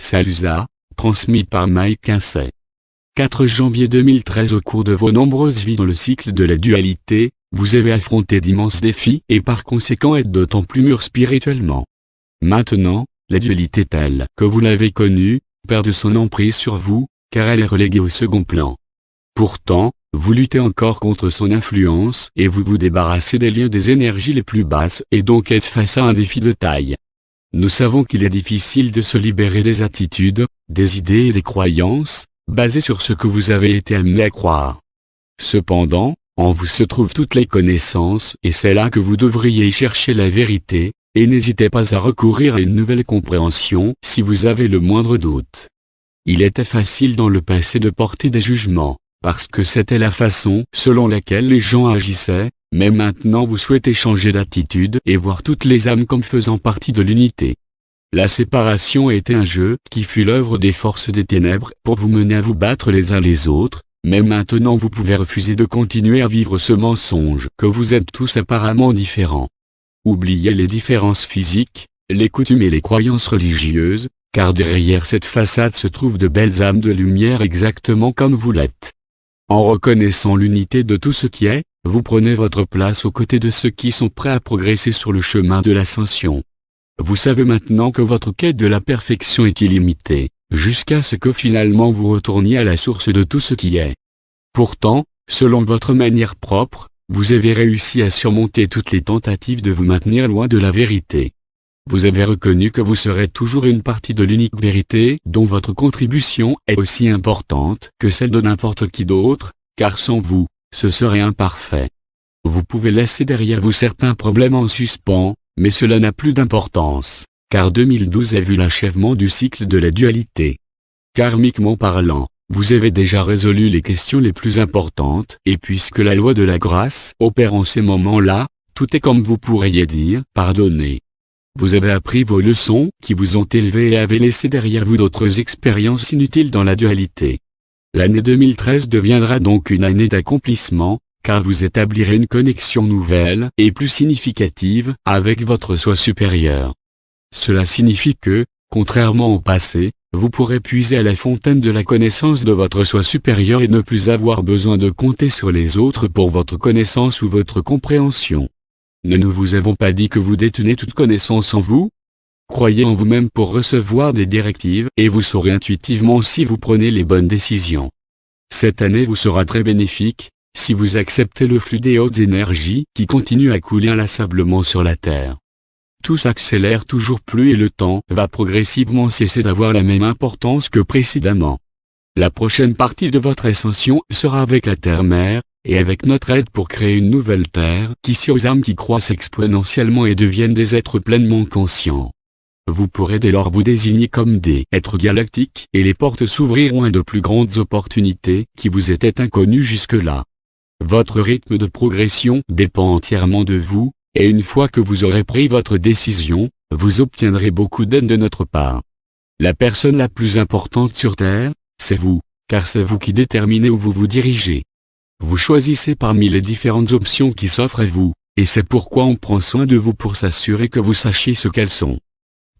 Salusa, transmis par Mike Kinsey. 4 janvier 2013. Au cours de vos nombreuses vies dans le cycle de la dualité, vous avez affronté d'immenses défis et par conséquent êtes d'autant plus mûr spirituellement. Maintenant, la dualité telle que vous l'avez connue, perd de son emprise sur vous, car elle est reléguée au second plan. Pourtant, vous luttez encore contre son influence et vous vous débarrassez des liens des énergies les plus basses et donc êtes face à un défi de taille. Nous savons qu'il est difficile de se libérer des attitudes, des idées et des croyances, basées sur ce que vous avez été amené à croire. Cependant, en vous se trouvent toutes les connaissances et c'est là que vous devriez chercher la vérité, et n'hésitez pas à recourir à une nouvelle compréhension si vous avez le moindre doute. Il était facile dans le passé de porter des jugements, parce que c'était la façon selon laquelle les gens agissaient, mais maintenant vous souhaitez changer d'attitude et voir toutes les âmes comme faisant partie de l'unité. La séparation était un jeu qui fut l'œuvre des forces des ténèbres pour vous mener à vous battre les uns les autres, mais maintenant vous pouvez refuser de continuer à vivre ce mensonge que vous êtes tous apparemment différents. Oubliez les différences physiques, les coutumes et les croyances religieuses, car derrière cette façade se trouvent de belles âmes de lumière exactement comme vous l'êtes. En reconnaissant l'unité de tout ce qui est, vous prenez votre place aux côtés de ceux qui sont prêts à progresser sur le chemin de l'ascension. Vous savez maintenant que votre quête de la perfection est illimitée, jusqu'à ce que finalement vous retourniez à la source de tout ce qui est. Pourtant, selon votre manière propre, vous avez réussi à surmonter toutes les tentatives de vous maintenir loin de la vérité. Vous avez reconnu que vous serez toujours une partie de l'unique vérité dont votre contribution est aussi importante que celle de n'importe qui d'autre, car sans vous, ce serait imparfait. Vous pouvez laisser derrière vous certains problèmes en suspens, mais cela n'a plus d'importance, car 2012 a vu l'achèvement du cycle de la dualité. Karmiquement parlant, vous avez déjà résolu les questions les plus importantes, et puisque la loi de la grâce opère en ces moments-là, tout est comme vous pourriez dire, pardonné. Vous avez appris vos leçons qui vous ont élevé et avez laissé derrière vous d'autres expériences inutiles dans la dualité. L'année 2013 deviendra donc une année d'accomplissement, car vous établirez une connexion nouvelle et plus significative avec votre soi supérieur. Cela signifie que, contrairement au passé, vous pourrez puiser à la fontaine de la connaissance de votre soi supérieur et ne plus avoir besoin de compter sur les autres pour votre connaissance ou votre compréhension. Ne nous vous avons pas dit que vous détenez toute connaissance en vous? Croyez en vous-même pour recevoir des directives et vous saurez intuitivement si vous prenez les bonnes décisions. Cette année vous sera très bénéfique, si vous acceptez le flux des hautes énergies qui continue à couler inlassablement sur la Terre. Tout s'accélère toujours plus et le temps va progressivement cesser d'avoir la même importance que précédemment. La prochaine partie de votre ascension sera avec la Terre-Mère, et avec notre aide pour créer une nouvelle Terre qui tire aux âmes qui croissent exponentiellement et deviennent des êtres pleinement conscients. Vous pourrez dès lors vous désigner comme des êtres galactiques et les portes s'ouvriront à de plus grandes opportunités qui vous étaient inconnues jusque-là. Votre rythme de progression dépend entièrement de vous, et une fois que vous aurez pris votre décision, vous obtiendrez beaucoup d'aide de notre part. La personne la plus importante sur Terre, c'est vous, car c'est vous qui déterminez où vous vous dirigez. Vous choisissez parmi les différentes options qui s'offrent à vous, et c'est pourquoi on prend soin de vous pour s'assurer que vous sachiez ce qu'elles sont.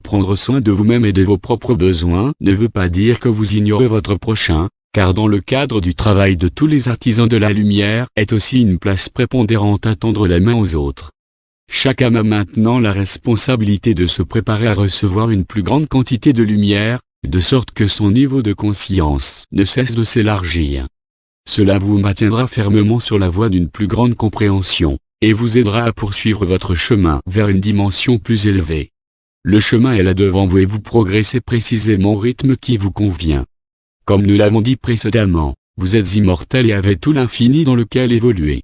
Prendre soin de vous-même et de vos propres besoins ne veut pas dire que vous ignorez votre prochain, car dans le cadre du travail de tous les artisans de la lumière est aussi une place prépondérante à tendre la main aux autres. Chaque âme a maintenant la responsabilité de se préparer à recevoir une plus grande quantité de lumière, de sorte que son niveau de conscience ne cesse de s'élargir. Cela vous maintiendra fermement sur la voie d'une plus grande compréhension, et vous aidera à poursuivre votre chemin vers une dimension plus élevée. Le chemin est là devant vous et vous progressez précisément au rythme qui vous convient. Comme nous l'avons dit précédemment, vous êtes immortel et avez tout l'infini dans lequel évoluer.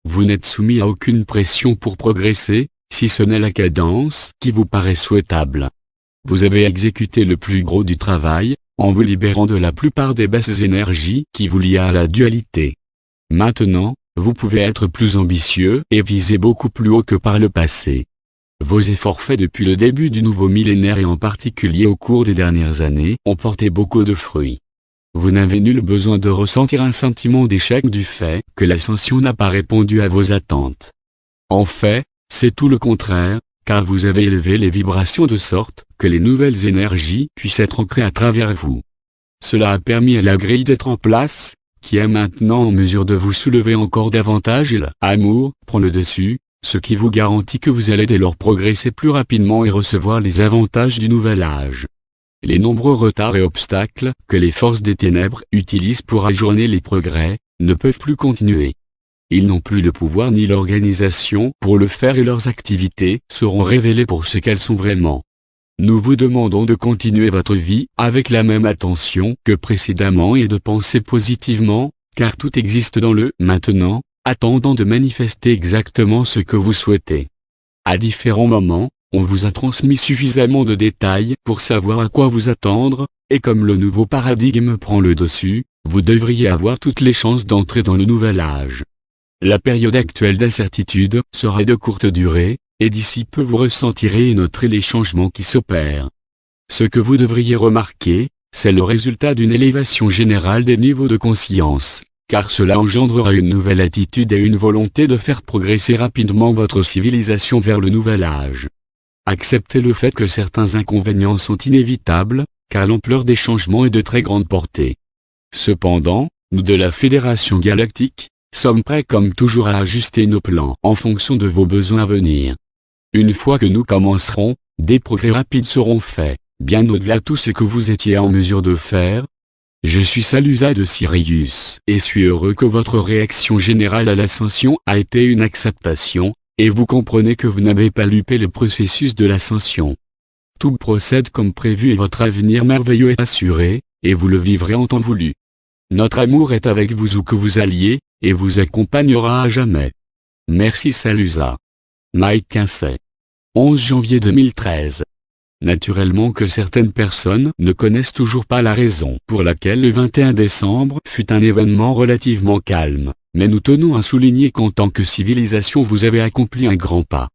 Vous n'êtes soumis à aucune pression pour progresser, si ce n'est la cadence qui vous paraît souhaitable. Vous avez exécuté le plus gros du travail, en vous libérant de la plupart des basses énergies qui vous lient à la dualité. Maintenant, vous pouvez être plus ambitieux et viser beaucoup plus haut que par le passé. Vos efforts faits depuis le début du nouveau millénaire et en particulier au cours des dernières années ont porté beaucoup de fruits. Vous n'avez nul besoin de ressentir un sentiment d'échec du fait que l'ascension n'a pas répondu à vos attentes. En fait, c'est tout le contraire, car vous avez élevé les vibrations de sorte que les nouvelles énergies puissent être ancrées à travers vous. Cela a permis à la grille d'être en place, qui est maintenant en mesure de vous soulever encore davantage et l'amour prend le dessus, ce qui vous garantit que vous allez dès lors progresser plus rapidement et recevoir les avantages du nouvel âge. Les nombreux retards et obstacles que les forces des ténèbres utilisent pour ajourner les progrès, ne peuvent plus continuer. Ils n'ont plus le pouvoir ni l'organisation pour le faire et leurs activités seront révélées pour ce qu'elles sont vraiment. Nous vous demandons de continuer votre vie avec la même attention que précédemment et de penser positivement, car tout existe dans le maintenant, attendant de manifester exactement ce que vous souhaitez. À différents moments, on vous a transmis suffisamment de détails pour savoir à quoi vous attendre, et comme le nouveau paradigme prend le dessus, vous devriez avoir toutes les chances d'entrer dans le nouvel âge. La période actuelle d'incertitude sera de courte durée, et d'ici peu vous ressentirez et noterez les changements qui s'opèrent. Ce que vous devriez remarquer, c'est le résultat d'une élévation générale des niveaux de conscience, car cela engendrera une nouvelle attitude et une volonté de faire progresser rapidement votre civilisation vers le nouvel âge. Acceptez le fait que certains inconvénients sont inévitables, car l'ampleur des changements est de très grande portée. Cependant, nous de la Fédération Galactique, sommes prêts comme toujours à ajuster nos plans en fonction de vos besoins à venir. Une fois que nous commencerons, des progrès rapides seront faits, bien au-delà de tout ce que vous étiez en mesure de faire. Je suis Salusa de Sirius et suis heureux que votre réaction générale à l'ascension a été une acceptation, et vous comprenez que vous n'avez pas loupé le processus de l'ascension. Tout procède comme prévu et votre avenir merveilleux est assuré, et vous le vivrez en temps voulu. Notre amour est avec vous où que vous alliez, et vous accompagnera à jamais. Merci Salusa. Mike Quincey. 11 janvier 2013. Naturellement que certaines personnes ne connaissent toujours pas la raison pour laquelle le 21 décembre fut un événement relativement calme, mais nous tenons à souligner qu'en tant que civilisation vous avez accompli un grand pas.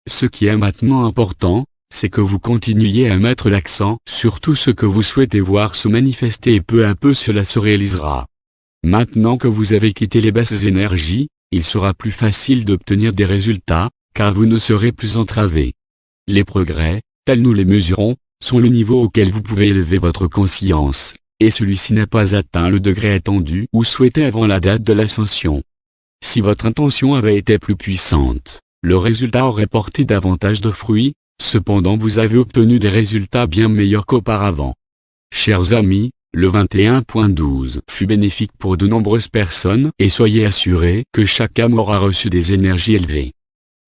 Ce qui est maintenant important, c'est que vous continuiez à mettre l'accent sur tout ce que vous souhaitez voir se manifester et peu à peu cela se réalisera. Maintenant que vous avez quitté les basses énergies, il sera plus facile d'obtenir des résultats, car vous ne serez plus entravé. Les progrès, tels nous les mesurons, sont le niveau auquel vous pouvez élever votre conscience, et celui-ci n'a pas atteint le degré attendu ou souhaité avant la date de l'ascension. Si votre intention avait été plus puissante, le résultat aurait porté davantage de fruits, cependant vous avez obtenu des résultats bien meilleurs qu'auparavant. Chers amis, le 21.12 fut bénéfique pour de nombreuses personnes et soyez assurés que chaque âme aura reçu des énergies élevées.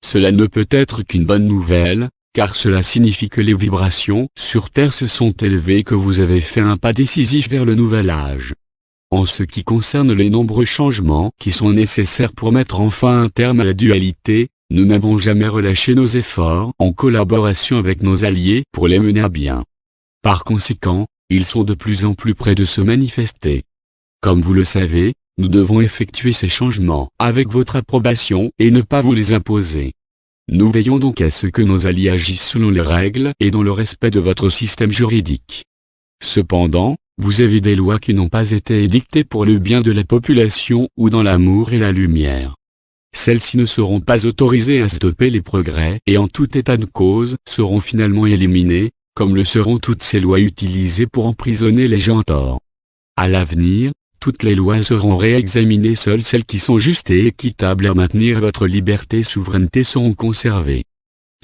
Cela ne peut être qu'une bonne nouvelle, car cela signifie que les vibrations sur Terre se sont élevées et que vous avez fait un pas décisif vers le nouvel âge. En ce qui concerne les nombreux changements qui sont nécessaires pour mettre enfin un terme à la dualité, nous n'avons jamais relâché nos efforts en collaboration avec nos alliés pour les mener à bien. Par conséquent, ils sont de plus en plus près de se manifester. Comme vous le savez, nous devons effectuer ces changements avec votre approbation et ne pas vous les imposer. Nous veillons donc à ce que nos alliés agissent selon les règles et dans le respect de votre système juridique. Cependant, vous avez des lois qui n'ont pas été édictées pour le bien de la population ou dans l'amour et la lumière. Celles-ci ne seront pas autorisées à stopper les progrès et en tout état de cause seront finalement éliminées, comme le seront toutes ces lois utilisées pour emprisonner les gens torts. À l'avenir, toutes les lois seront réexaminées, seules celles qui sont justes et équitables à maintenir votre liberté et souveraineté seront conservées.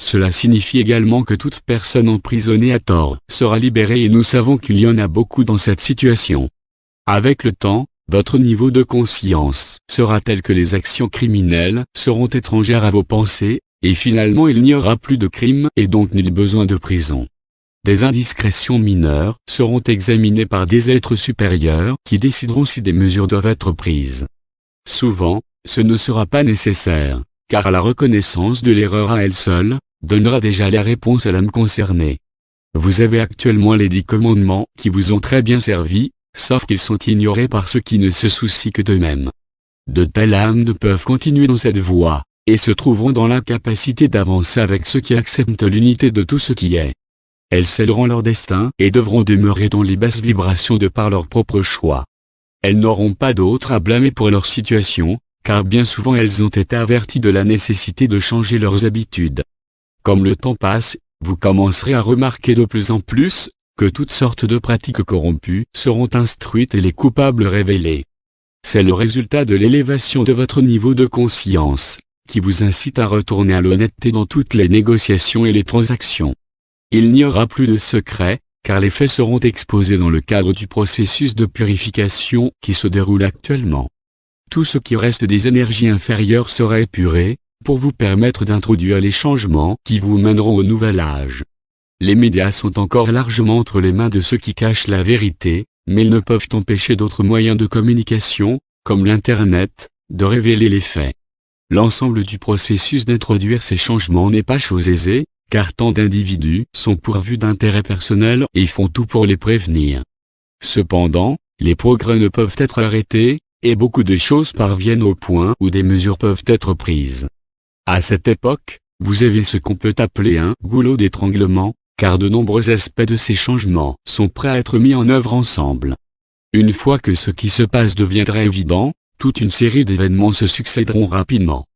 Cela signifie également que toute personne emprisonnée à tort sera libérée et nous savons qu'il y en a beaucoup dans cette situation. Avec le temps, votre niveau de conscience sera tel que les actions criminelles seront étrangères à vos pensées, et finalement il n'y aura plus de crimes et donc nul besoin de prison. Des indiscrétions mineures seront examinées par des êtres supérieurs qui décideront si des mesures doivent être prises. Souvent, ce ne sera pas nécessaire, car la reconnaissance de l'erreur à elle seule donnera déjà la réponse à l'âme concernée. Vous avez actuellement les 10 commandements qui vous ont très bien servi, sauf qu'ils sont ignorés par ceux qui ne se soucient que d'eux-mêmes. De telles âmes ne peuvent continuer dans cette voie, et se trouveront dans l'incapacité d'avancer avec ceux qui acceptent l'unité de tout ce qui est. Elles scelleront leur destin et devront demeurer dans les basses vibrations de par leur propre choix. Elles n'auront pas d'autres à blâmer pour leur situation, car bien souvent elles ont été averties de la nécessité de changer leurs habitudes. Comme le temps passe, vous commencerez à remarquer de plus en plus que toutes sortes de pratiques corrompues seront instruites et les coupables révélés. C'est le résultat de l'élévation de votre niveau de conscience, qui vous incite à retourner à l'honnêteté dans toutes les négociations et les transactions. Il n'y aura plus de secrets, car les faits seront exposés dans le cadre du processus de purification qui se déroule actuellement. Tout ce qui reste des énergies inférieures sera épuré, pour vous permettre d'introduire les changements qui vous mèneront au nouvel âge. Les médias sont encore largement entre les mains de ceux qui cachent la vérité, mais ils ne peuvent empêcher d'autres moyens de communication, comme l'Internet, de révéler les faits. L'ensemble du processus d'introduire ces changements n'est pas chose aisée, car tant d'individus sont pourvus d'intérêts personnels et font tout pour les prévenir. Cependant, les progrès ne peuvent être arrêtés, et beaucoup de choses parviennent au point où des mesures peuvent être prises. À cette époque, vous avez ce qu'on peut appeler un goulot d'étranglement, car de nombreux aspects de ces changements sont prêts à être mis en œuvre ensemble. Une fois que ce qui se passe deviendra évident, toute une série d'événements se succéderont rapidement.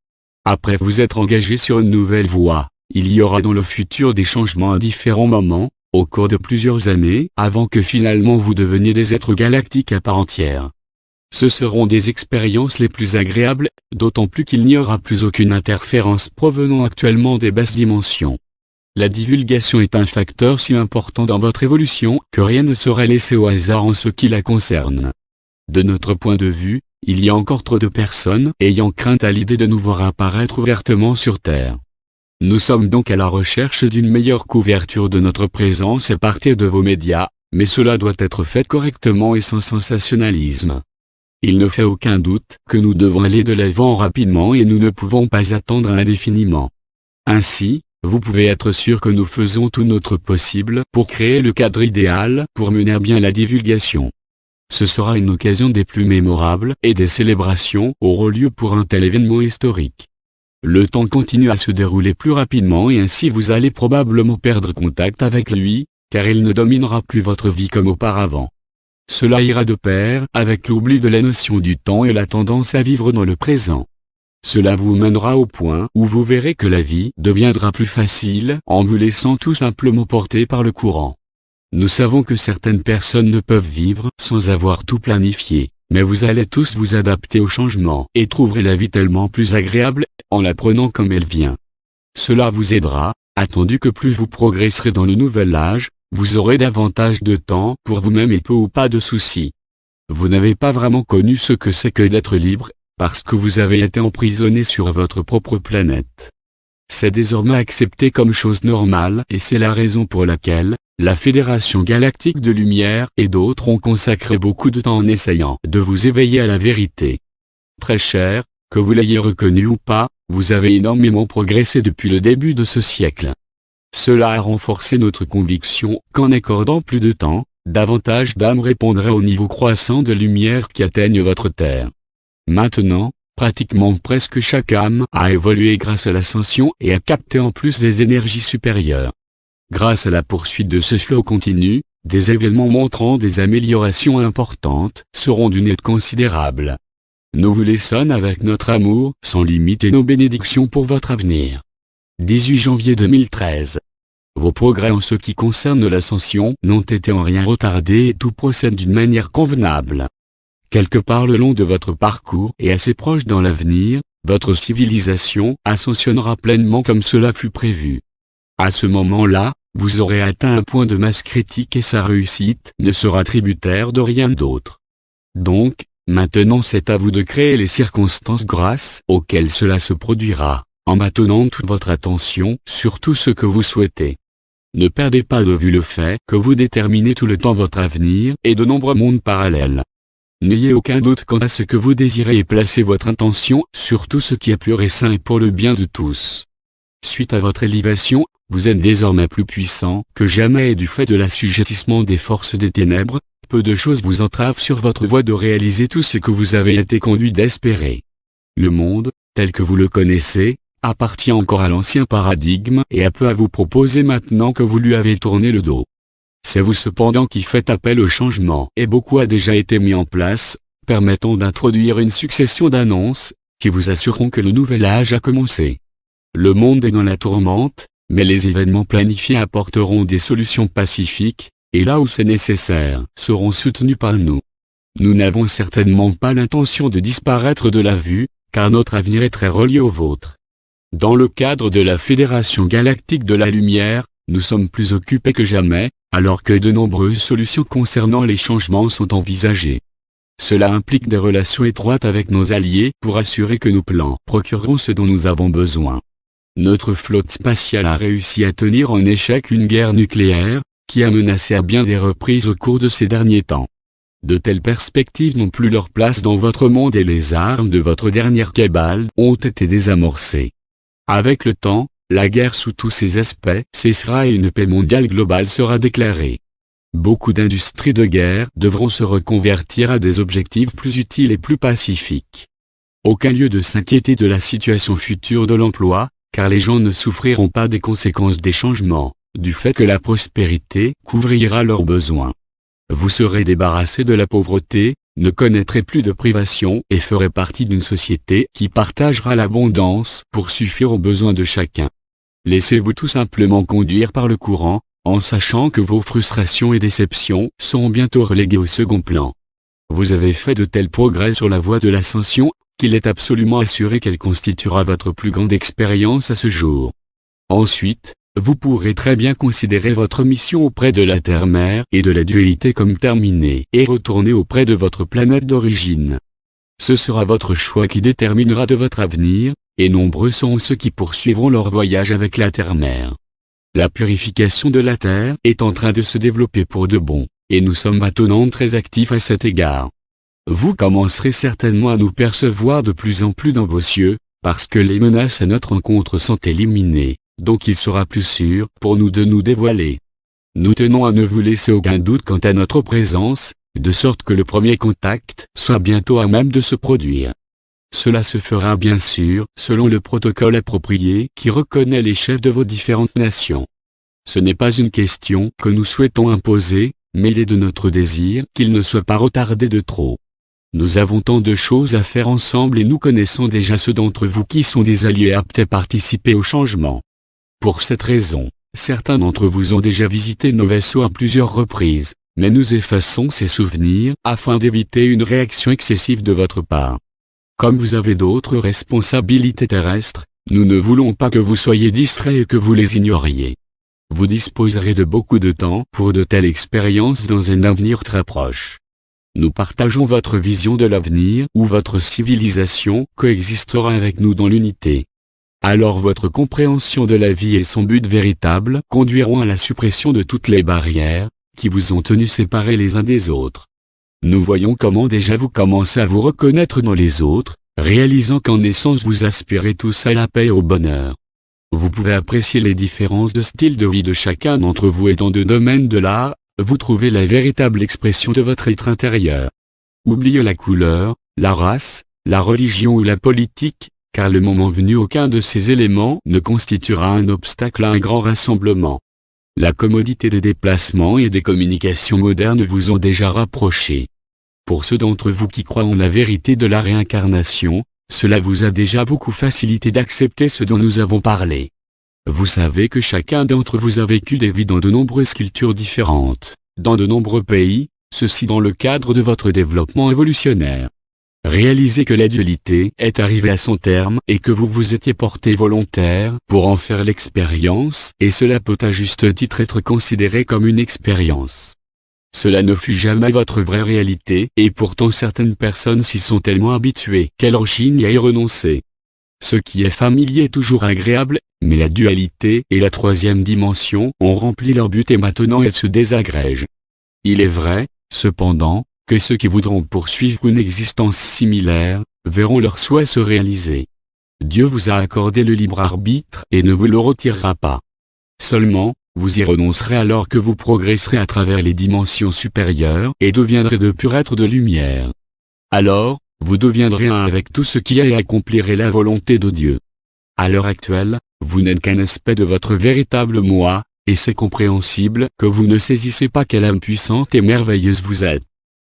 Après vous être engagé sur une nouvelle voie, il y aura dans le futur des changements à différents moments, au cours de plusieurs années, avant que finalement vous deveniez des êtres galactiques à part entière. Ce seront des expériences les plus agréables, d'autant plus qu'il n'y aura plus aucune interférence provenant actuellement des basses dimensions. La divulgation est un facteur si important dans votre évolution que rien ne sera laissé au hasard en ce qui la concerne. De notre point de vue, il y a encore trop de personnes ayant crainte à l'idée de nous voir apparaître ouvertement sur Terre. Nous sommes donc à la recherche d'une meilleure couverture de notre présence à partir de vos médias, mais cela doit être fait correctement et sans sensationnalisme. Il ne fait aucun doute que nous devons aller de l'avant rapidement et nous ne pouvons pas attendre indéfiniment. Ainsi, vous pouvez être sûr que nous faisons tout notre possible pour créer le cadre idéal pour mener à bien la divulgation. Ce sera une occasion des plus mémorables et des célébrations auront lieu pour un tel événement historique. Le temps continue à se dérouler plus rapidement et ainsi vous allez probablement perdre contact avec lui, car il ne dominera plus votre vie comme auparavant. Cela ira de pair avec l'oubli de la notion du temps et la tendance à vivre dans le présent. Cela vous mènera au point où vous verrez que la vie deviendra plus facile en vous laissant tout simplement porter par le courant. Nous savons que certaines personnes ne peuvent vivre sans avoir tout planifié, mais vous allez tous vous adapter au changement et trouverez la vie tellement plus agréable en la prenant comme elle vient. Cela vous aidera, attendu que plus vous progresserez dans le nouvel âge, vous aurez davantage de temps pour vous-même et peu ou pas de soucis. Vous n'avez pas vraiment connu ce que c'est que d'être libre, parce que vous avez été emprisonné sur votre propre planète. C'est désormais accepté comme chose normale et c'est la raison pour laquelle la Fédération Galactique de Lumière et d'autres ont consacré beaucoup de temps en essayant de vous éveiller à la vérité. Très cher, que vous l'ayez reconnu ou pas, vous avez énormément progressé depuis le début de ce siècle. Cela a renforcé notre conviction qu'en accordant plus de temps, davantage d'âmes répondraient au niveau croissant de lumière qui atteigne votre Terre. Maintenant, pratiquement presque chaque âme a évolué grâce à l'ascension et a capté en plus des énergies supérieures. Grâce à la poursuite de ce flot continu, des événements montrant des améliorations importantes seront d'une aide considérable. Nous vous laissons avec notre amour sans limite et nos bénédictions pour votre avenir. 18 janvier 2013. Vos progrès en ce qui concerne l'ascension n'ont été en rien retardés et tout procède d'une manière convenable. Quelque part le long de votre parcours et assez proche dans l'avenir, votre civilisation ascensionnera pleinement comme cela fut prévu. À ce moment-là, vous aurez atteint un point de masse critique et sa réussite ne sera tributaire de rien d'autre. Donc, maintenant c'est à vous de créer les circonstances grâce auxquelles cela se produira, en maintenant toute votre attention sur tout ce que vous souhaitez. Ne perdez pas de vue le fait que vous déterminez tout le temps votre avenir et de nombreux mondes parallèles. N'ayez aucun doute quant à ce que vous désirez et placez votre intention sur tout ce qui est pur et saint et pour le bien de tous. Suite à votre élévation, vous êtes désormais plus puissant que jamais et du fait de l'assujettissement des forces des ténèbres, peu de choses vous entravent sur votre voie de réaliser tout ce que vous avez été conduit d'espérer. Le monde, tel que vous le connaissez, appartient encore à l'ancien paradigme et a peu à vous proposer maintenant que vous lui avez tourné le dos. C'est vous cependant qui faites appel au changement et beaucoup a déjà été mis en place, permettant d'introduire une succession d'annonces, qui vous assureront que le nouvel âge a commencé. Le monde est dans la tourmente, Mais les événements planifiés apporteront des solutions pacifiques, et là où c'est nécessaire, seront soutenus par nous. Nous n'avons certainement pas l'intention de disparaître de la vue, car notre avenir est très relié au vôtre. Dans le cadre de la Fédération Galactique de la Lumière, nous sommes plus occupés que jamais, alors que de nombreuses solutions concernant les changements sont envisagées. Cela implique des relations étroites avec nos alliés pour assurer que nos plans procureront ce dont nous avons besoin. Notre flotte spatiale a réussi à tenir en échec une guerre nucléaire, qui a menacé à bien des reprises au cours de ces derniers temps. De telles perspectives n'ont plus leur place dans votre monde et les armes de votre dernière cabale ont été désamorcées. Avec le temps, la guerre sous tous ses aspects cessera et une paix mondiale globale sera déclarée. Beaucoup d'industries de guerre devront se reconvertir à des objectifs plus utiles et plus pacifiques. Aucun lieu de s'inquiéter de la situation future de l'emploi, car les gens ne souffriront pas des conséquences des changements, du fait que la prospérité couvrira leurs besoins. Vous serez débarrassé de la pauvreté, ne connaîtrez plus de privation et ferez partie d'une société qui partagera l'abondance pour suffire aux besoins de chacun. Laissez-vous tout simplement conduire par le courant, en sachant que vos frustrations et déceptions seront bientôt reléguées au second plan. Vous avez fait de tels progrès sur la voie de l'ascension, qu'il est absolument assuré qu'elle constituera votre plus grande expérience à ce jour. Ensuite, vous pourrez très bien considérer votre mission auprès de la Terre-Mère et de la dualité comme terminée et retourner auprès de votre planète d'origine. Ce sera votre choix qui déterminera de votre avenir, et nombreux sont ceux qui poursuivront leur voyage avec la Terre-Mère. La purification de la Terre est en train de se développer pour de bon, et nous sommes maintenant très actifs à cet égard. Vous commencerez certainement à nous percevoir de plus en plus dans vos cieux, parce que les menaces à notre encontre sont éliminées, donc il sera plus sûr pour nous de nous dévoiler. Nous tenons à ne vous laisser aucun doute quant à notre présence, de sorte que le premier contact soit bientôt à même de se produire. Cela se fera bien sûr selon le protocole approprié qui reconnaît les chefs de vos différentes nations. Ce n'est pas une question que nous souhaitons imposer, mais il est de notre désir qu'il ne soit pas retardé de trop. Nous avons tant de choses à faire ensemble et nous connaissons déjà ceux d'entre vous qui sont des alliés aptes à participer au changement. Pour cette raison, certains d'entre vous ont déjà visité nos vaisseaux à plusieurs reprises, mais nous effaçons ces souvenirs afin d'éviter une réaction excessive de votre part. Comme vous avez d'autres responsabilités terrestres, nous ne voulons pas que vous soyez distraits et que vous les ignoriez. Vous disposerez de beaucoup de temps pour de telles expériences dans un avenir très proche. Nous partageons votre vision de l'avenir où votre civilisation coexistera avec nous dans l'unité. Alors votre compréhension de la vie et son but véritable conduiront à la suppression de toutes les barrières qui vous ont tenus séparés les uns des autres. Nous voyons comment déjà vous commencez à vous reconnaître dans les autres, réalisant qu'en essence vous aspirez tous à la paix et au bonheur. Vous pouvez apprécier les différences de style de vie de chacun d'entre vous et dans deux domaines de l'art, vous trouvez la véritable expression de votre être intérieur. Oubliez la couleur, la race, la religion ou la politique, car le moment venu aucun de ces éléments ne constituera un obstacle à un grand rassemblement. La commodité des déplacements et des communications modernes vous ont déjà rapprochés. Pour ceux d'entre vous qui croient en la vérité de la réincarnation, cela vous a déjà beaucoup facilité d'accepter ce dont nous avons parlé. Vous savez que chacun d'entre vous a vécu des vies dans de nombreuses cultures différentes, dans de nombreux pays, ceci dans le cadre de votre développement évolutionnaire. Réalisez que la dualité est arrivée à son terme et que vous vous étiez porté volontaire pour en faire l'expérience, et cela peut à juste titre être considéré comme une expérience. Cela ne fut jamais votre vraie réalité, et pourtant certaines personnes s'y sont tellement habituées qu'elles rechignent à y renoncer. Ce qui est familier est toujours agréable, mais la dualité et la troisième dimension ont rempli leur but et maintenant elles se désagrègent. Il est vrai, cependant, que ceux qui voudront poursuivre une existence similaire, verront leurs souhaits se réaliser. Dieu vous a accordé le libre arbitre et ne vous le retirera pas. Seulement, vous y renoncerez alors que vous progresserez à travers les dimensions supérieures et deviendrez de pur être de lumière. Alors, vous deviendrez un avec tout ce qui est et accomplirez la volonté de Dieu. À l'heure actuelle, vous n'êtes qu'un aspect de votre véritable moi, et c'est compréhensible que vous ne saisissez pas quelle âme puissante et merveilleuse vous êtes.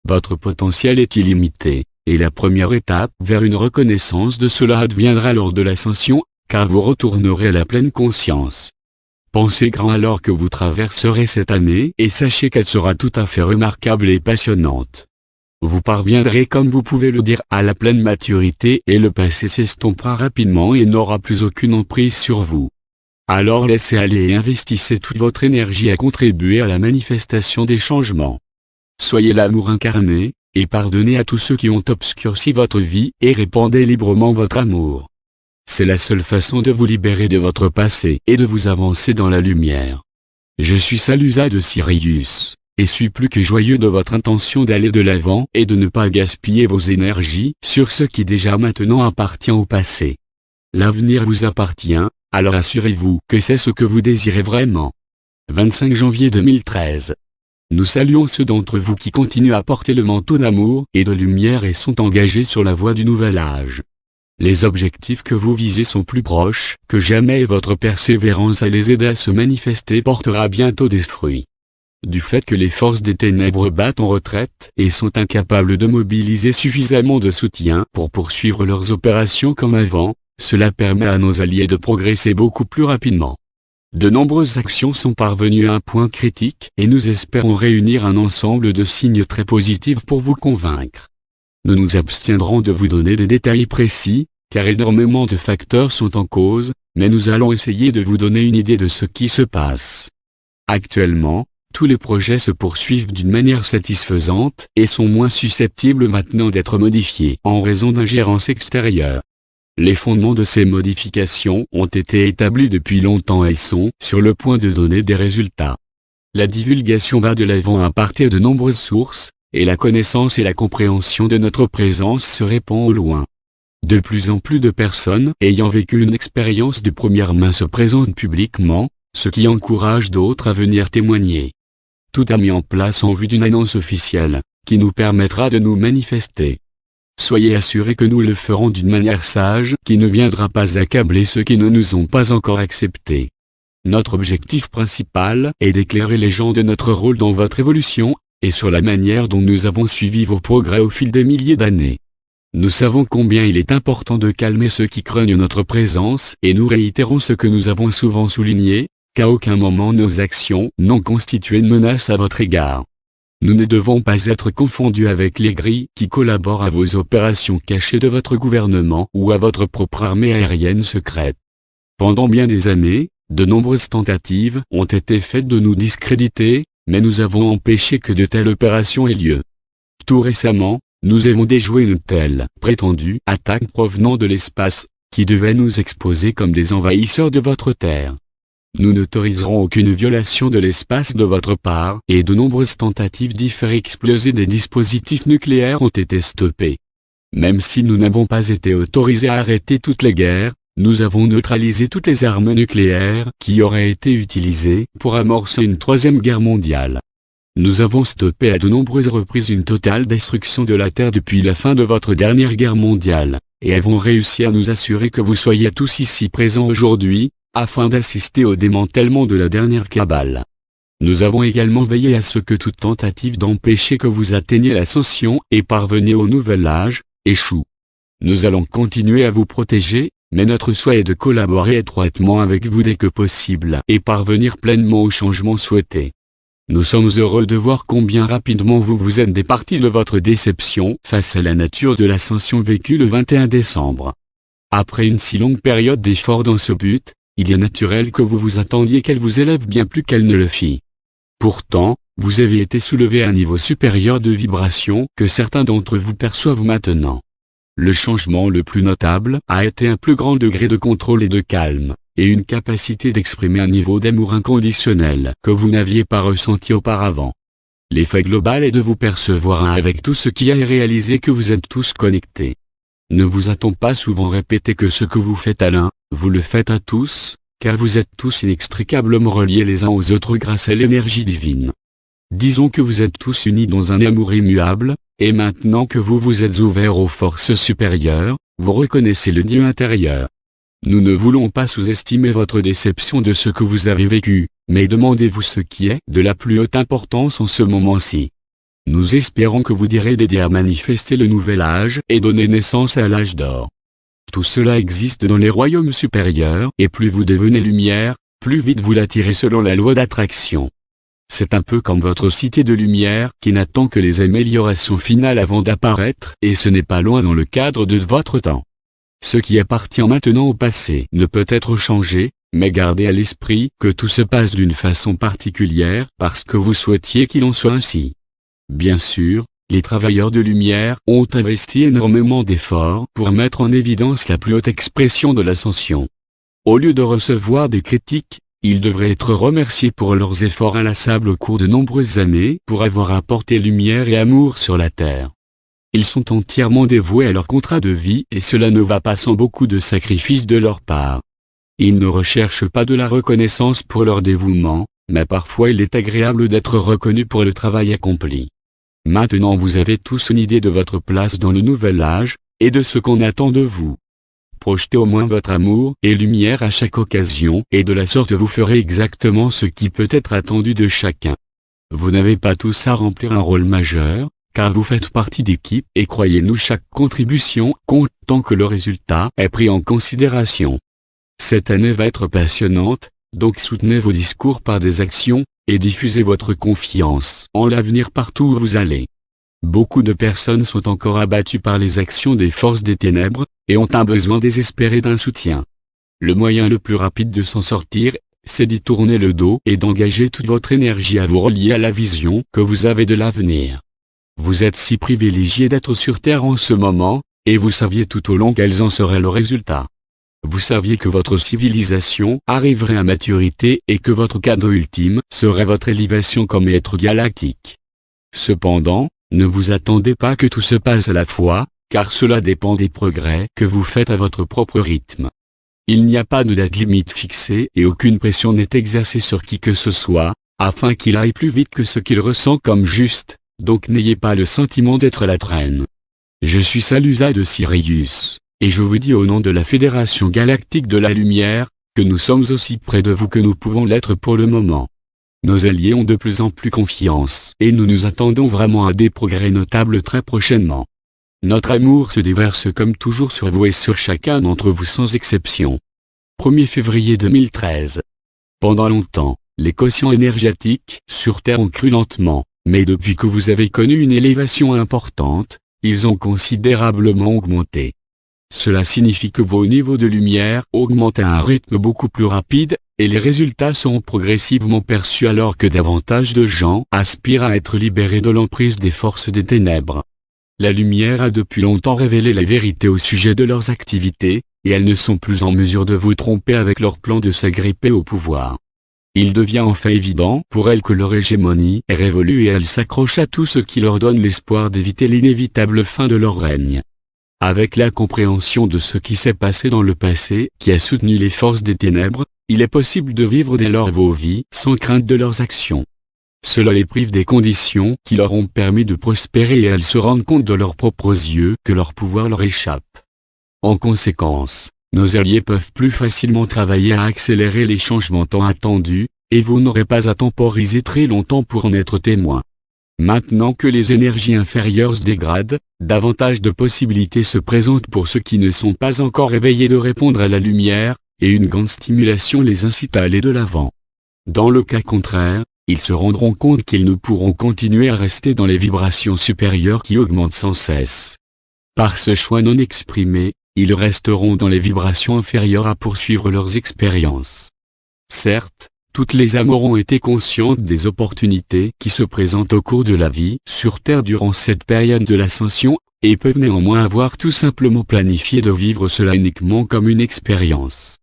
Votre potentiel est illimité, et la première étape vers une reconnaissance de cela adviendra lors de l'ascension, car vous retournerez à la pleine conscience. Pensez grand alors que vous traverserez cette année et sachez qu'elle sera tout à fait remarquable et passionnante. Vous parviendrez comme vous pouvez le dire à la pleine maturité et le passé s'estompera rapidement et n'aura plus aucune emprise sur vous. Alors laissez aller et investissez toute votre énergie à contribuer à la manifestation des changements. Soyez l'amour incarné, et pardonnez à tous ceux qui ont obscurci votre vie et répandez librement votre amour. C'est la seule façon de vous libérer de votre passé et de vous avancer dans la lumière. Je suis Salusa de Sirius, et suis plus que joyeux de votre intention d'aller de l'avant et de ne pas gaspiller vos énergies sur ce qui déjà maintenant appartient au passé. L'avenir vous appartient, alors assurez-vous que c'est ce que vous désirez vraiment. 25 janvier 2013. Nous saluons ceux d'entre vous qui continuent à porter le manteau d'amour et de lumière et sont engagés sur la voie du nouvel âge. Les objectifs que vous visez sont plus proches que jamais et votre persévérance à les aider à se manifester portera bientôt des fruits. Du fait que les forces des ténèbres battent en retraite et sont incapables de mobiliser suffisamment de soutien pour poursuivre leurs opérations comme avant, cela permet à nos alliés de progresser beaucoup plus rapidement. De nombreuses actions sont parvenues à un point critique et nous espérons réunir un ensemble de signes très positifs pour vous convaincre. Nous nous abstiendrons de vous donner des détails précis, car énormément de facteurs sont en cause, mais nous allons essayer de vous donner une idée de ce qui se passe. Actuellement, tous les projets se poursuivent d'une manière satisfaisante et sont moins susceptibles maintenant d'être modifiés en raison d'ingérences extérieures. Les fondements de ces modifications ont été établis depuis longtemps et sont sur le point de donner des résultats. La divulgation va de l'avant à partir de nombreuses sources, et la connaissance et la compréhension de notre présence se répand au loin. De plus en plus de personnes ayant vécu une expérience de première main se présentent publiquement, ce qui encourage d'autres à venir témoigner. Tout est mis en place en vue d'une annonce officielle, qui nous permettra de nous manifester. Soyez assurés que nous le ferons d'une manière sage qui ne viendra pas accabler ceux qui ne nous ont pas encore acceptés. Notre objectif principal est d'éclairer les gens de notre rôle dans votre évolution, et sur la manière dont nous avons suivi vos progrès au fil des milliers d'années. Nous savons combien il est important de calmer ceux qui craignent notre présence et nous réitérons ce que nous avons souvent souligné, qu'à aucun moment nos actions n'ont constitué une menace à votre égard. Nous ne devons pas être confondus avec les gris qui collaborent à vos opérations cachées de votre gouvernement ou à votre propre armée aérienne secrète. Pendant bien des années, de nombreuses tentatives ont été faites de nous discréditer, mais nous avons empêché que de telles opérations aient lieu. Tout récemment, nous avons déjoué une telle prétendue attaque provenant de l'espace, qui devait nous exposer comme des envahisseurs de votre terre. Nous n'autoriserons aucune violation de l'espace de votre part et de nombreuses tentatives d'y faire exploser des dispositifs nucléaires ont été stoppées. Même si nous n'avons pas été autorisés à arrêter toutes les guerres, nous avons neutralisé toutes les armes nucléaires qui auraient été utilisées pour amorcer une troisième guerre mondiale. Nous avons stoppé à de nombreuses reprises une totale destruction de la Terre depuis la fin de votre dernière guerre mondiale, et avons réussi à nous assurer que vous soyez tous ici présents aujourd'hui, afin d'assister au démantèlement de la dernière cabale. Nous avons également veillé à ce que toute tentative d'empêcher que vous atteigniez l'ascension et parveniez au nouvel âge, échoue. Nous allons continuer à vous protéger, mais notre souhait est de collaborer étroitement avec vous dès que possible et parvenir pleinement au changement souhaité. Nous sommes heureux de voir combien rapidement vous vous êtes départis de votre déception face à la nature de l'ascension vécue le 21 décembre. Après une si longue période d'efforts dans ce but, il est naturel que vous vous attendiez qu'elle vous élève bien plus qu'elle ne le fit. Pourtant, vous avez été soulevé à un niveau supérieur de vibration que certains d'entre vous perçoivent maintenant. Le changement le plus notable a été un plus grand degré de contrôle et de calme, et une capacité d'exprimer un niveau d'amour inconditionnel que vous n'aviez pas ressenti auparavant. L'effet global est de vous percevoir un avec tout ce qui a et réaliser que vous êtes tous connectés. Ne vous a-t-on pas souvent répété que ce que vous faites à l'un, vous le faites à tous, car vous êtes tous inextricablement reliés les uns aux autres grâce à l'énergie divine. Disons que vous êtes tous unis dans un amour immuable, et maintenant que vous vous êtes ouverts aux forces supérieures, vous reconnaissez le Dieu intérieur. Nous ne voulons pas sous-estimer votre déception de ce que vous avez vécu, mais demandez-vous ce qui est de la plus haute importance en ce moment-ci. Nous espérons que vous direz d'aider à manifester le nouvel âge et donner naissance à l'âge d'or. Tout cela existe dans les royaumes supérieurs et plus vous devenez lumière, plus vite vous l'attirez selon la loi d'attraction. C'est un peu comme votre cité de lumière qui n'attend que les améliorations finales avant d'apparaître, et ce n'est pas loin dans le cadre de votre temps. Ce qui appartient maintenant au passé ne peut être changé, mais gardez à l'esprit que tout se passe d'une façon particulière parce que vous souhaitiez qu'il en soit ainsi. Bien sûr, les travailleurs de lumière ont investi énormément d'efforts pour mettre en évidence la plus haute expression de l'ascension. Au lieu de recevoir des critiques, ils devraient être remerciés pour leurs efforts inlassables au cours de nombreuses années pour avoir apporté lumière et amour sur la terre. Ils sont entièrement dévoués à leur contrat de vie et cela ne va pas sans beaucoup de sacrifices de leur part. Ils ne recherchent pas de la reconnaissance pour leur dévouement, mais parfois il est agréable d'être reconnu pour le travail accompli. Maintenant vous avez tous une idée de votre place dans le nouvel âge, et de ce qu'on attend de vous. Projetez au moins votre amour et lumière à chaque occasion et de la sorte vous ferez exactement ce qui peut être attendu de chacun. Vous n'avez pas tous à remplir un rôle majeur, car vous faites partie d'équipe et croyez-nous chaque contribution compte tant que le résultat est pris en considération. Cette année va être passionnante, donc soutenez vos discours par des actions, et diffusez votre confiance en l'avenir partout où vous allez. Beaucoup de personnes sont encore abattues par les actions des forces des ténèbres, et ont un besoin désespéré d'un soutien. Le moyen le plus rapide de s'en sortir, c'est d'y tourner le dos et d'engager toute votre énergie à vous relier à la vision que vous avez de l'avenir. Vous êtes si privilégié d'être sur Terre en ce moment, et vous saviez tout au long quels en seraient le résultat. Vous saviez que votre civilisation arriverait à maturité et que votre cadeau ultime serait votre élévation comme être galactique. Cependant, ne vous attendez pas que tout se passe à la fois, car cela dépend des progrès que vous faites à votre propre rythme. Il n'y a pas de date limite fixée et aucune pression n'est exercée sur qui que ce soit, afin qu'il aille plus vite que ce qu'il ressent comme juste, donc n'ayez pas le sentiment d'être la traîne. Je suis Salusa de Sirius, et je vous dis au nom de la Fédération Galactique de la Lumière, que nous sommes aussi près de vous que nous pouvons l'être pour le moment. Nos alliés ont de plus en plus confiance et nous nous attendons vraiment à des progrès notables très prochainement. Notre amour se déverse comme toujours sur vous et sur chacun d'entre vous sans exception. 1er février 2013. Pendant longtemps, les quotients énergétiques sur Terre ont cru lentement, mais depuis que vous avez connu une élévation importante, ils ont considérablement augmenté. Cela signifie que vos niveaux de lumière augmentent à un rythme beaucoup plus rapide, et les résultats sont progressivement perçus alors que davantage de gens aspirent à être libérés de l'emprise des forces des ténèbres. La lumière a depuis longtemps révélé la vérité au sujet de leurs activités, et elles ne sont plus en mesure de vous tromper avec leur plan de s'agripper au pouvoir. Il devient enfin évident pour elles que leur hégémonie est révolue et elles s'accrochent à tout ce qui leur donne l'espoir d'éviter l'inévitable fin de leur règne. Avec la compréhension de ce qui s'est passé dans le passé qui a soutenu les forces des ténèbres, il est possible de vivre dès lors vos vies sans crainte de leurs actions. Cela les prive des conditions qui leur ont permis de prospérer et elles se rendent compte de leurs propres yeux que leur pouvoir leur échappe. En conséquence, nos alliés peuvent plus facilement travailler à accélérer les changements tant attendus, et vous n'aurez pas à temporiser très longtemps pour en être témoin. Maintenant que les énergies inférieures se dégradent, davantage de possibilités se présentent pour ceux qui ne sont pas encore éveillés de répondre à la lumière, et une grande stimulation les incite à aller de l'avant. Dans le cas contraire, ils se rendront compte qu'ils ne pourront continuer à rester dans les vibrations supérieures qui augmentent sans cesse. Par ce choix non exprimé, ils resteront dans les vibrations inférieures à poursuivre leurs expériences. Certes, toutes les âmes auront été conscientes des opportunités qui se présentent au cours de la vie sur Terre durant cette période de l'ascension, et peuvent néanmoins avoir tout simplement planifié de vivre cela uniquement comme une expérience.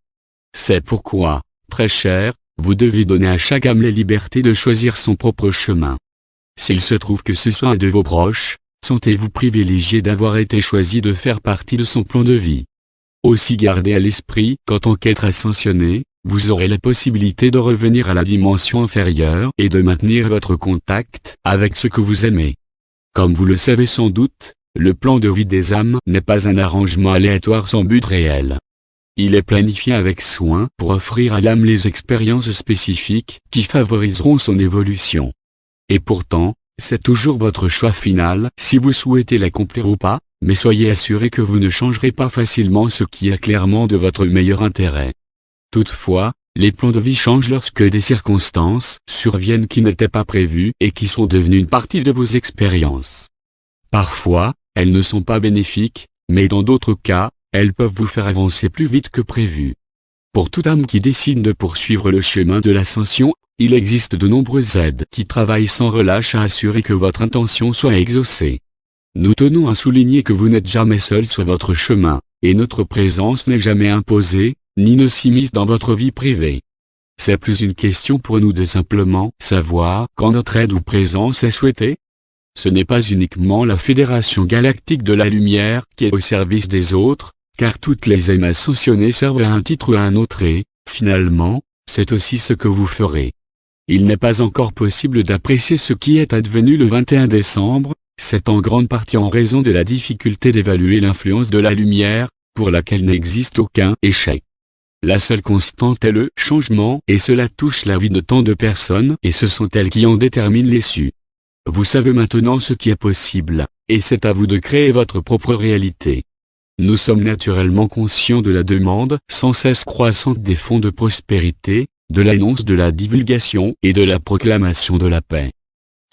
C'est pourquoi, très cher, vous devez donner à chaque âme la liberté de choisir son propre chemin. S'il se trouve que ce soit un de vos proches, sentez-vous privilégié d'avoir été choisi de faire partie de son plan de vie. Aussi gardez à l'esprit qu'en tant qu'être ascensionné, vous aurez la possibilité de revenir à la dimension inférieure et de maintenir votre contact avec ce que vous aimez. Comme vous le savez sans doute, le plan de vie des âmes n'est pas un arrangement aléatoire sans but réel. Il est planifié avec soin pour offrir à l'âme les expériences spécifiques qui favoriseront son évolution. Et pourtant, c'est toujours votre choix final si vous souhaitez l'accomplir ou pas, mais soyez assuré que vous ne changerez pas facilement ce qui est clairement de votre meilleur intérêt. Toutefois, Les plans de vie changent lorsque des circonstances surviennent qui n'étaient pas prévues et qui sont devenues une partie de vos expériences. Parfois, elles ne sont pas bénéfiques, mais dans d'autres cas, elles peuvent vous faire avancer plus vite que prévu. Pour toute âme qui décide de poursuivre le chemin de l'ascension, il existe de nombreuses aides qui travaillent sans relâche à assurer que votre intention soit exaucée. Nous tenons à souligner que vous n'êtes jamais seul sur votre chemin, et notre présence n'est jamais imposée, ni ne s'immisce dans votre vie privée. C'est plus une question pour nous de simplement savoir quand notre aide ou présence est souhaitée. Ce n'est pas uniquement la Fédération Galactique de la Lumière qui est au service des autres, car toutes les âmes ascensionnées servent à un titre ou à un autre et, finalement, c'est aussi ce que vous ferez. Il n'est pas encore possible d'apprécier ce qui est advenu le 21 décembre, c'est en grande partie en raison de la difficulté d'évaluer l'influence de la lumière, pour laquelle n'existe aucun échec. La seule constante est le changement et cela touche la vie de tant de personnes et ce sont elles qui en déterminent l'issue. Vous savez maintenant ce qui est possible, et c'est à vous de créer votre propre réalité. Nous sommes naturellement conscients de la demande sans cesse croissante des fonds de prospérité, de l'annonce de la divulgation et de la proclamation de la paix.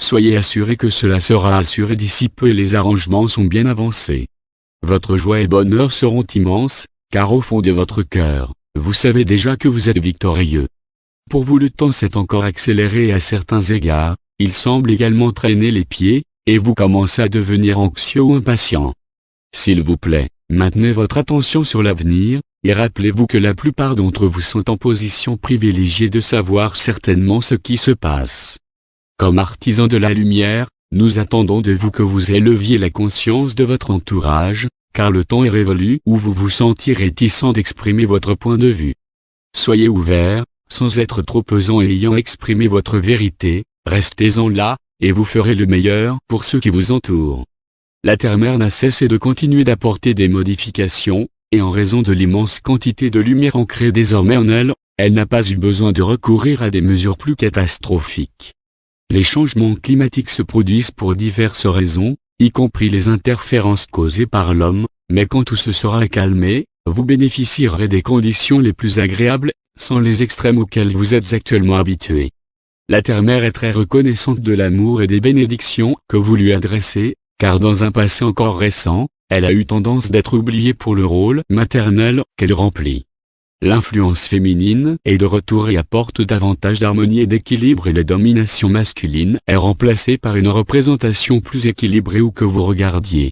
Soyez assurés que cela sera assuré d'ici peu et les arrangements sont bien avancés. Votre joie et bonheur seront immenses, car au fond de votre cœur, vous savez déjà que vous êtes victorieux. Pour vous le temps s'est encore accéléré et à certains égards, il semble également traîner les pieds, et vous commencez à devenir anxieux ou impatient. S'il vous plaît, maintenez votre attention sur l'avenir, et rappelez-vous que la plupart d'entre vous sont en position privilégiée de savoir certainement ce qui se passe. Comme artisans de la lumière, nous attendons de vous que vous éleviez la conscience de votre entourage, car le temps est révolu où vous vous sentiez réticent d'exprimer votre point de vue. Soyez ouverts, sans être trop pesant et ayant exprimé votre vérité, restez-en là, et vous ferez le meilleur pour ceux qui vous entourent. La Terre-Mère n'a cessé de continuer d'apporter des modifications, et en raison de l'immense quantité de lumière ancrée désormais en elle, elle n'a pas eu besoin de recourir à des mesures plus catastrophiques. Les changements climatiques se produisent pour diverses raisons, y compris les interférences causées par l'homme, mais quand tout se sera calmé, vous bénéficierez des conditions les plus agréables, sans les extrêmes auxquels vous êtes actuellement habitués. La Terre-Mère est très reconnaissante de l'amour et des bénédictions que vous lui adressez, car dans un passé encore récent, elle a eu tendance d'être oubliée pour le rôle maternel qu'elle remplit. L'influence féminine est de retour et apporte davantage d'harmonie et d'équilibre et la domination masculine est remplacée par une représentation plus équilibrée où que vous regardiez.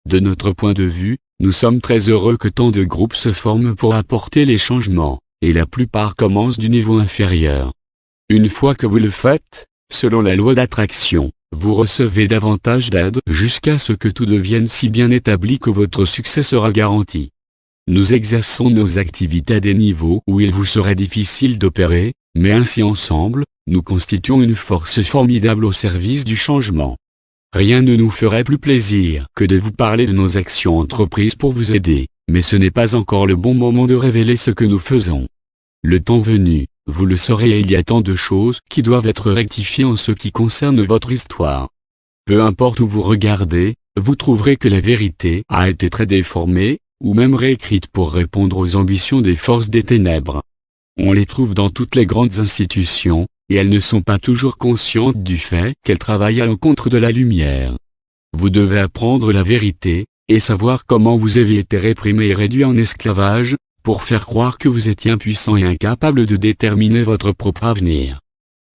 De notre point de vue, nous sommes très heureux que tant de groupes se forment pour apporter les changements, et la plupart commencent du niveau inférieur. Une fois que vous le faites, selon la loi d'attraction, vous recevez davantage d'aide jusqu'à ce que tout devienne si bien établi que votre succès sera garanti. Nous exerçons nos activités à des niveaux où il vous serait difficile d'opérer, mais ainsi ensemble, nous constituons une force formidable au service du changement. Rien ne nous ferait plus plaisir que de vous parler de nos actions entreprises pour vous aider, mais ce n'est pas encore le bon moment de révéler ce que nous faisons. Le temps venu, vous le saurez et il y a tant de choses qui doivent être rectifiées en ce qui concerne votre histoire. Peu importe où vous regardez, vous trouverez que la vérité a été très déformée, ou même réécrite pour répondre aux ambitions des forces des ténèbres. On les trouve dans toutes les grandes institutions, et elles ne sont pas toujours conscientes du fait qu'elles travaillent à l'encontre de la lumière. Vous devez apprendre la vérité, et savoir comment vous avez été réprimé et réduit en esclavage, pour faire croire que vous étiez impuissant et incapable de déterminer votre propre avenir.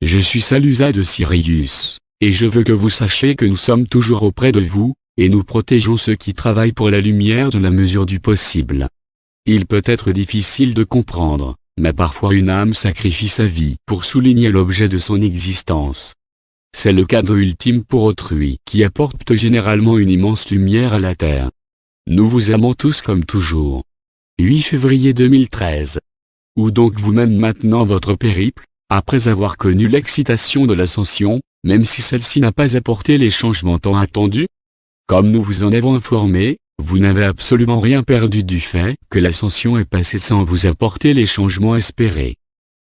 Je suis Salusa de Sirius, et je veux que vous sachiez que nous sommes toujours auprès de vous, et nous protégeons ceux qui travaillent pour la lumière dans la mesure du possible. Il peut être difficile de comprendre, mais parfois une âme sacrifie sa vie pour souligner l'objet de son existence. C'est le cadre ultime pour autrui qui apporte généralement une immense lumière à la Terre. Nous vous aimons tous comme toujours. 8 février 2013. Où donc vous mène maintenant votre périple, après avoir connu l'excitation de l'ascension, même si celle-ci n'a pas apporté les changements tant attendus? Comme nous vous en avons informé, vous n'avez absolument rien perdu du fait que l'ascension est passée sans vous apporter les changements espérés.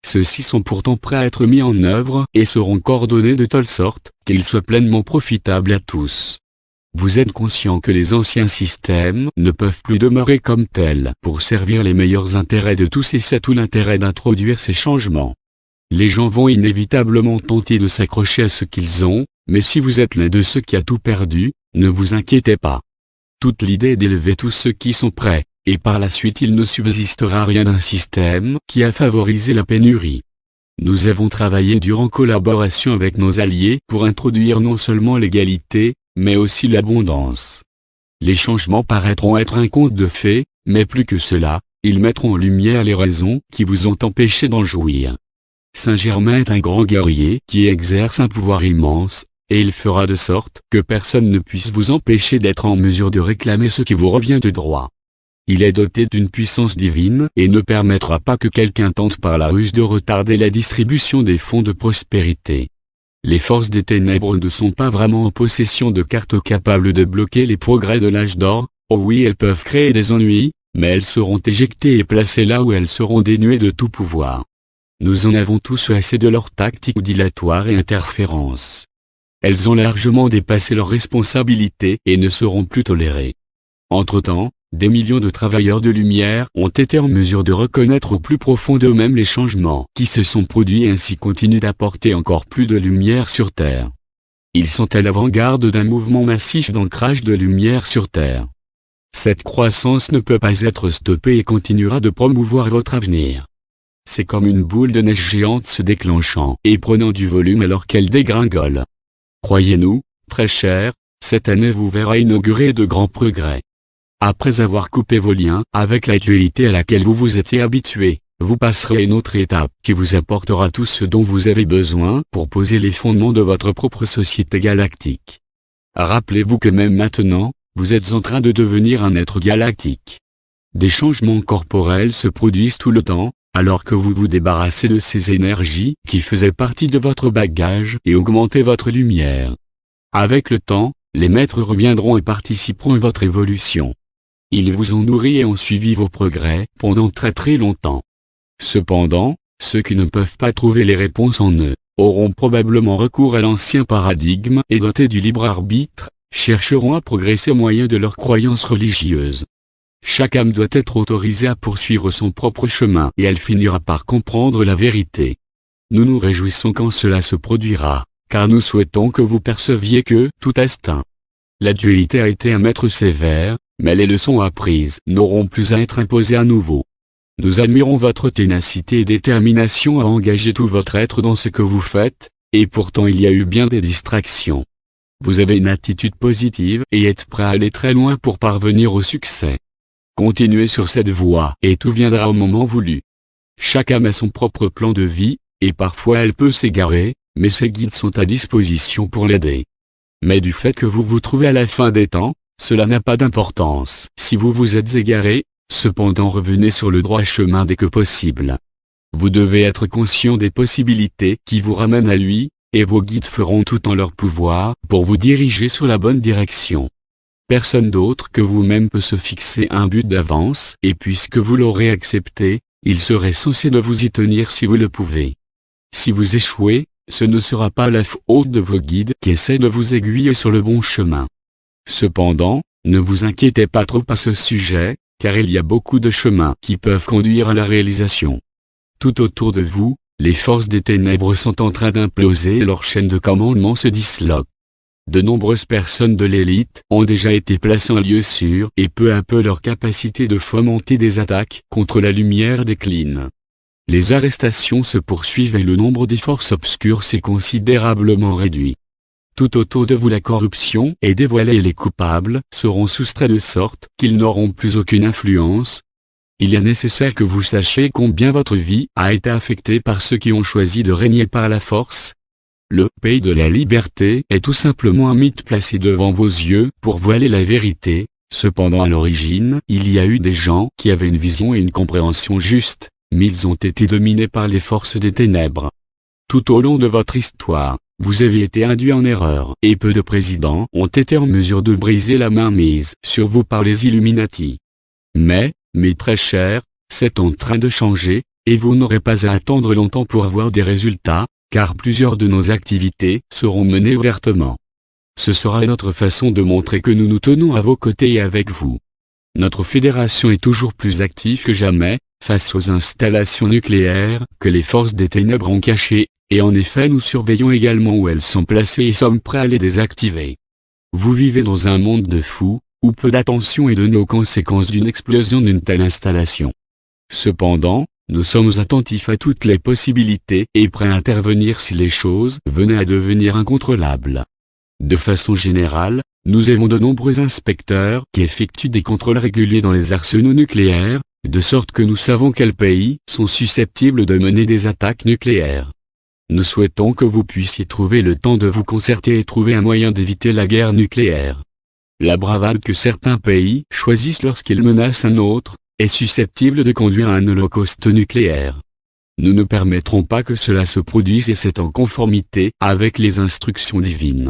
Ceux-ci sont pourtant prêts à être mis en œuvre et seront coordonnés de telle sorte qu'ils soient pleinement profitables à tous. Vous êtes conscient que les anciens systèmes ne peuvent plus demeurer comme tels pour servir les meilleurs intérêts de tous et c'est tout l'intérêt d'introduire ces changements. Les gens vont inévitablement tenter de s'accrocher à ce qu'ils ont, mais si vous êtes l'un de ceux qui a tout perdu, ne vous inquiétez pas. Toute l'idée est d'élever tous ceux qui sont prêts, et par la suite il ne subsistera rien d'un système qui a favorisé la pénurie. Nous avons travaillé dur en collaboration avec nos alliés pour introduire non seulement l'égalité, mais aussi l'abondance. Les changements paraîtront être un conte de fées, mais plus que cela, ils mettront en lumière les raisons qui vous ont empêché d'en jouir. Saint-Germain est un grand guerrier qui exerce un pouvoir immense, et il fera de sorte que personne ne puisse vous empêcher d'être en mesure de réclamer ce qui vous revient de droit. Il est doté d'une puissance divine et ne permettra pas que quelqu'un tente par la ruse de retarder la distribution des fonds de prospérité. Les forces des ténèbres ne sont pas vraiment en possession de cartes capables de bloquer les progrès de l'âge d'or. Oh oui, elles peuvent créer des ennuis, mais elles seront éjectées et placées là où elles seront dénuées de tout pouvoir. Nous en avons tous assez de leurs tactiques dilatoires et interférences. Elles ont largement dépassé leurs responsabilités et ne seront plus tolérées. Entre-temps, des millions de travailleurs de lumière ont été en mesure de reconnaître au plus profond d'eux-mêmes les changements qui se sont produits et ainsi continuent d'apporter encore plus de lumière sur Terre. Ils sont à l'avant-garde d'un mouvement massif d'ancrage de lumière sur Terre. Cette croissance ne peut pas être stoppée et continuera de promouvoir votre avenir. C'est comme une boule de neige géante se déclenchant et prenant du volume alors qu'elle dégringole. Croyez-nous, très cher, cette année vous verra inaugurer de grands progrès. Après avoir coupé vos liens avec la dualité à laquelle vous vous étiez habitué, vous passerez à une autre étape qui vous apportera tout ce dont vous avez besoin pour poser les fondements de votre propre société galactique. Rappelez-vous que même maintenant, vous êtes en train de devenir un être galactique. Des changements corporels se produisent tout le temps, alors que vous vous débarrassez de ces énergies qui faisaient partie de votre bagage et augmentez votre lumière. Avec le temps, les maîtres reviendront et participeront à votre évolution. Ils vous ont nourri et ont suivi vos progrès pendant très longtemps. Cependant, ceux qui ne peuvent pas trouver les réponses en eux, auront probablement recours à l'ancien paradigme et dotés du libre arbitre, chercheront à progresser au moyen de leurs croyances religieuses. Chaque âme doit être autorisée à poursuivre son propre chemin et elle finira par comprendre la vérité. Nous nous réjouissons quand cela se produira, car nous souhaitons que vous perceviez que tout instinct. La dualité a été un maître sévère, mais les leçons apprises n'auront plus à être imposées à nouveau. Nous admirons votre ténacité et détermination à engager tout votre être dans ce que vous faites, et pourtant il y a eu bien des distractions. Vous avez une attitude positive et êtes prêt à aller très loin pour parvenir au succès. Continuez sur cette voie et tout viendra au moment voulu. Chaque âme a son propre plan de vie, et parfois elle peut s'égarer, mais ses guides sont à disposition pour l'aider. Mais du fait que vous vous trouvez à la fin des temps, cela n'a pas d'importance. Si vous vous êtes égaré, cependant revenez sur le droit chemin dès que possible. Vous devez être conscient des possibilités qui vous ramènent à lui, et vos guides feront tout en leur pouvoir pour vous diriger sur la bonne direction. Personne d'autre que vous-même peut se fixer un but d'avance, et puisque vous l'aurez accepté, il serait censé de vous y tenir si vous le pouvez. Si vous échouez, ce ne sera pas la faute de vos guides qui essaient de vous aiguiller sur le bon chemin. Cependant, ne vous inquiétez pas trop à ce sujet, car il y a beaucoup de chemins qui peuvent conduire à la réalisation. Tout autour de vous, les forces des ténèbres sont en train d'imploser et leur chaîne de commandement se disloque. De nombreuses personnes de l'élite ont déjà été placées en lieu sûr et peu à peu leur capacité de fomenter des attaques contre la lumière décline. Les arrestations se poursuivent et le nombre des forces obscures s'est considérablement réduit. Tout autour de vous la corruption est dévoilée et les coupables seront soustraits de sorte qu'ils n'auront plus aucune influence. Il est nécessaire que vous sachiez combien votre vie a été affectée par ceux qui ont choisi de régner par la force. Le pays de la liberté est tout simplement un mythe placé devant vos yeux pour voiler la vérité. Cependant à l'origine, il y a eu des gens qui avaient une vision et une compréhension juste, mais ils ont été dominés par les forces des ténèbres. Tout au long de votre histoire, vous avez été induit en erreur et peu de présidents ont été en mesure de briser la mainmise sur vous par les Illuminati. Mais, mes très chers, c'est en train de changer, et vous n'aurez pas à attendre longtemps pour avoir des résultats, car plusieurs de nos activités seront menées ouvertement. Ce sera notre façon de montrer que nous nous tenons à vos côtés et avec vous. Notre fédération est toujours plus active que jamais, face aux installations nucléaires que les forces des ténèbres ont cachées, et en effet nous surveillons également où elles sont placées et sommes prêts à les désactiver. Vous vivez dans un monde de fous, où peu d'attention est donnée aux conséquences d'une explosion d'une telle installation. Cependant, nous sommes attentifs à toutes les possibilités et prêts à intervenir si les choses venaient à devenir incontrôlables. De façon générale, nous avons de nombreux inspecteurs qui effectuent des contrôles réguliers dans les arsenaux nucléaires, de sorte que nous savons quels pays sont susceptibles de mener des attaques nucléaires. Nous souhaitons que vous puissiez trouver le temps de vous concerter et trouver un moyen d'éviter la guerre nucléaire. La bravade que certains pays choisissent lorsqu'ils menacent un autre, est susceptible de conduire à un holocauste nucléaire. Nous ne permettrons pas que cela se produise et c'est en conformité avec les instructions divines.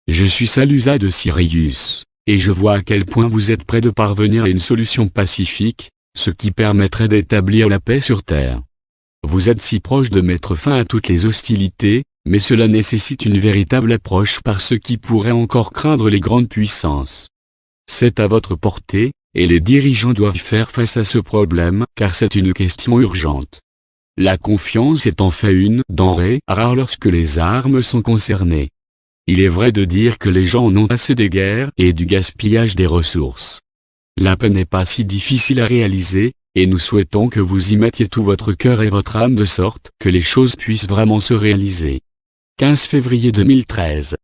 Je suis Salusa de Sirius, et je vois à quel point vous êtes près de parvenir à une solution pacifique, ce qui permettrait d'établir la paix sur Terre. Vous êtes si proche de mettre fin à toutes les hostilités, mais cela nécessite une véritable approche par ceux qui pourraient encore craindre les grandes puissances. C'est à votre portée, et les dirigeants doivent faire face à ce problème car c'est une question urgente. La confiance est en fait une denrée rare lorsque les armes sont concernées. Il est vrai de dire que les gens en ont assez des guerres et du gaspillage des ressources. La paix n'est pas si difficile à réaliser, et nous souhaitons que vous y mettiez tout votre cœur et votre âme de sorte que les choses puissent vraiment se réaliser. 15 février 2013.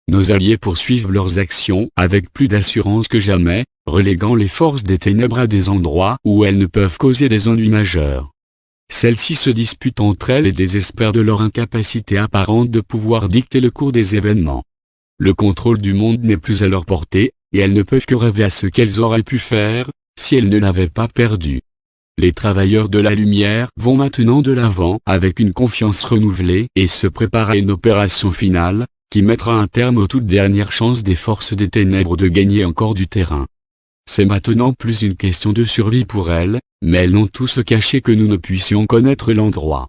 Nos alliés poursuivent leurs actions avec plus d'assurance que jamais, reléguant les forces des ténèbres à des endroits où elles ne peuvent causer des ennuis majeurs. Celles-ci se disputent entre elles et désespèrent de leur incapacité apparente de pouvoir dicter le cours des événements. Le contrôle du monde n'est plus à leur portée, et elles ne peuvent que rêver à ce qu'elles auraient pu faire, si elles ne l'avaient pas perdu. Les travailleurs de la lumière vont maintenant de l'avant avec une confiance renouvelée et se préparent à une opération finale, qui mettra un terme aux toutes dernières chances des forces des ténèbres de gagner encore du terrain. C'est maintenant plus une question de survie pour elles, mais elles n'ont tout se caché que nous ne puissions connaître l'endroit.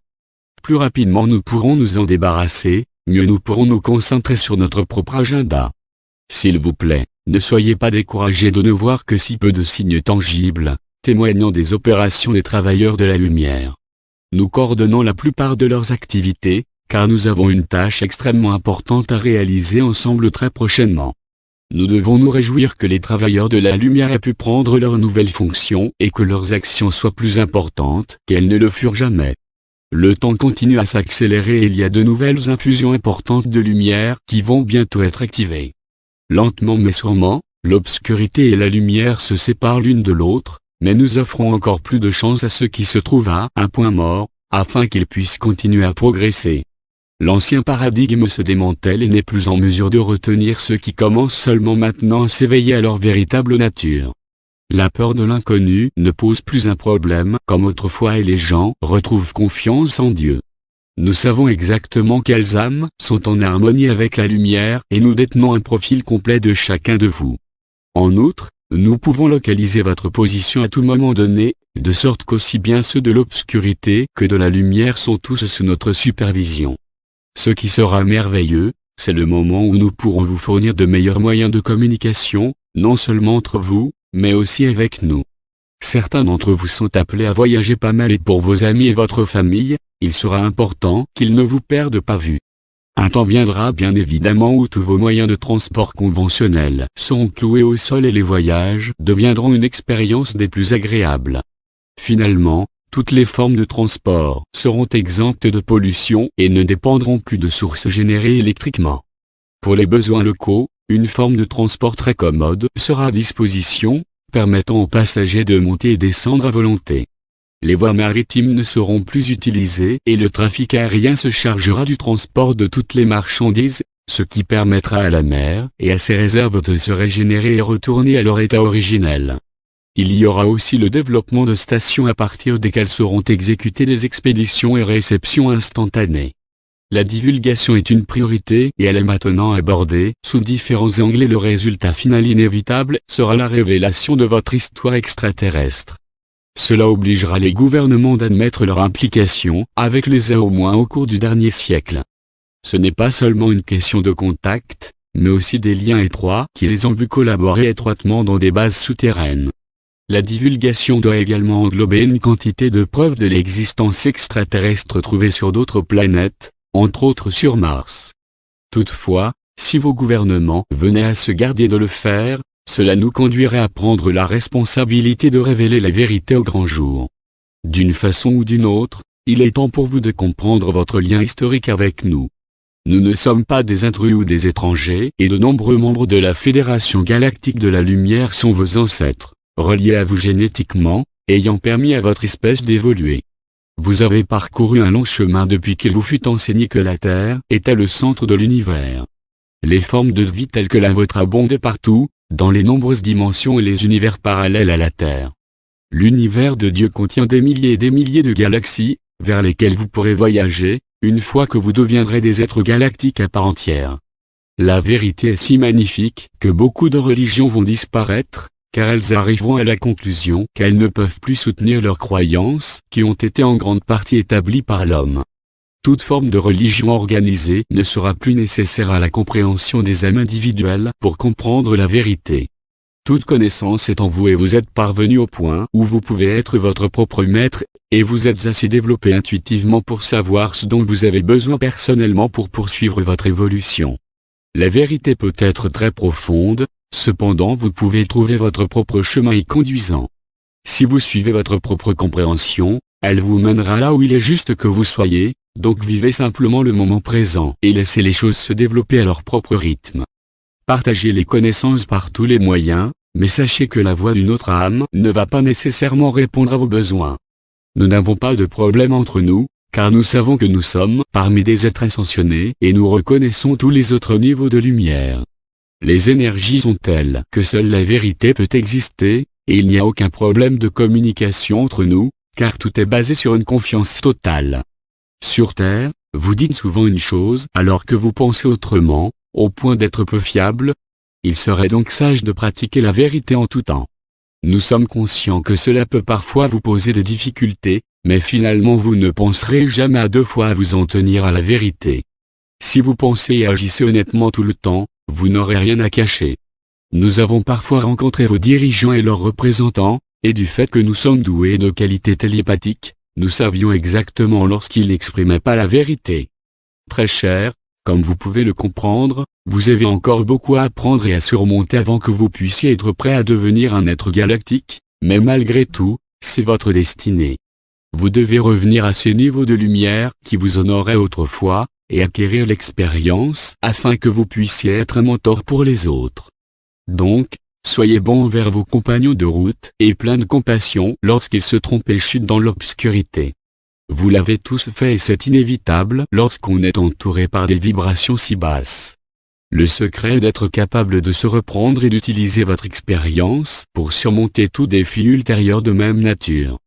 Plus rapidement nous pourrons nous en débarrasser, mieux nous pourrons nous concentrer sur notre propre agenda. S'il vous plaît, ne soyez pas découragés de ne voir que si peu de signes tangibles, témoignant des opérations des travailleurs de la lumière. Nous coordonnons la plupart de leurs activités, car nous avons une tâche extrêmement importante à réaliser ensemble très prochainement. Nous devons nous réjouir que les travailleurs de la lumière aient pu prendre leurs nouvelles fonctions et que leurs actions soient plus importantes qu'elles ne le furent jamais. Le temps continue à s'accélérer et il y a de nouvelles infusions importantes de lumière qui vont bientôt être activées. Lentement mais sûrement, l'obscurité et la lumière se séparent l'une de l'autre, mais nous offrons encore plus de chance à ceux qui se trouvent à un point mort, afin qu'ils puissent continuer à progresser. L'ancien paradigme se démantèle et n'est plus en mesure de retenir ceux qui commencent seulement maintenant à s'éveiller à leur véritable nature. La peur de l'inconnu ne pose plus un problème comme autrefois et les gens retrouvent confiance en Dieu. Nous savons exactement quelles âmes sont en harmonie avec la lumière et nous détenons un profil complet de chacun de vous. En outre, nous pouvons localiser votre position à tout moment donné, de sorte qu'aussi bien ceux de l'obscurité que de la lumière sont tous sous notre supervision. Ce qui sera merveilleux, c'est le moment où nous pourrons vous fournir de meilleurs moyens de communication, non seulement entre vous, mais aussi avec nous. Certains d'entre vous sont appelés à voyager pas mal et pour vos amis et votre famille, il sera important qu'ils ne vous perdent pas vue. Un temps viendra bien évidemment où tous vos moyens de transport conventionnels seront cloués au sol et les voyages deviendront une expérience des plus agréables. Finalement, toutes les formes de transport seront exemptes de pollution et ne dépendront plus de sources générées électriquement. Pour les besoins locaux, une forme de transport très commode sera à disposition, permettant aux passagers de monter et descendre à volonté. Les voies maritimes ne seront plus utilisées et le trafic aérien se chargera du transport de toutes les marchandises, ce qui permettra à la mer et à ses réserves de se régénérer et retourner à leur état originel. Il y aura aussi le développement de stations à partir desquelles seront exécutées des expéditions et réceptions instantanées. La divulgation est une priorité et elle est maintenant abordée sous différents angles et le résultat final inévitable sera la révélation de votre histoire extraterrestre. Cela obligera les gouvernements d'admettre leur implication avec les uns au moins au cours du dernier siècle. Ce n'est pas seulement une question de contact, mais aussi des liens étroits qui les ont vus collaborer étroitement dans des bases souterraines. La divulgation doit également englober une quantité de preuves de l'existence extraterrestre trouvée sur d'autres planètes, entre autres sur Mars. Toutefois, si vos gouvernements venaient à se garder de le faire, cela nous conduirait à prendre la responsabilité de révéler la vérité au grand jour. D'une façon ou d'une autre, il est temps pour vous de comprendre votre lien historique avec nous. Nous ne sommes pas des intrus ou des étrangers, et de nombreux membres de la Fédération Galactique de la Lumière sont vos ancêtres, reliés à vous génétiquement, ayant permis à votre espèce d'évoluer. Vous avez parcouru un long chemin depuis qu'il vous fut enseigné que la Terre était le centre de l'univers. Les formes de vie telles que la vôtre abondent partout, dans les nombreuses dimensions et les univers parallèles à la Terre. L'univers de Dieu contient des milliers et des milliers de galaxies, vers lesquelles vous pourrez voyager, une fois que vous deviendrez des êtres galactiques à part entière. La vérité est si magnifique que beaucoup de religions vont disparaître, car elles arriveront à la conclusion qu'elles ne peuvent plus soutenir leurs croyances, qui ont été en grande partie établies par l'homme. Toute forme de religion organisée ne sera plus nécessaire à la compréhension des âmes individuelles pour comprendre la vérité. Toute connaissance est en vous et vous êtes parvenu au point où vous pouvez être votre propre maître, et vous êtes assez développé intuitivement pour savoir ce dont vous avez besoin personnellement pour poursuivre votre évolution. La vérité peut être très profonde, cependant vous pouvez trouver votre propre chemin y conduisant. Si vous suivez votre propre compréhension, elle vous mènera là où il est juste que vous soyez, donc vivez simplement le moment présent et laissez les choses se développer à leur propre rythme. Partagez les connaissances par tous les moyens, mais sachez que la voix d'une autre âme ne va pas nécessairement répondre à vos besoins. Nous n'avons pas de problème entre nous, car nous savons que nous sommes parmi des êtres ascensionnés et nous reconnaissons tous les autres niveaux de lumière. Les énergies sont telles que seule la vérité peut exister, et il n'y a aucun problème de communication entre nous, car tout est basé sur une confiance totale. Sur Terre, vous dites souvent une chose alors que vous pensez autrement, au point d'être peu fiable. Il serait donc sage de pratiquer la vérité en tout temps. Nous sommes conscients que cela peut parfois vous poser des difficultés, mais finalement vous ne penserez jamais à deux fois à vous en tenir à la vérité. Si vous pensez et agissez honnêtement tout le temps, vous n'aurez rien à cacher. Nous avons parfois rencontré vos dirigeants et leurs représentants, et du fait que nous sommes doués de qualités télépathiques, nous savions exactement lorsqu'ils n'exprimaient pas la vérité. Très cher, comme vous pouvez le comprendre, vous avez encore beaucoup à apprendre et à surmonter avant que vous puissiez être prêt à devenir un être galactique, mais malgré tout, c'est votre destinée. Vous devez revenir à ces niveaux de lumière qui vous honoraient autrefois, et acquérir l'expérience afin que vous puissiez être un mentor pour les autres. Donc, soyez bon envers vos compagnons de route et plein de compassion lorsqu'ils se trompent et chutent dans l'obscurité. Vous l'avez tous fait et c'est inévitable lorsqu'on est entouré par des vibrations si basses. Le secret est d'être capable de se reprendre et d'utiliser votre expérience pour surmonter tout défi ultérieur de même nature.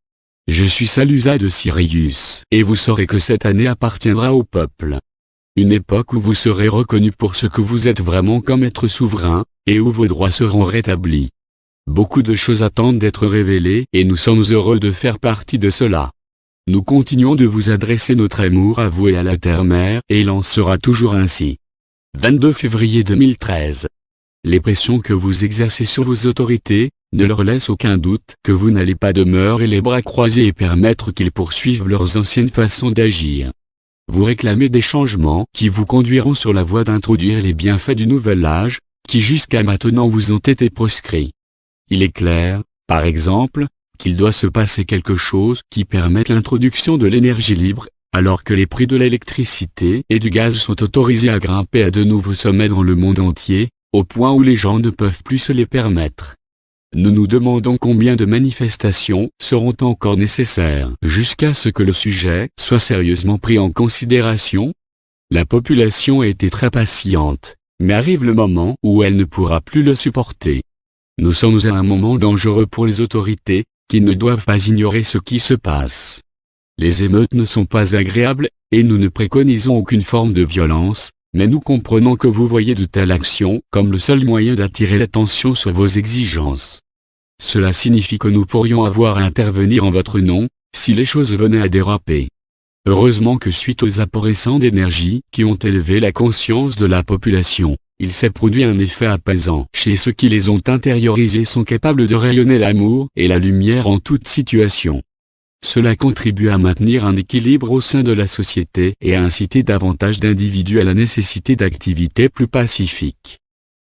Je suis Salusa de Sirius, et vous saurez que cette année appartiendra au peuple. Une époque où vous serez reconnu pour ce que vous êtes vraiment comme être souverain, et où vos droits seront rétablis. Beaucoup de choses attendent d'être révélées et nous sommes heureux de faire partie de cela. Nous continuons de vous adresser notre amour à vous et à la Terre-Mère et il en sera toujours ainsi. 22 février 2013. Les pressions que vous exercez sur vos autorités, ne leur laissent aucun doute que vous n'allez pas demeurer les bras croisés et permettre qu'ils poursuivent leurs anciennes façons d'agir. Vous réclamez des changements qui vous conduiront sur la voie d'introduire les bienfaits du nouvel âge, qui jusqu'à maintenant vous ont été proscrits. Il est clair, par exemple, qu'il doit se passer quelque chose qui permette l'introduction de l'énergie libre, alors que les prix de l'électricité et du gaz sont autorisés à grimper à de nouveaux sommets dans le monde entier, au point où les gens ne peuvent plus se les permettre. Nous nous demandons combien de manifestations seront encore nécessaires jusqu'à ce que le sujet soit sérieusement pris en considération. La population a été très patiente, mais arrive le moment où elle ne pourra plus le supporter. Nous sommes à un moment dangereux pour les autorités, qui ne doivent pas ignorer ce qui se passe. Les émeutes ne sont pas agréables, et nous ne préconisons aucune forme de violence, mais nous comprenons que vous voyez de telles actions comme le seul moyen d'attirer l'attention sur vos exigences. Cela signifie que nous pourrions avoir à intervenir en votre nom, si les choses venaient à déraper. Heureusement que suite aux apports récents d'énergie qui ont élevé la conscience de la population, il s'est produit un effet apaisant chez ceux qui les ont intériorisés sont capables de rayonner l'amour et la lumière en toute situation. Cela contribue à maintenir un équilibre au sein de la société et à inciter davantage d'individus à la nécessité d'activités plus pacifiques.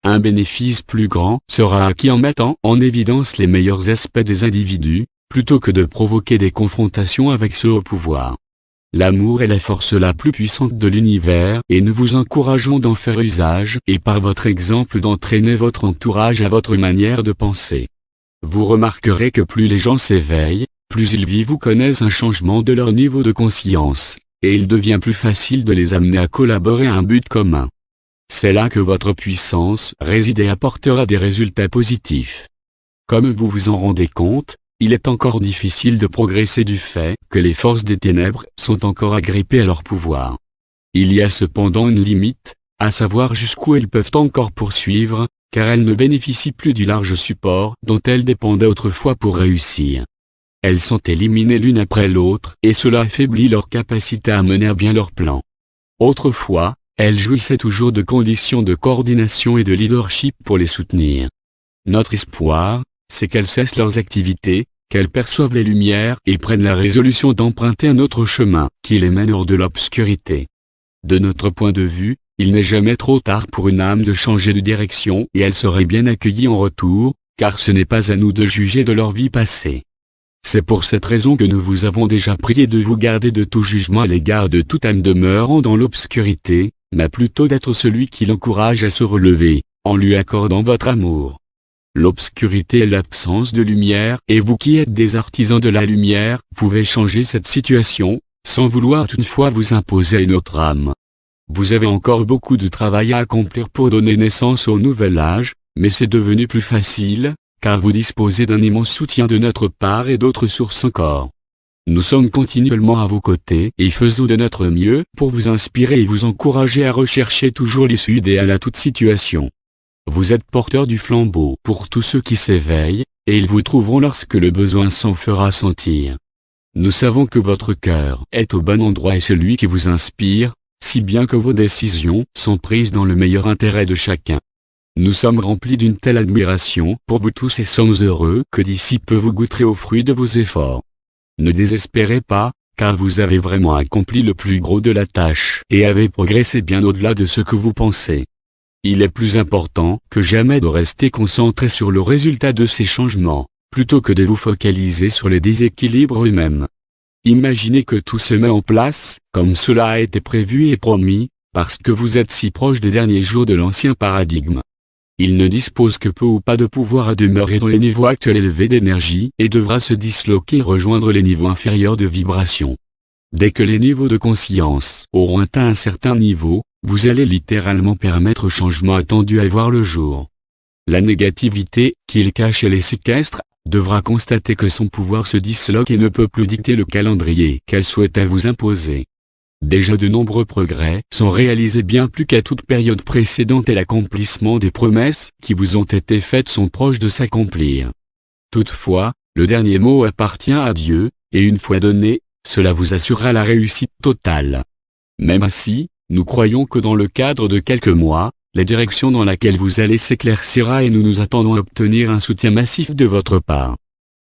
Un bénéfice plus grand sera acquis en mettant en évidence les meilleurs aspects des individus, plutôt que de provoquer des confrontations avec ceux au pouvoir. L'amour est la force la plus puissante de l'univers et nous vous encourageons d'en faire usage et par votre exemple d'entraîner votre entourage à votre manière de penser. Vous remarquerez que plus les gens s'éveillent, plus ils vivent ou connaissent un changement de leur niveau de conscience, et il devient plus facile de les amener à collaborer à un but commun. C'est là que votre puissance réside et apportera des résultats positifs. Comme vous vous en rendez compte, il est encore difficile de progresser du fait que les forces des ténèbres sont encore agrippées à leur pouvoir. Il y a cependant une limite, à savoir jusqu'où elles peuvent encore poursuivre, car elles ne bénéficient plus du large support dont elles dépendaient autrefois pour réussir. Elles sont éliminées l'une après l'autre et cela affaiblit leur capacité à mener à bien leur plan. Autrefois, elles jouissaient toujours de conditions de coordination et de leadership pour les soutenir. Notre espoir, c'est qu'elles cessent leurs activités, qu'elles perçoivent les lumières et prennent la résolution d'emprunter un autre chemin qui les mène hors de l'obscurité. De notre point de vue, il n'est jamais trop tard pour une âme de changer de direction et elle serait bien accueillie en retour, car ce n'est pas à nous de juger de leur vie passée. C'est pour cette raison que nous vous avons déjà prié de vous garder de tout jugement à l'égard de toute âme demeurant dans l'obscurité, mais plutôt d'être celui qui l'encourage à se relever, en lui accordant votre amour. L'obscurité est l'absence de lumière et vous qui êtes des artisans de la lumière pouvez changer cette situation, sans vouloir toutefois vous imposer à une autre âme. Vous avez encore beaucoup de travail à accomplir pour donner naissance au nouvel âge, mais c'est devenu plus facile, car vous disposez d'un immense soutien de notre part et d'autres sources encore. Nous sommes continuellement à vos côtés et faisons de notre mieux pour vous inspirer et vous encourager à rechercher toujours l'issue idéale à toute situation. Vous êtes porteur du flambeau pour tous ceux qui s'éveillent, et ils vous trouveront lorsque le besoin s'en fera sentir. Nous savons que votre cœur est au bon endroit et celui qui vous inspire, si bien que vos décisions sont prises dans le meilleur intérêt de chacun. Nous sommes remplis d'une telle admiration pour vous tous et sommes heureux que d'ici peu vous goûterez aux fruits de vos efforts. Ne désespérez pas, car vous avez vraiment accompli le plus gros de la tâche et avez progressé bien au-delà de ce que vous pensez. Il est plus important que jamais de rester concentré sur le résultat de ces changements, plutôt que de vous focaliser sur les déséquilibres eux-mêmes. Imaginez que tout se met en place, comme cela a été prévu et promis, parce que vous êtes si proche des derniers jours de l'ancien paradigme. Il ne dispose que peu ou pas de pouvoir à demeurer dans les niveaux actuels élevés d'énergie et devra se disloquer et rejoindre les niveaux inférieurs de vibration. Dès que les niveaux de conscience auront atteint un certain niveau, vous allez littéralement permettre au changement attendu à voir le jour. La négativité, qu'il cache et les séquestre, devra constater que son pouvoir se disloque et ne peut plus dicter le calendrier qu'elle souhaitait vous imposer. Déjà de nombreux progrès sont réalisés bien plus qu'à toute période précédente et l'accomplissement des promesses qui vous ont été faites sont proches de s'accomplir. Toutefois, le dernier mot appartient à Dieu, et une fois donné, cela vous assurera la réussite totale. Même ainsi, nous croyons que dans le cadre de quelques mois, la direction dans laquelle vous allez s'éclaircira et nous attendons à obtenir un soutien massif de votre part.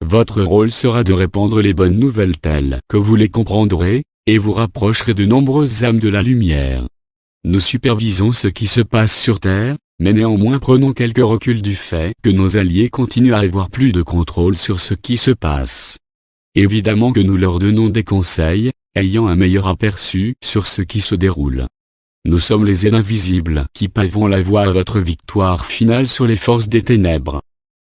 Votre rôle sera de répandre les bonnes nouvelles telles que vous les comprendrez, et vous rapprocherez de nombreuses âmes de la lumière. Nous supervisons ce qui se passe sur Terre, mais néanmoins prenons quelques reculs du fait que nos alliés continuent à avoir plus de contrôle sur ce qui se passe. Évidemment que nous leur donnons des conseils, ayant un meilleur aperçu sur ce qui se déroule. Nous sommes les aides invisibles qui pavons la voie à votre victoire finale sur les forces des ténèbres.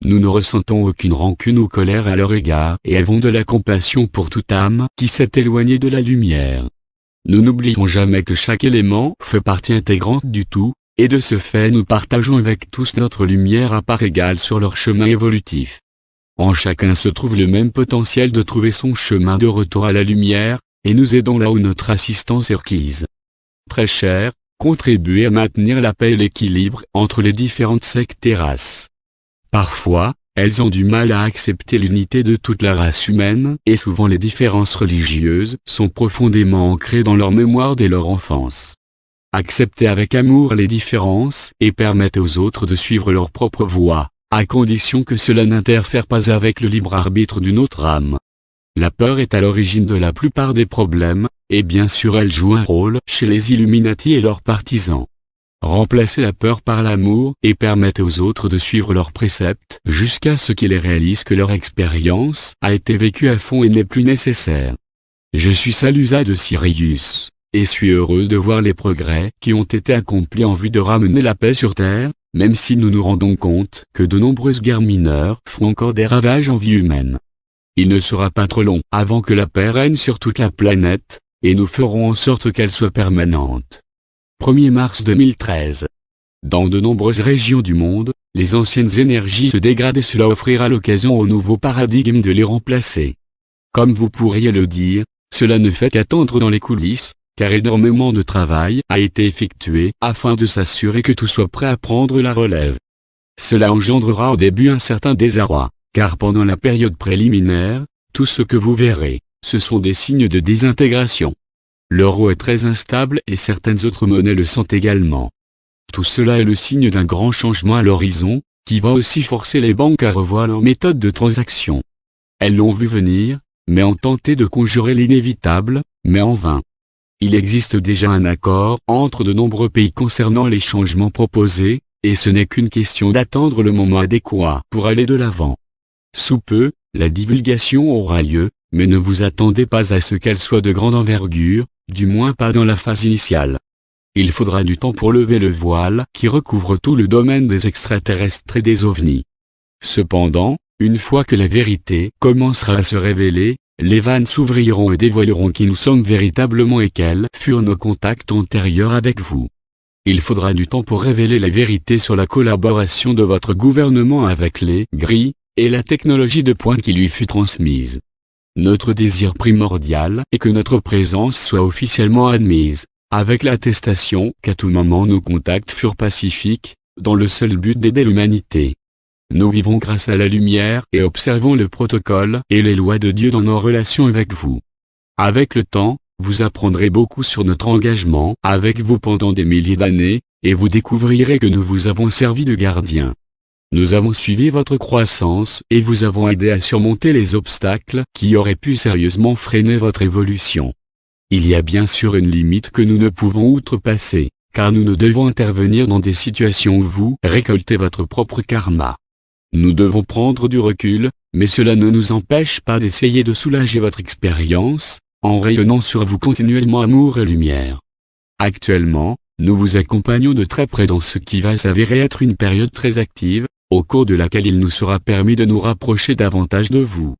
Nous ne ressentons aucune rancune ou colère à leur égard et avons de la compassion pour toute âme qui s'est éloignée de la lumière. Nous n'oublions jamais que chaque élément fait partie intégrante du tout, et de ce fait nous partageons avec tous notre lumière à part égale sur leur chemin évolutif. En chacun se trouve le même potentiel de trouver son chemin de retour à la lumière, et nous aidons là où notre assistance est requise. Très cher, contribuez à maintenir la paix et l'équilibre entre les différentes sectes et races. Parfois, elles ont du mal à accepter l'unité de toute la race humaine, et souvent les différences religieuses sont profondément ancrées dans leur mémoire dès leur enfance. Acceptez avec amour les différences et permettez aux autres de suivre leur propre voie, à condition que cela n'interfère pas avec le libre arbitre d'une autre âme. La peur est à l'origine de la plupart des problèmes, et bien sûr elle joue un rôle chez les Illuminati et leurs partisans. Remplacez la peur par l'amour et permettez aux autres de suivre leurs préceptes jusqu'à ce qu'ils réalisent que leur expérience a été vécue à fond et n'est plus nécessaire. Je suis Salusa de Sirius, et suis heureux de voir les progrès qui ont été accomplis en vue de ramener la paix sur Terre, même si nous nous rendons compte que de nombreuses guerres mineures font encore des ravages en vie humaine. Il ne sera pas trop long avant que la paix règne sur toute la planète, et nous ferons en sorte qu'elle soit permanente. 1er mars 2013. Dans de nombreuses régions du monde, les anciennes énergies se dégradent et cela offrira l'occasion au nouveau paradigme de les remplacer. Comme vous pourriez le dire, cela ne fait qu'attendre dans les coulisses, car énormément de travail a été effectué afin de s'assurer que tout soit prêt à prendre la relève. Cela engendrera au début un certain désarroi, car pendant la période préliminaire, tout ce que vous verrez, ce sont des signes de désintégration. L'euro est très instable et certaines autres monnaies le sont également. Tout cela est le signe d'un grand changement à l'horizon, qui va aussi forcer les banques à revoir leur méthode de transaction. Elles l'ont vu venir, mais ont tenté de conjurer l'inévitable, mais en vain. Il existe déjà un accord entre de nombreux pays concernant les changements proposés, et ce n'est qu'une question d'attendre le moment adéquat pour aller de l'avant. Sous peu, la divulgation aura lieu, mais ne vous attendez pas à ce qu'elle soit de grande envergure, du moins pas dans la phase initiale. Il faudra du temps pour lever le voile qui recouvre tout le domaine des extraterrestres et des ovnis. Cependant, une fois que la vérité commencera à se révéler, les vannes s'ouvriront et dévoileront qui nous sommes véritablement et quels furent nos contacts antérieurs avec vous. Il faudra du temps pour révéler la vérité sur la collaboration de votre gouvernement avec les gris, et la technologie de pointe qui lui fut transmise. Notre désir primordial est que notre présence soit officiellement admise, avec l'attestation qu'à tout moment nos contacts furent pacifiques, dans le seul but d'aider l'humanité. Nous vivons grâce à la lumière et observons le protocole et les lois de Dieu dans nos relations avec vous. Avec le temps, vous apprendrez beaucoup sur notre engagement avec vous pendant des milliers d'années, et vous découvrirez que nous vous avons servi de gardiens. Nous avons suivi votre croissance et vous avons aidé à surmonter les obstacles qui auraient pu sérieusement freiner votre évolution. Il y a bien sûr une limite que nous ne pouvons outrepasser, car nous ne devons intervenir dans des situations où vous récoltez votre propre karma. Nous devons prendre du recul, mais cela ne nous empêche pas d'essayer de soulager votre expérience, en rayonnant sur vous continuellement amour et lumière. Actuellement, nous vous accompagnons de très près dans ce qui va s'avérer être une période très active, au cours de laquelle il nous sera permis de nous rapprocher davantage de vous.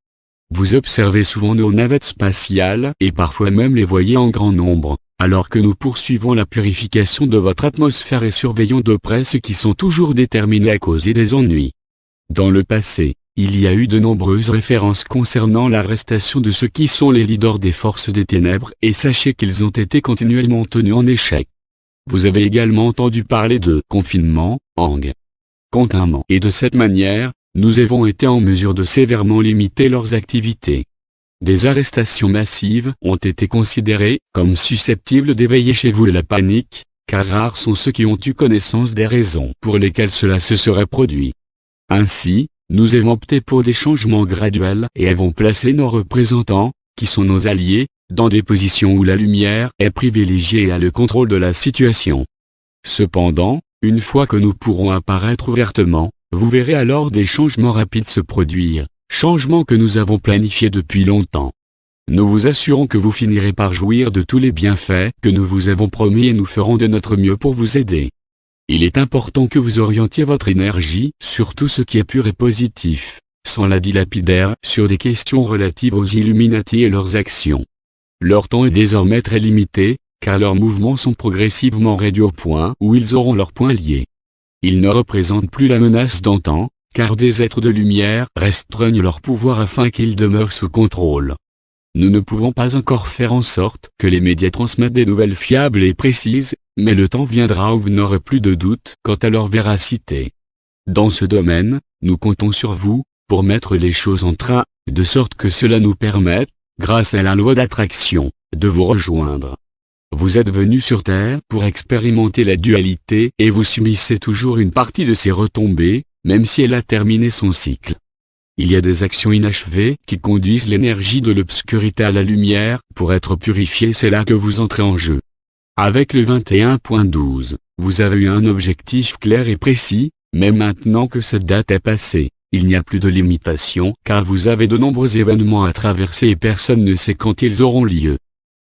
Vous observez souvent nos navettes spatiales et parfois même les voyez en grand nombre, alors que nous poursuivons la purification de votre atmosphère et surveillons de près ceux qui sont toujours déterminés à causer des ennuis. Dans le passé, il y a eu de nombreuses références concernant l'arrestation de ceux qui sont les leaders des forces des ténèbres et sachez qu'ils ont été continuellement tenus en échec. Vous avez également entendu parler de confinement, confinement et de cette manière, nous avons été en mesure de sévèrement limiter leurs activités. Des arrestations massives ont été considérées comme susceptibles d'éveiller chez vous la panique, car rares sont ceux qui ont eu connaissance des raisons pour lesquelles cela se serait produit. Ainsi, nous avons opté pour des changements graduels et avons placé nos représentants, qui sont nos alliés, dans des positions où la lumière est privilégiée et a le contrôle de la situation. Cependant, une fois que nous pourrons apparaître ouvertement, vous verrez alors des changements rapides se produire, changements que nous avons planifiés depuis longtemps. Nous vous assurons que vous finirez par jouir de tous les bienfaits que nous vous avons promis et nous ferons de notre mieux pour vous aider. Il est important que vous orientiez votre énergie sur tout ce qui est pur et positif, sans la dilapidaire sur des questions relatives aux Illuminati et leurs actions. Leur temps est désormais très limité, car leurs mouvements sont progressivement réduits au point où ils auront leurs poings liés. Ils ne représentent plus la menace d'antan, car des êtres de lumière restreignent leur pouvoir afin qu'ils demeurent sous contrôle. Nous ne pouvons pas encore faire en sorte que les médias transmettent des nouvelles fiables et précises, mais le temps viendra où vous n'aurez plus de doute quant à leur véracité. Dans ce domaine, nous comptons sur vous, pour mettre les choses en train, de sorte que cela nous permette, grâce à la loi d'attraction, de vous rejoindre. Vous êtes venu sur Terre pour expérimenter la dualité et vous subissez toujours une partie de ses retombées, même si elle a terminé son cycle. Il y a des actions inachevées qui conduisent l'énergie de l'obscurité à la lumière, pour être purifiée, c'est là que vous entrez en jeu. Avec le 21.12, vous avez eu un objectif clair et précis, mais maintenant que cette date est passée, il n'y a plus de limitation car vous avez de nombreux événements à traverser et personne ne sait quand ils auront lieu.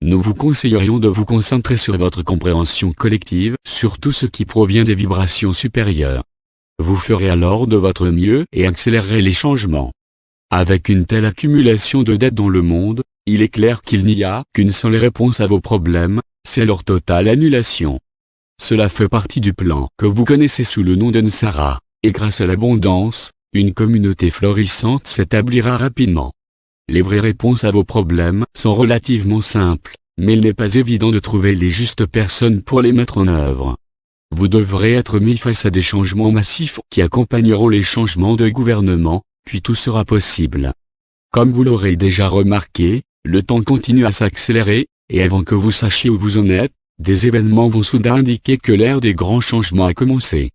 Nous vous conseillerions de vous concentrer sur votre compréhension collective, sur tout ce qui provient des vibrations supérieures. Vous ferez alors de votre mieux et accélérerez les changements. Avec une telle accumulation de dettes dans le monde, il est clair qu'il n'y a qu'une seule réponse à vos problèmes, c'est leur totale annulation. Cela fait partie du plan que vous connaissez sous le nom d'Ensara, et grâce à l'abondance, une communauté florissante s'établira rapidement. Les vraies réponses à vos problèmes sont relativement simples, mais il n'est pas évident de trouver les justes personnes pour les mettre en œuvre. Vous devrez être mis face à des changements massifs qui accompagneront les changements de gouvernement, puis tout sera possible. Comme vous l'aurez déjà remarqué, le temps continue à s'accélérer, et avant que vous sachiez où vous en êtes, des événements vont soudain indiquer que l'ère des grands changements a commencé.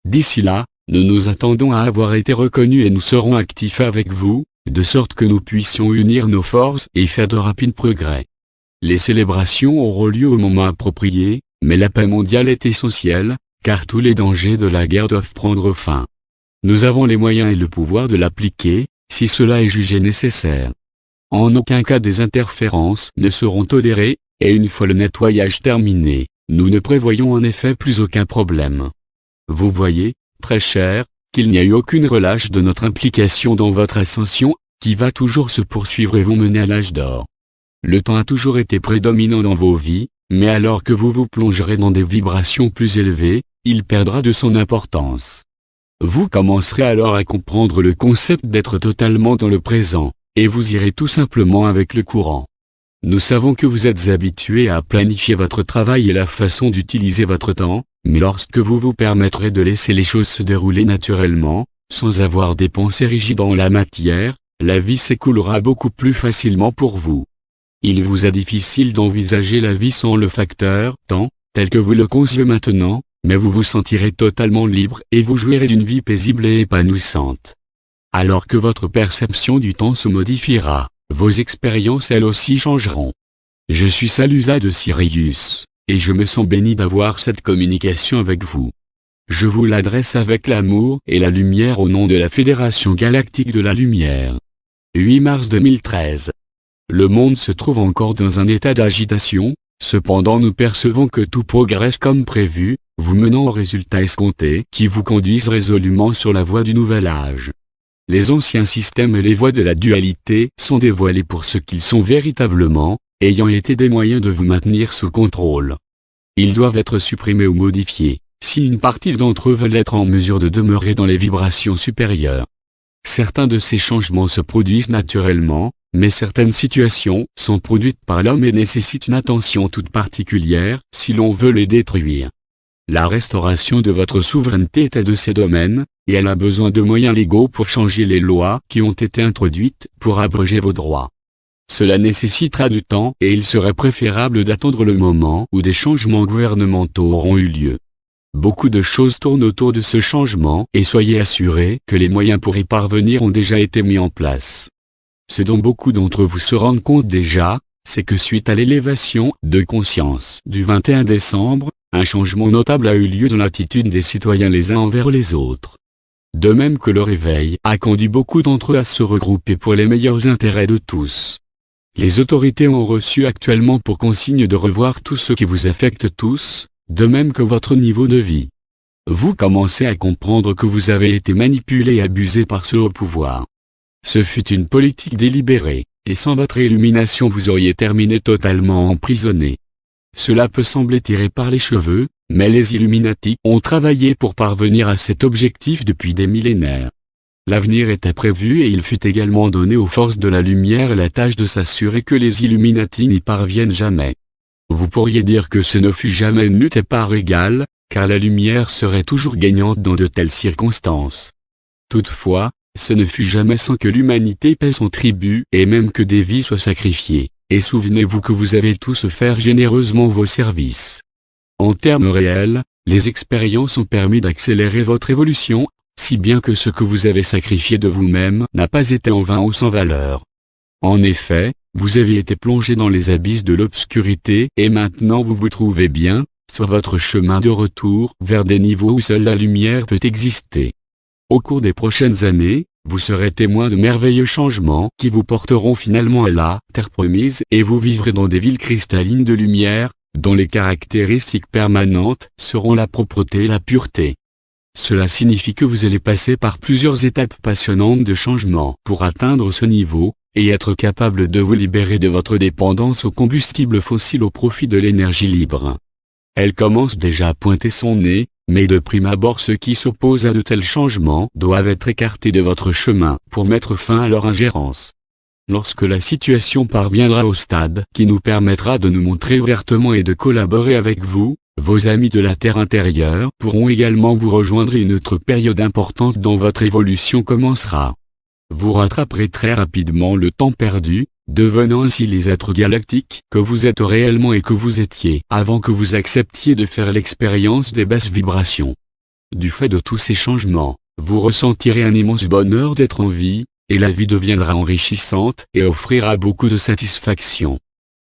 D'ici là, nous nous attendons à avoir été reconnus et nous serons actifs avec vous, de sorte que nous puissions unir nos forces et faire de rapides progrès. Les célébrations auront lieu au moment approprié, mais la paix mondiale est essentielle, car tous les dangers de la guerre doivent prendre fin. Nous avons les moyens et le pouvoir de l'appliquer, si cela est jugé nécessaire. En aucun cas des interférences ne seront tolérées, et une fois le nettoyage terminé, nous ne prévoyons en effet plus aucun problème. Vous voyez, très cher, qu'il n'y a eu aucune relâche de notre implication dans votre ascension, qui va toujours se poursuivre et vous mener à l'âge d'or. Le temps a toujours été prédominant dans vos vies, mais alors que vous vous plongerez dans des vibrations plus élevées, il perdra de son importance. Vous commencerez alors à comprendre le concept d'être totalement dans le présent, et vous irez tout simplement avec le courant. Nous savons que vous êtes habitué à planifier votre travail et la façon d'utiliser votre temps, mais lorsque vous vous permettrez de laisser les choses se dérouler naturellement, sans avoir des pensées rigides en la matière, la vie s'écoulera beaucoup plus facilement pour vous. Il vous est difficile d'envisager la vie sans le facteur temps, tel que vous le concevez maintenant, mais vous vous sentirez totalement libre et vous jouirez d'une vie paisible et épanouissante. Alors que votre perception du temps se modifiera, vos expériences elles aussi changeront. Je suis Salusa de Sirius, et je me sens béni d'avoir cette communication avec vous. Je vous l'adresse avec l'amour et la lumière au nom de la Fédération Galactique de la Lumière. 8 mars 2013. Le monde se trouve encore dans un état d'agitation, cependant nous percevons que tout progresse comme prévu, vous menant aux résultats escomptés qui vous conduisent résolument sur la voie du nouvel âge. Les anciens systèmes et les voies de la dualité sont dévoilés pour ce qu'ils sont véritablement, ayant été des moyens de vous maintenir sous contrôle. Ils doivent être supprimés ou modifiés, si une partie d'entre eux veulent être en mesure de demeurer dans les vibrations supérieures. Certains de ces changements se produisent naturellement, mais certaines situations sont produites par l'homme et nécessitent une attention toute particulière si l'on veut les détruire. La restauration de votre souveraineté est de ces domaines, et elle a besoin de moyens légaux pour changer les lois qui ont été introduites pour abroger vos droits. Cela nécessitera du temps et il serait préférable d'attendre le moment où des changements gouvernementaux auront eu lieu. Beaucoup de choses tournent autour de ce changement et soyez assurés que les moyens pour y parvenir ont déjà été mis en place. Ce dont beaucoup d'entre vous se rendent compte déjà, c'est que suite à l'élévation de conscience du 21 décembre, un changement notable a eu lieu dans l'attitude des citoyens les uns envers les autres. De même que le réveil a conduit beaucoup d'entre eux à se regrouper pour les meilleurs intérêts de tous. Les autorités ont reçu actuellement pour consigne de revoir tout ce qui vous affecte tous, de même que votre niveau de vie. Vous commencez à comprendre que vous avez été manipulé et abusé par ce haut pouvoir. Ce fut une politique délibérée, et sans votre illumination vous auriez terminé totalement emprisonné. Cela peut sembler tiré par les cheveux, mais les Illuminati ont travaillé pour parvenir à cet objectif depuis des millénaires. L'avenir était prévu et il fut également donné aux forces de la lumière la tâche de s'assurer que les Illuminati n'y parviennent jamais. Vous pourriez dire que ce ne fut jamais une lutte à part égale, car la lumière serait toujours gagnante dans de telles circonstances. Toutefois, ce ne fut jamais sans que l'humanité paie son tribut et même que des vies soient sacrifiées, et souvenez-vous que vous avez tous offert généreusement vos services. En termes réels, les expériences ont permis d'accélérer votre évolution, si bien que ce que vous avez sacrifié de vous-même n'a pas été en vain ou sans valeur. En effet, vous aviez été plongé dans les abysses de l'obscurité et maintenant vous vous trouvez bien, sur votre chemin de retour vers des niveaux où seule la lumière peut exister. Au cours des prochaines années, vous serez témoin de merveilleux changements qui vous porteront finalement à la terre promise et vous vivrez dans des villes cristallines de lumière, dont les caractéristiques permanentes seront la propreté et la pureté. Cela signifie que vous allez passer par plusieurs étapes passionnantes de changement pour atteindre ce niveau, et être capable de vous libérer de votre dépendance aux combustibles fossiles au profit de l'énergie libre. Elle commence déjà à pointer son nez, mais de prime abord ceux qui s'opposent à de tels changements doivent être écartés de votre chemin pour mettre fin à leur ingérence. Lorsque la situation parviendra au stade qui nous permettra de nous montrer ouvertement et de collaborer avec vous, vos amis de la Terre intérieure pourront également vous rejoindre et une autre période importante dans votre évolution commencera. Vous rattraperez très rapidement le temps perdu, devenant ainsi les êtres galactiques que vous êtes réellement et que vous étiez avant que vous acceptiez de faire l'expérience des basses vibrations. Du fait de tous ces changements, vous ressentirez un immense bonheur d'être en vie, et la vie deviendra enrichissante et offrira beaucoup de satisfaction.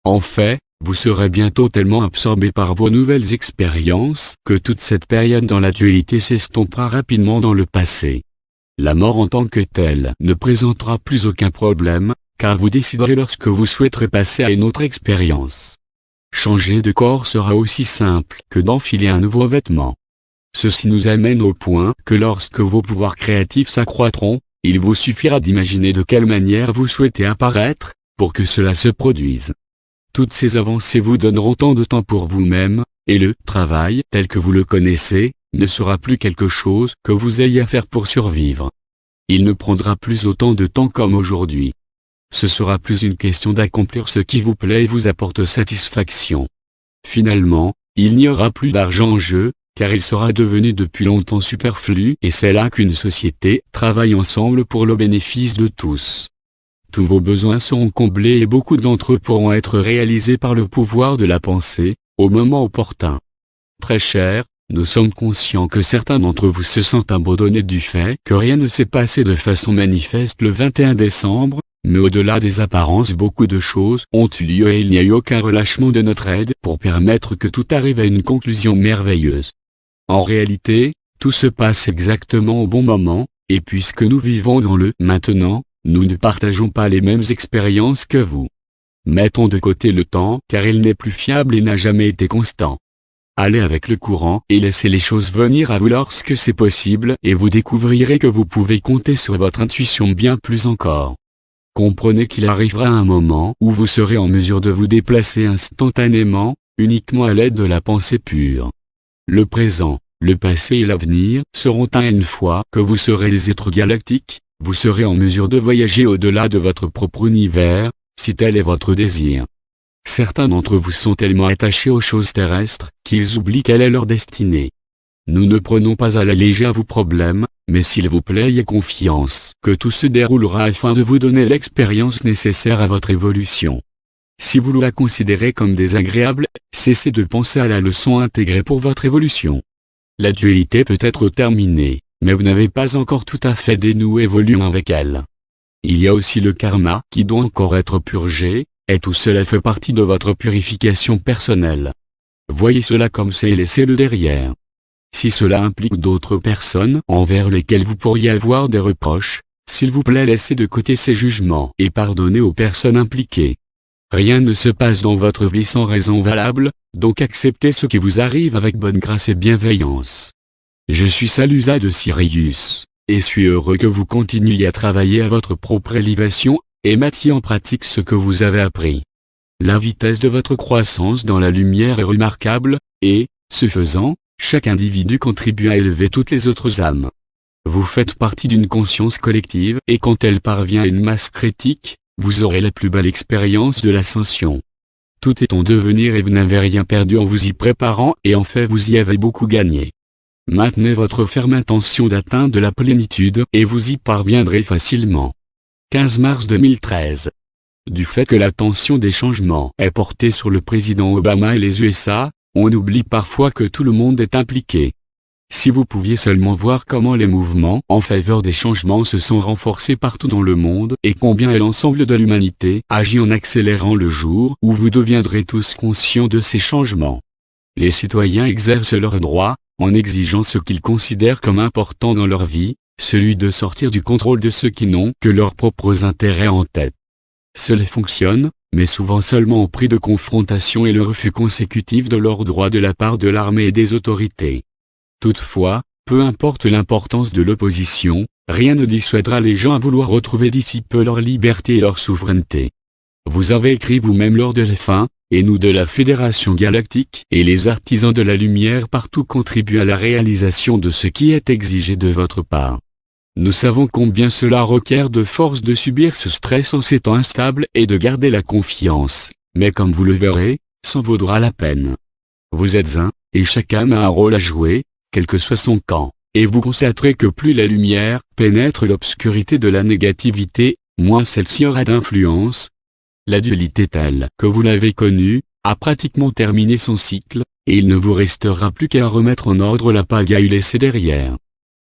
En fait, vous serez bientôt tellement absorbé par vos nouvelles expériences que toute cette période dans la dualité s'estompera rapidement dans le passé. La mort en tant que telle ne présentera plus aucun problème, car vous déciderez lorsque vous souhaiterez passer à une autre expérience. Changer de corps sera aussi simple que d'enfiler un nouveau vêtement. Ceci nous amène au point que lorsque vos pouvoirs créatifs s'accroîtront, il vous suffira d'imaginer de quelle manière vous souhaitez apparaître, pour que cela se produise. Toutes ces avancées vous donneront tant de temps pour vous-même, et le travail tel que vous le connaissez, ne sera plus quelque chose que vous ayez à faire pour survivre. Il ne prendra plus autant de temps comme aujourd'hui. Ce sera plus une question d'accomplir ce qui vous plaît et vous apporte satisfaction. Finalement, il n'y aura plus d'argent en jeu, car il sera devenu depuis longtemps superflu et c'est là qu'une société travaille ensemble pour le bénéfice de tous. Tous vos besoins seront comblés et beaucoup d'entre eux pourront être réalisés par le pouvoir de la pensée, au moment opportun. Très cher, nous sommes conscients que certains d'entre vous se sentent abandonnés du fait que rien ne s'est passé de façon manifeste le 21 décembre, mais au-delà des apparences beaucoup de choses ont eu lieu et il n'y a eu aucun relâchement de notre aide pour permettre que tout arrive à une conclusion merveilleuse. En réalité, tout se passe exactement au bon moment, et puisque nous vivons dans le maintenant, nous ne partageons pas les mêmes expériences que vous. Mettons de côté le temps car il n'est plus fiable et n'a jamais été constant. Allez avec le courant et laissez les choses venir à vous lorsque c'est possible et vous découvrirez que vous pouvez compter sur votre intuition bien plus encore. Comprenez qu'il arrivera un moment où vous serez en mesure de vous déplacer instantanément, uniquement à l'aide de la pensée pure. Le présent, le passé et l'avenir seront un et une fois que vous serez des êtres galactiques, vous serez en mesure de voyager au-delà de votre propre univers, si tel est votre désir. Certains d'entre vous sont tellement attachés aux choses terrestres qu'ils oublient quelle est leur destinée. Nous ne prenons pas à la légère vos problèmes, mais s'il vous plaît ayez confiance que tout se déroulera afin de vous donner l'expérience nécessaire à votre évolution. Si vous la considérez comme désagréable, cessez de penser à la leçon intégrée pour votre évolution. La dualité peut être terminée, mais vous n'avez pas encore tout à fait dénoué vos liens avec elle. Il y a aussi le karma qui doit encore être purgé, et tout cela fait partie de votre purification personnelle. Voyez cela comme c'est et laissez-le derrière. Si cela implique d'autres personnes envers lesquelles vous pourriez avoir des reproches, s'il vous plaît laissez de côté ces jugements et pardonnez aux personnes impliquées. Rien ne se passe dans votre vie sans raison valable, donc acceptez ce qui vous arrive avec bonne grâce et bienveillance. Je suis Salusa de Sirius, et suis heureux que vous continuiez à travailler à votre propre élévation, et mettiez en pratique ce que vous avez appris. La vitesse de votre croissance dans la lumière est remarquable, et, ce faisant, chaque individu contribue à élever toutes les autres âmes. Vous faites partie d'une conscience collective et quand elle parvient à une masse critique, vous aurez la plus belle expérience de l'ascension. Tout est en devenir et vous n'avez rien perdu en vous y préparant et en fait vous y avez beaucoup gagné. Maintenez votre ferme intention d'atteindre la plénitude et vous y parviendrez facilement. 15 mars 2013. Du fait que l'attention des changements est portée sur le président Obama et les USA, on oublie parfois que tout le monde est impliqué. Si vous pouviez seulement voir comment les mouvements en faveur des changements se sont renforcés partout dans le monde et combien l'ensemble de l'humanité agit en accélérant le jour où vous deviendrez tous conscients de ces changements. Les citoyens exercent leurs droits, en exigeant ce qu'ils considèrent comme important dans leur vie, celui de sortir du contrôle de ceux qui n'ont que leurs propres intérêts en tête. Cela fonctionne, mais souvent seulement au prix de confrontation et le refus consécutif de leurs droits de la part de l'armée et des autorités. Toutefois, peu importe l'importance de l'opposition, rien ne dissuadera les gens à vouloir retrouver d'ici peu leur liberté et leur souveraineté. Vous avez écrit vous-même lors de la fin, et nous de la Fédération Galactique et les artisans de la lumière partout contribuent à la réalisation de ce qui est exigé de votre part. Nous savons combien cela requiert de force de subir ce stress en ces temps instables et de garder la confiance, mais comme vous le verrez, ça vaudra la peine. Vous êtes un, et chaque âme a un rôle à jouer, quel que soit son camp, et vous constaterez que plus la lumière pénètre l'obscurité de la négativité, moins celle-ci aura d'influence. La dualité telle que vous l'avez connue, a pratiquement terminé son cycle, et il ne vous restera plus qu'à remettre en ordre la pagaille laissée derrière.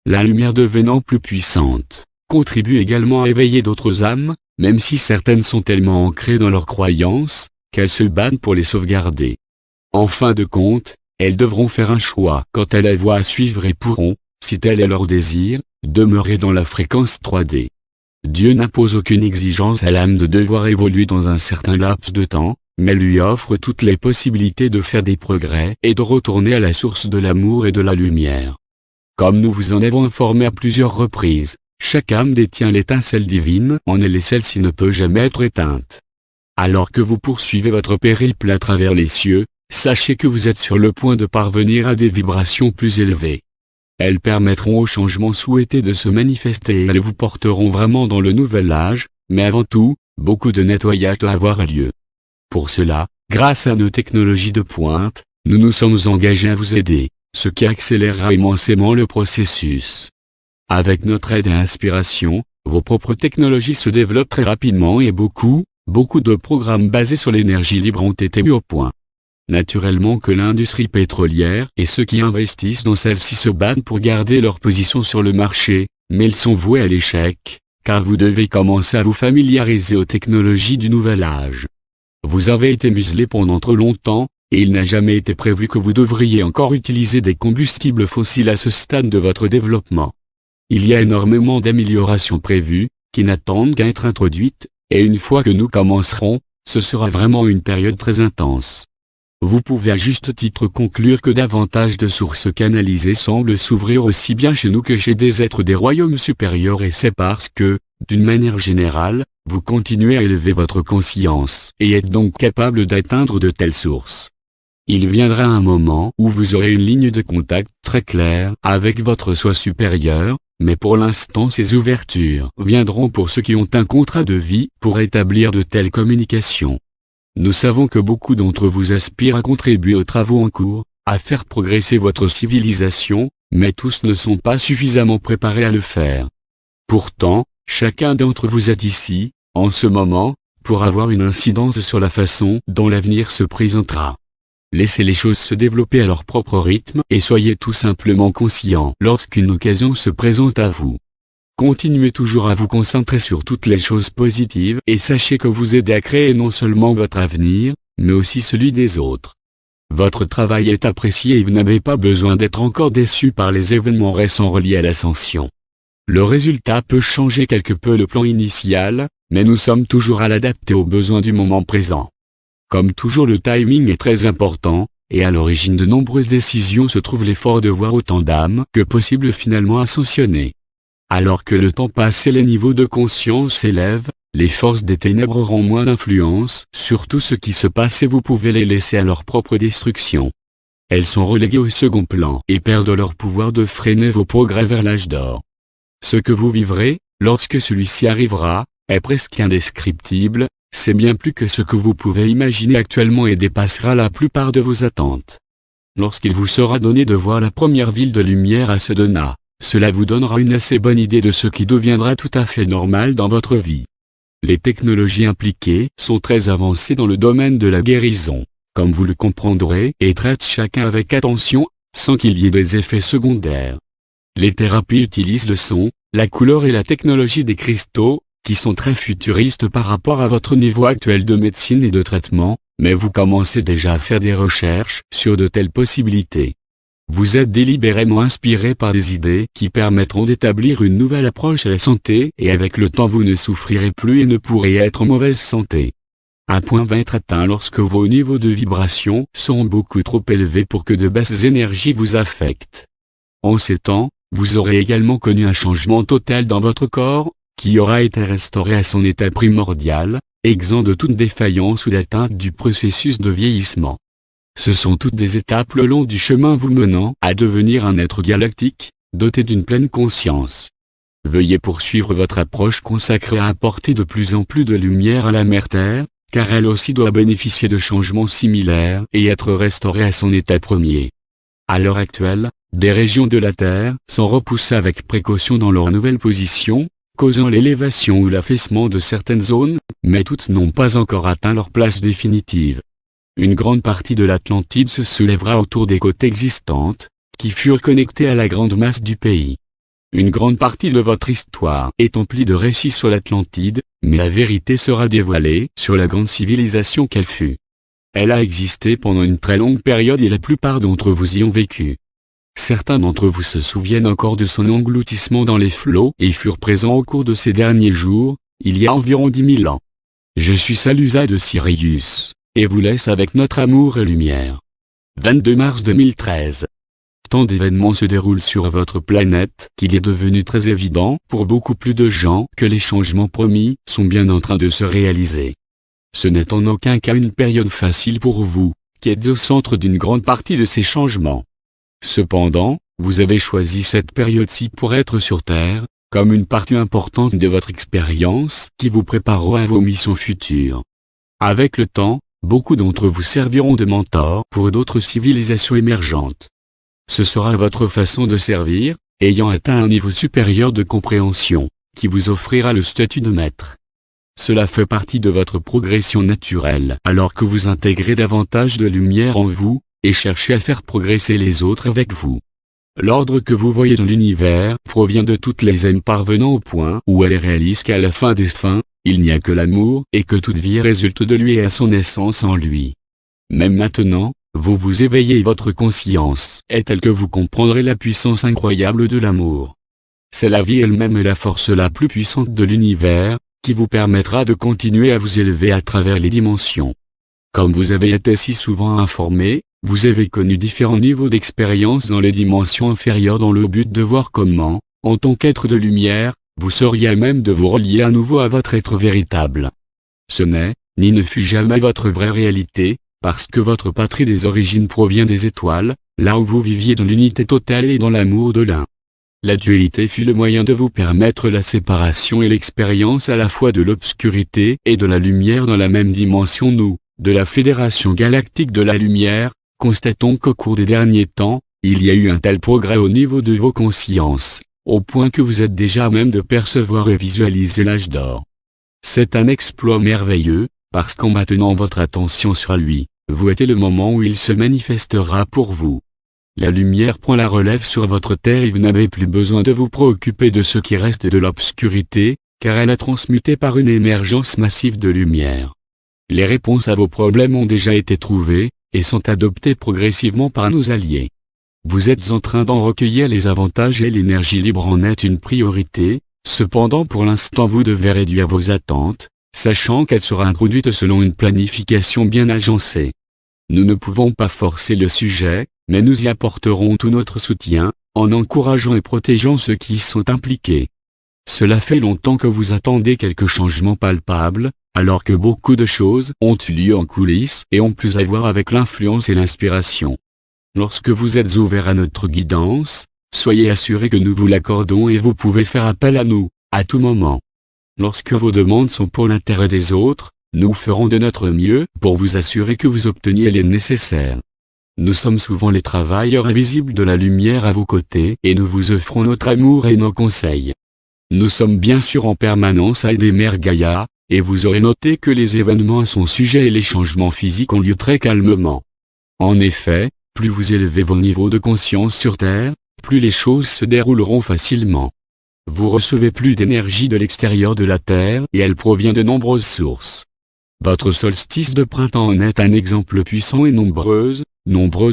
La lumière devenant plus puissante, contribue également à éveiller d'autres âmes, même si certaines sont tellement ancrées dans leurs croyances, qu'elles se battent pour les sauvegarder. En fin de compte, elles devront faire un choix quant à la voie à suivre et pourront, si tel est leur désir, demeurer dans la fréquence 3D. Dieu n'impose aucune exigence à l'âme de devoir évoluer dans un certain laps de temps, mais lui offre toutes les possibilités de faire des progrès et de retourner à la source de l'amour et de la lumière. Comme nous vous en avons informé à plusieurs reprises, chaque âme détient l'étincelle divine en elle et celle-ci ne peut jamais être éteinte. Alors que vous poursuivez votre périple à travers les cieux, sachez que vous êtes sur le point de parvenir à des vibrations plus élevées. Elles permettront aux changements souhaités de se manifester et elles vous porteront vraiment dans le nouvel âge, mais avant tout, beaucoup de nettoyage doit avoir lieu. Pour cela, grâce à nos technologies de pointe, nous nous sommes engagés à vous aider, ce qui accélérera immensément le processus. Avec notre aide et inspiration, vos propres technologies se développent très rapidement et beaucoup de programmes basés sur l'énergie libre ont été mis au point. Naturellement que l'industrie pétrolière et ceux qui investissent dans celle-ci se battent pour garder leur position sur le marché, mais ils sont voués à l'échec, car vous devez commencer à vous familiariser aux technologies du nouvel âge. Vous avez été muselé pendant trop longtemps, et il n'a jamais été prévu que vous devriez encore utiliser des combustibles fossiles à ce stade de votre développement. Il y a énormément d'améliorations prévues, qui n'attendent qu'à être introduites, et une fois que nous commencerons, ce sera vraiment une période très intense. Vous pouvez à juste titre conclure que davantage de sources canalisées semblent s'ouvrir aussi bien chez nous que chez des êtres des royaumes supérieurs et c'est parce que, d'une manière générale, vous continuez à élever votre conscience et êtes donc capable d'atteindre de telles sources. Il viendra un moment où vous aurez une ligne de contact très claire avec votre soi supérieur, mais pour l'instant ces ouvertures viendront pour ceux qui ont un contrat de vie pour établir de telles communications. Nous savons que beaucoup d'entre vous aspirent à contribuer aux travaux en cours, à faire progresser votre civilisation, mais tous ne sont pas suffisamment préparés à le faire. Pourtant, chacun d'entre vous est ici, en ce moment, pour avoir une incidence sur la façon dont l'avenir se présentera. Laissez les choses se développer à leur propre rythme et soyez tout simplement conscient lorsqu'une occasion se présente à vous. Continuez toujours à vous concentrer sur toutes les choses positives et sachez que vous aidez à créer non seulement votre avenir, mais aussi celui des autres. Votre travail est apprécié et vous n'avez pas besoin d'être encore déçu par les événements récents reliés à l'ascension. Le résultat peut changer quelque peu le plan initial, mais nous sommes toujours à l'adapter aux besoins du moment présent. Comme toujours le timing est très important, et à l'origine de nombreuses décisions se trouve l'effort de voir autant d'âmes que possible finalement ascensionner. Alors que le temps passe et les niveaux de conscience s'élèvent, les forces des ténèbres auront moins d'influence sur tout ce qui se passe et vous pouvez les laisser à leur propre destruction. Elles sont reléguées au second plan et perdent leur pouvoir de freiner vos progrès vers l'âge d'or. Ce que vous vivrez, lorsque celui-ci arrivera, est presque indescriptible, c'est bien plus que ce que vous pouvez imaginer actuellement et dépassera la plupart de vos attentes. Lorsqu'il vous sera donné de voir la première ville de lumière à Sedona, cela vous donnera une assez bonne idée de ce qui deviendra tout à fait normal dans votre vie. Les technologies impliquées sont très avancées dans le domaine de la guérison, comme vous le comprendrez, et traitent chacun avec attention, sans qu'il y ait des effets secondaires. Les thérapies utilisent le son, la couleur et la technologie des cristaux, qui sont très futuristes par rapport à votre niveau actuel de médecine et de traitement, mais vous commencez déjà à faire des recherches sur de telles possibilités. Vous êtes délibérément inspiré par des idées qui permettront d'établir une nouvelle approche à la santé et avec le temps vous ne souffrirez plus et ne pourrez être en mauvaise santé. Un point va être atteint lorsque vos niveaux de vibration seront beaucoup trop élevés pour que de basses énergies vous affectent. En ces temps, vous aurez également connu un changement total dans votre corps, qui aura été restauré à son état primordial, exempt de toute défaillance ou d'atteinte du processus de vieillissement. Ce sont toutes des étapes le long du chemin vous menant à devenir un être galactique, doté d'une pleine conscience. Veuillez poursuivre votre approche consacrée à apporter de plus en plus de lumière à la mère Terre, car elle aussi doit bénéficier de changements similaires et être restaurée à son état premier. À l'heure actuelle, des régions de la Terre sont repoussées avec précaution dans leur nouvelle position, causant l'élévation ou l'affaissement de certaines zones, mais toutes n'ont pas encore atteint leur place définitive. Une grande partie de l'Atlantide se soulèvera autour des côtes existantes, qui furent connectées à la grande masse du pays. Une grande partie de votre histoire est emplie de récits sur l'Atlantide, mais la vérité sera dévoilée sur la grande civilisation qu'elle fut. Elle a existé pendant une très longue période et la plupart d'entre vous y ont vécu. Certains d'entre vous se souviennent encore de son engloutissement dans les flots et furent présents au cours de ces derniers jours, il y a environ 10 000 ans. Je suis Salusa de Sirius, et vous laisse avec notre amour et lumière. 22 mars 2013. Tant d'événements se déroulent sur votre planète qu'il est devenu très évident pour beaucoup plus de gens que les changements promis sont bien en train de se réaliser. Ce n'est en aucun cas une période facile pour vous, qui êtes au centre d'une grande partie de ces changements. Cependant, vous avez choisi cette période-ci pour être sur Terre, comme une partie importante de votre expérience qui vous préparera à vos missions futures. Avec le temps, beaucoup d'entre vous serviront de mentors pour d'autres civilisations émergentes. Ce sera votre façon de servir, ayant atteint un niveau supérieur de compréhension, qui vous offrira le statut de maître. Cela fait partie de votre progression naturelle alors que vous intégrez davantage de lumière en vous, et cherchez à faire progresser les autres avec vous. L'ordre que vous voyez dans l'univers provient de toutes les âmes parvenant au point où elles réalisent qu'à la fin des fins, il n'y a que l'amour et que toute vie résulte de lui et à son essence en lui. Même maintenant, vous vous éveillez et votre conscience est telle que vous comprendrez la puissance incroyable de l'amour. C'est la vie elle-même et la force la plus puissante de l'univers, qui vous permettra de continuer à vous élever à travers les dimensions. Comme vous avez été si souvent informé, vous avez connu différents niveaux d'expérience dans les dimensions inférieures dans le but de voir comment, en tant qu'être de lumière, vous seriez à même de vous relier à nouveau à votre être véritable. Ce n'est, ni ne fut jamais votre vraie réalité, parce que votre patrie des origines provient des étoiles, là où vous viviez dans l'unité totale et dans l'amour de l'un. La dualité fut le moyen de vous permettre la séparation et l'expérience à la fois de l'obscurité et de la lumière dans la même dimension. Nous, de la Fédération Galactique de la Lumière, constatons qu'au cours des derniers temps, il y a eu un tel progrès au niveau de vos consciences, au point que vous êtes déjà à même de percevoir et visualiser l'âge d'or. C'est un exploit merveilleux, parce qu'en maintenant votre attention sur lui, vous êtes le moment où il se manifestera pour vous. La lumière prend la relève sur votre terre et vous n'avez plus besoin de vous préoccuper de ce qui reste de l'obscurité, car elle a transmuté par une émergence massive de lumière. Les réponses à vos problèmes ont déjà été trouvées, et sont adoptées progressivement par nos alliés. Vous êtes en train d'en recueillir les avantages et l'énergie libre en est une priorité, cependant pour l'instant vous devez réduire vos attentes, sachant qu'elle sera introduite selon une planification bien agencée. Nous ne pouvons pas forcer le sujet, mais nous y apporterons tout notre soutien, en encourageant et protégeant ceux qui y sont impliqués. Cela fait longtemps que vous attendez quelques changements palpables, alors que beaucoup de choses ont eu lieu en coulisses et ont plus à voir avec l'influence et l'inspiration. Lorsque vous êtes ouvert à notre guidance, soyez assurés que nous vous l'accordons et vous pouvez faire appel à nous, à tout moment. Lorsque vos demandes sont pour l'intérêt des autres, Nous ferons de notre mieux pour vous assurer que vous obteniez l'aide nécessaire. Nous sommes souvent les travailleurs invisibles de la lumière à vos côtés et nous vous offrons notre amour et nos conseils. Nous sommes bien sûr en permanence à aider Mère Gaïa, et vous aurez noté que les événements à son sujet et les changements physiques ont lieu très calmement. En effet, plus vous élevez vos niveaux de conscience sur Terre, plus les choses se dérouleront facilement. Vous recevez plus d'énergie de l'extérieur de la Terre et elle provient de nombreuses sources. Votre solstice de printemps en est un exemple puissant et nombreuses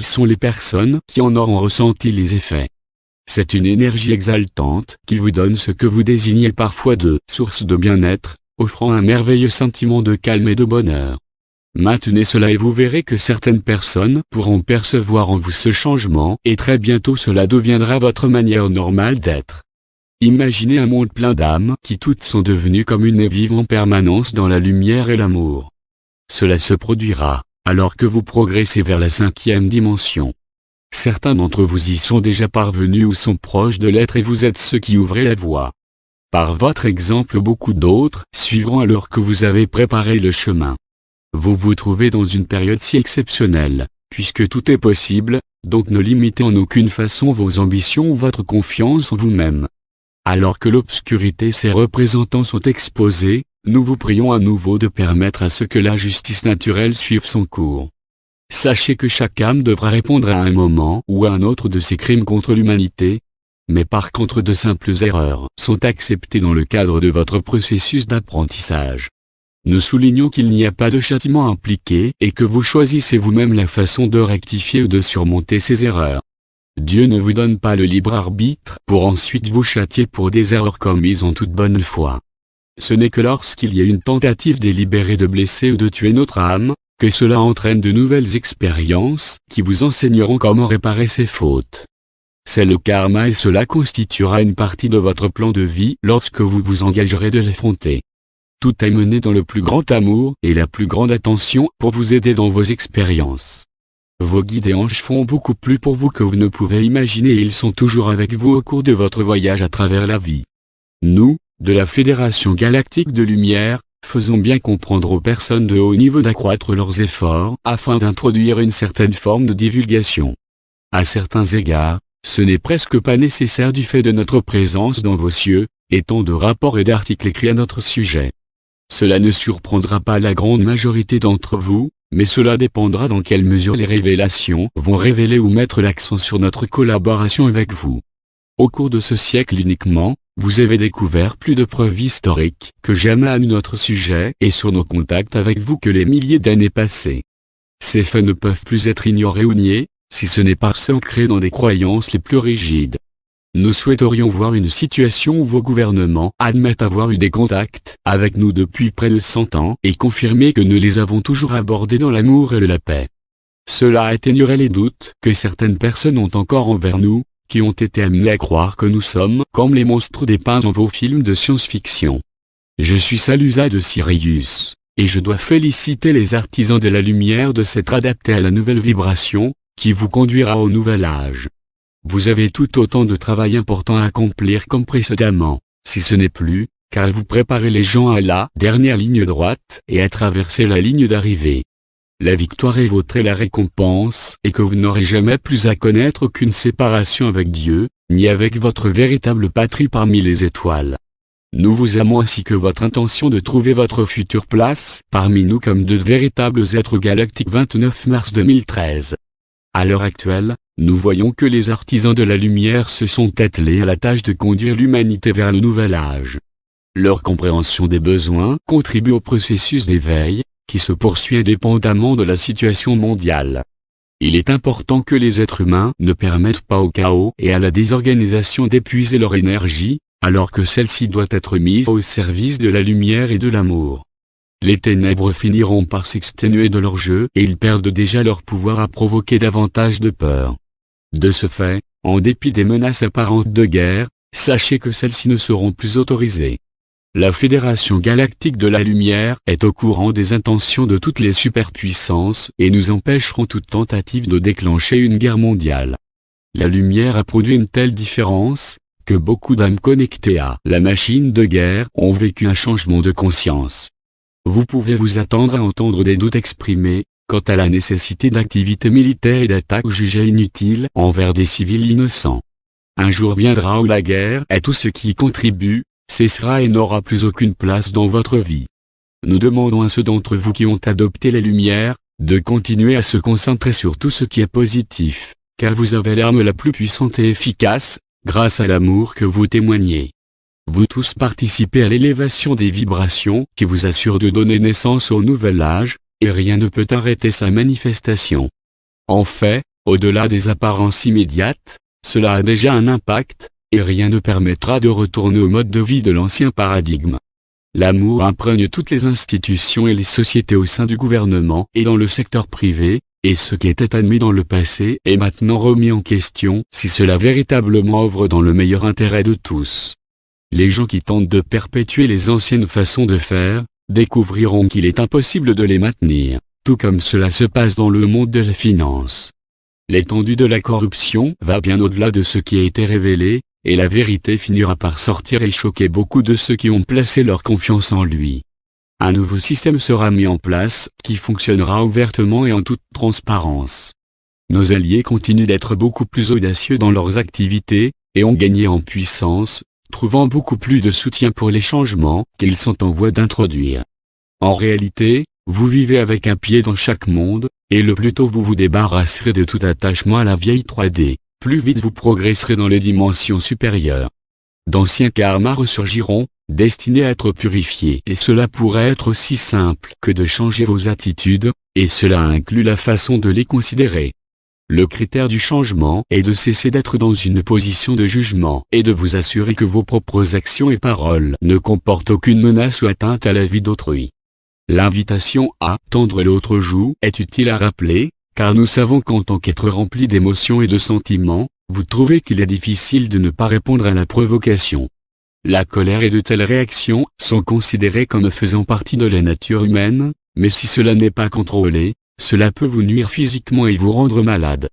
sont les personnes qui en auront ressenti les effets. C'est une énergie exaltante qui vous donne ce que vous désignez parfois de source de bien-être, offrant un merveilleux sentiment de calme et de bonheur. Maintenez cela et vous verrez que certaines personnes pourront percevoir en vous ce changement et très bientôt cela deviendra votre manière normale d'être. Imaginez un monde plein d'âmes qui toutes sont devenues communes et vivent en permanence dans la lumière et l'amour. Cela se produira, alors que vous progressez vers la 5e dimension. Certains d'entre vous y sont déjà parvenus ou sont proches de l'être et vous êtes ceux qui ouvrez la voie. Par votre exemple beaucoup d'autres suivront alors que vous avez préparé le chemin. Vous vous trouvez dans une période si exceptionnelle, puisque tout est possible, donc ne limitez en aucune façon vos ambitions ou votre confiance en vous-même. Alors que l'obscurité et ses représentants sont exposés, nous vous prions à nouveau de permettre à ce que la justice naturelle suive son cours. Sachez que chaque âme devra répondre à un moment ou à un autre de ses crimes contre l'humanité, mais par contre de simples erreurs sont acceptées dans le cadre de votre processus d'apprentissage. Nous soulignons qu'il n'y a pas de châtiment impliqué et que vous choisissez vous-même la façon de rectifier ou de surmonter ces erreurs. Dieu ne vous donne pas le libre arbitre pour ensuite vous châtier pour des erreurs commises en toute bonne foi. Ce n'est que lorsqu'il y a une tentative délibérée de blesser ou de tuer notre âme, que cela entraîne de nouvelles expériences qui vous enseigneront comment réparer ces fautes. C'est le karma et cela constituera une partie de votre plan de vie lorsque vous vous engagerez de l'affronter. Tout est mené dans le plus grand amour et la plus grande attention pour vous aider dans vos expériences. Vos guides et anges font beaucoup plus pour vous que vous ne pouvez imaginer et ils sont toujours avec vous au cours de votre voyage à travers la vie. Nous, de la Fédération Galactique de Lumière, faisons bien comprendre aux personnes de haut niveau d'accroître leurs efforts afin d'introduire une certaine forme de divulgation. À certains égards, ce n'est presque pas nécessaire du fait de notre présence dans vos cieux, et tant de rapports et d'articles écrits à notre sujet. Cela ne surprendra pas la grande majorité d'entre vous, mais cela dépendra dans quelle mesure les révélations vont révéler ou mettre l'accent sur notre collaboration avec vous. Au cours de ce siècle uniquement, vous avez découvert plus de preuves historiques que jamais à notre sujet et sur nos contacts avec vous que les milliers d'années passées. Ces faits ne peuvent plus être ignorés ou niés, si ce n'est pas s'ancrer dans des croyances les plus rigides. Nous souhaiterions voir une situation où vos gouvernements admettent avoir eu des contacts avec nous depuis près de 100 ans et confirmer que nous les avons toujours abordés dans l'amour et la paix. Cela atténuerait les doutes que certaines personnes ont encore envers nous, qui ont été amenées à croire que nous sommes comme les monstres dépeints dans vos films de science-fiction. Je suis Salusa de Sirius, et je dois féliciter les artisans de la lumière de s'être adaptés à la nouvelle vibration, qui vous conduira au nouvel âge. Vous avez tout autant de travail important à accomplir comme précédemment, si ce n'est plus, car vous préparez les gens à la dernière ligne droite et à traverser la ligne d'arrivée. La victoire est vôtre et la récompense est que vous n'aurez jamais plus à connaître aucune séparation avec Dieu, ni avec votre véritable patrie parmi les étoiles. Nous vous aimons ainsi que votre intention de trouver votre future place parmi nous comme de véritables êtres galactiques. 29 mars 2013. À l'heure actuelle, nous voyons que les artisans de la lumière se sont attelés à la tâche de conduire l'humanité vers le nouvel âge. Leur compréhension des besoins contribue au processus d'éveil, qui se poursuit indépendamment de la situation mondiale. Il est important que les êtres humains ne permettent pas au chaos et à la désorganisation d'épuiser leur énergie, alors que celle-ci doit être mise au service de la lumière et de l'amour. Les ténèbres finiront par s'exténuer de leur jeu et ils perdent déjà leur pouvoir à provoquer davantage de peur. De ce fait, en dépit des menaces apparentes de guerre, sachez que celles-ci ne seront plus autorisées. La Fédération Galactique de la Lumière est au courant des intentions de toutes les superpuissances et nous empêcherons toute tentative de déclencher une guerre mondiale. La lumière a produit une telle différence, que beaucoup d'âmes connectées à la machine de guerre ont vécu un changement de conscience. vous pouvez vous attendre à entendre des doutes exprimés quant à la nécessité d'activités militaires et d'attaques jugées inutiles envers des civils innocents. Un jour viendra où la guerre et tout ce qui y contribue cessera et n'aura plus aucune place dans votre vie. Nous demandons à ceux d'entre vous qui ont adopté les Lumières de continuer à se concentrer sur tout ce qui est positif, car vous avez l'arme la plus puissante et efficace, grâce à l'amour que vous témoignez. Vous tous participez à l'élévation des vibrations qui vous assure de donner naissance au nouvel âge, et rien ne peut arrêter sa manifestation. En fait, au-delà des apparences immédiates, cela a déjà un impact, et rien ne permettra de retourner au mode de vie de l'ancien paradigme. L'amour imprègne toutes les institutions et les sociétés au sein du gouvernement et dans le secteur privé, et ce qui était admis dans le passé est maintenant remis en question si cela véritablement œuvre dans le meilleur intérêt de tous. Les gens qui tentent de perpétuer les anciennes façons de faire, découvriront qu'il est impossible de les maintenir, tout comme cela se passe dans le monde de la finance. L'étendue de la corruption va bien au-delà de ce qui a été révélé, et la vérité finira par sortir et choquer beaucoup de ceux qui ont placé leur confiance en lui. Un nouveau système sera mis en place, qui fonctionnera ouvertement et en toute transparence. Nos alliés continuent d'être beaucoup plus audacieux dans leurs activités, et ont gagné en puissance, trouvant beaucoup plus de soutien pour les changements qu'ils sont en voie d'introduire. En réalité, vous vivez avec un pied dans chaque monde, et le plus tôt vous vous débarrasserez de tout attachement à la vieille 3D, plus vite vous progresserez dans les dimensions supérieures. D'anciens karmas ressurgiront, destinés à être purifiés, et cela pourrait être aussi simple que de changer vos attitudes, et cela inclut la façon de les considérer. Le critère du changement est de cesser d'être dans une position de jugement et de vous assurer que vos propres actions et paroles ne comportent aucune menace ou atteinte à la vie d'autrui. L'invitation à tendre l'autre joue est utile à rappeler, car nous savons qu'en tant qu'être rempli d'émotions et de sentiments, vous trouvez qu'il est difficile de ne pas répondre à la provocation. La colère et de telles réactions sont considérées comme faisant partie de la nature humaine, mais si cela n'est pas contrôlé, cela peut vous nuire physiquement et vous rendre malade.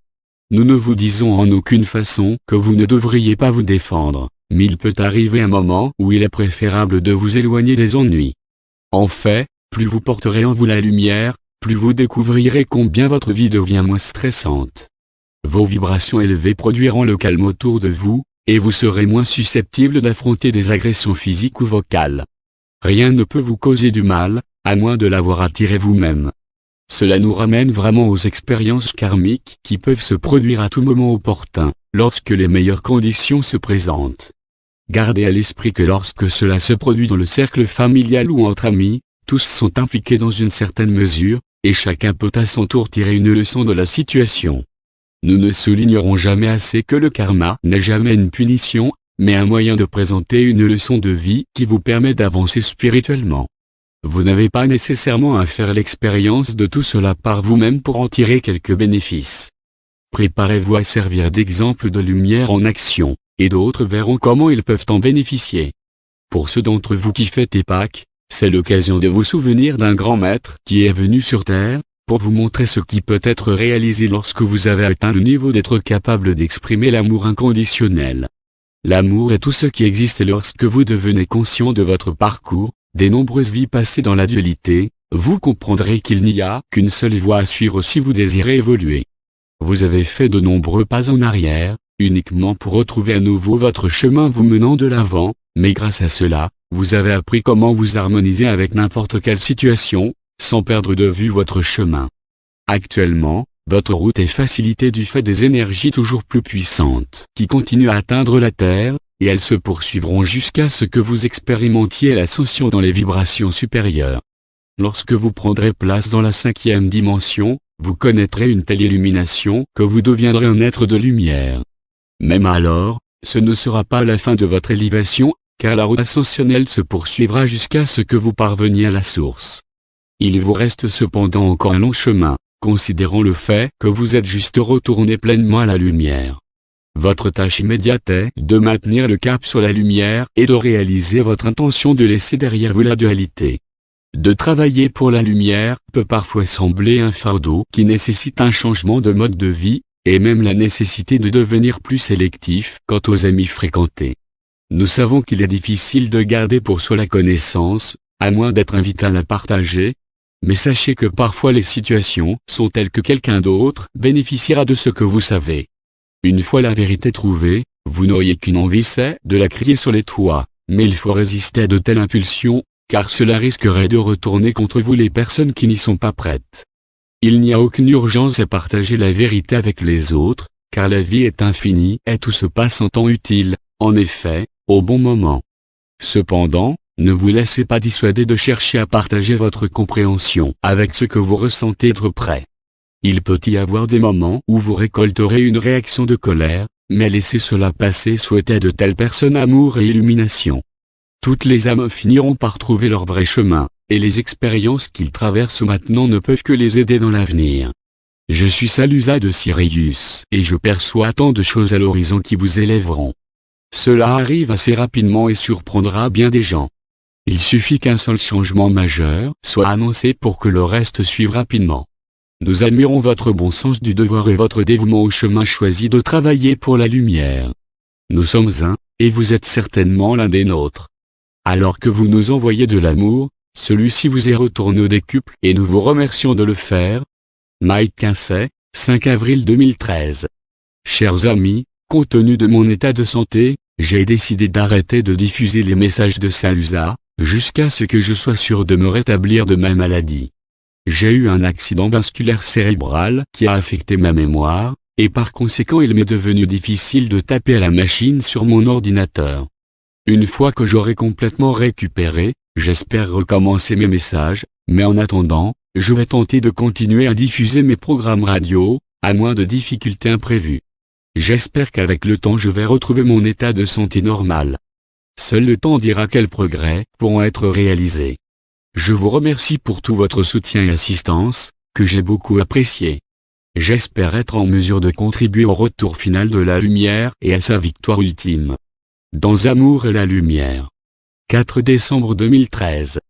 Nous ne vous disons en aucune façon que vous ne devriez pas vous défendre, mais il peut arriver un moment où il est préférable de vous éloigner des ennuis. En fait, plus vous porterez en vous la lumière, plus vous découvrirez combien votre vie devient moins stressante. Vos vibrations élevées produiront le calme autour de vous, et vous serez moins susceptible d'affronter des agressions physiques ou vocales. Rien ne peut vous causer du mal, à moins de l'avoir attiré vous-même. Cela nous ramène vraiment aux expériences karmiques qui peuvent se produire à tout moment opportun, lorsque les meilleures conditions se présentent. Gardez à l'esprit que lorsque cela se produit dans le cercle familial ou entre amis, tous sont impliqués dans une certaine mesure, et chacun peut à son tour tirer une leçon de la situation. Nous ne soulignerons jamais assez que le karma n'est jamais une punition, mais un moyen de présenter une leçon de vie qui vous permet d'avancer spirituellement. Vous n'avez pas nécessairement à faire l'expérience de tout cela par vous-même pour en tirer quelques bénéfices. Préparez-vous à servir d'exemple de lumière en action, et d'autres verront comment ils peuvent en bénéficier. Pour ceux d'entre vous qui fêtent Pâques, c'est l'occasion de vous souvenir d'un grand maître qui est venu sur Terre, pour vous montrer ce qui peut être réalisé lorsque vous avez atteint le niveau d'être capable d'exprimer l'amour inconditionnel. L'amour est tout ce qui existe et lorsque vous devenez conscient de votre parcours, des nombreuses vies passées dans la dualité, vous comprendrez qu'il n'y a qu'une seule voie à suivre si vous désirez évoluer. Vous avez fait de nombreux pas en arrière, uniquement pour retrouver à nouveau votre chemin vous menant de l'avant, mais grâce à cela, vous avez appris comment vous harmoniser avec n'importe quelle situation, sans perdre de vue votre chemin. Actuellement, votre route est facilitée du fait des énergies toujours plus puissantes qui continuent à atteindre la Terre, et elles se poursuivront jusqu'à ce que vous expérimentiez l'ascension dans les vibrations supérieures. Lorsque vous prendrez place dans la 5e dimension, vous connaîtrez une telle illumination que vous deviendrez un être de lumière. Même alors, ce ne sera pas la fin de votre élévation, car la route ascensionnelle se poursuivra jusqu'à ce que vous parveniez à la source. Il vous reste cependant encore un long chemin, considérant le fait que vous êtes juste retourné pleinement à la lumière. Votre tâche immédiate est de maintenir le cap sur la lumière et de réaliser votre intention de laisser derrière vous la dualité. De travailler pour la lumière peut parfois sembler un fardeau qui nécessite un changement de mode de vie, et même la nécessité de devenir plus sélectif quant aux amis fréquentés. Nous savons qu'il est difficile de garder pour soi la connaissance, à moins d'être invité à la partager. Mais sachez que parfois les situations sont telles que quelqu'un d'autre bénéficiera de ce que vous savez. Une fois la vérité trouvée, vous n'auriez qu'une envie, c'est de la crier sur les toits, mais il faut résister à de telles impulsions, car cela risquerait de retourner contre vous les personnes qui n'y sont pas prêtes. Il n'y a aucune urgence à partager la vérité avec les autres, car la vie est infinie et tout se passe en temps utile, en effet, au bon moment. Cependant, ne vous laissez pas dissuader de chercher à partager votre compréhension avec ce que vous ressentez être prêt. Il peut y avoir des moments où vous récolterez une réaction de colère, mais laissez cela passer, souhaitez à de telles personnes amour et illumination. Toutes les âmes finiront par trouver leur vrai chemin, et les expériences qu'ils traversent maintenant ne peuvent que les aider dans l'avenir. Je suis Salusa de Sirius, et je perçois tant de choses à l'horizon qui vous élèveront. Cela arrive assez rapidement et surprendra bien des gens. Il suffit qu'un seul changement majeur soit annoncé pour que le reste suive rapidement. Nous admirons votre bon sens du devoir et votre dévouement au chemin choisi de travailler pour la lumière. Nous sommes un, et vous êtes certainement l'un des nôtres. Alors que vous nous envoyez de l'amour, celui-ci vous est retourné au décuple et nous vous remercions de le faire. Mike Quincey, 5 avril 2013. Chers amis, compte tenu de mon état de santé, j'ai décidé d'arrêter de diffuser les messages de Salusa, jusqu'à ce que je sois sûr de me rétablir de ma maladie. J'ai eu un accident vasculaire cérébral qui a affecté ma mémoire, et par conséquent il m'est devenu difficile de taper à la machine sur mon ordinateur. Une fois que j'aurai complètement récupéré, j'espère recommencer mes messages, mais en attendant, je vais tenter de continuer à diffuser mes programmes radio, à moins de difficultés imprévues. J'espère qu'avec le temps je vais retrouver mon état de santé normal. Seul le temps dira quels progrès pourront être réalisés. Je vous remercie pour tout votre soutien et assistance, que j'ai beaucoup apprécié. J'espère être en mesure de contribuer au retour final de la lumière et à sa victoire ultime. Dans Amour et la lumière. 4 décembre 2013.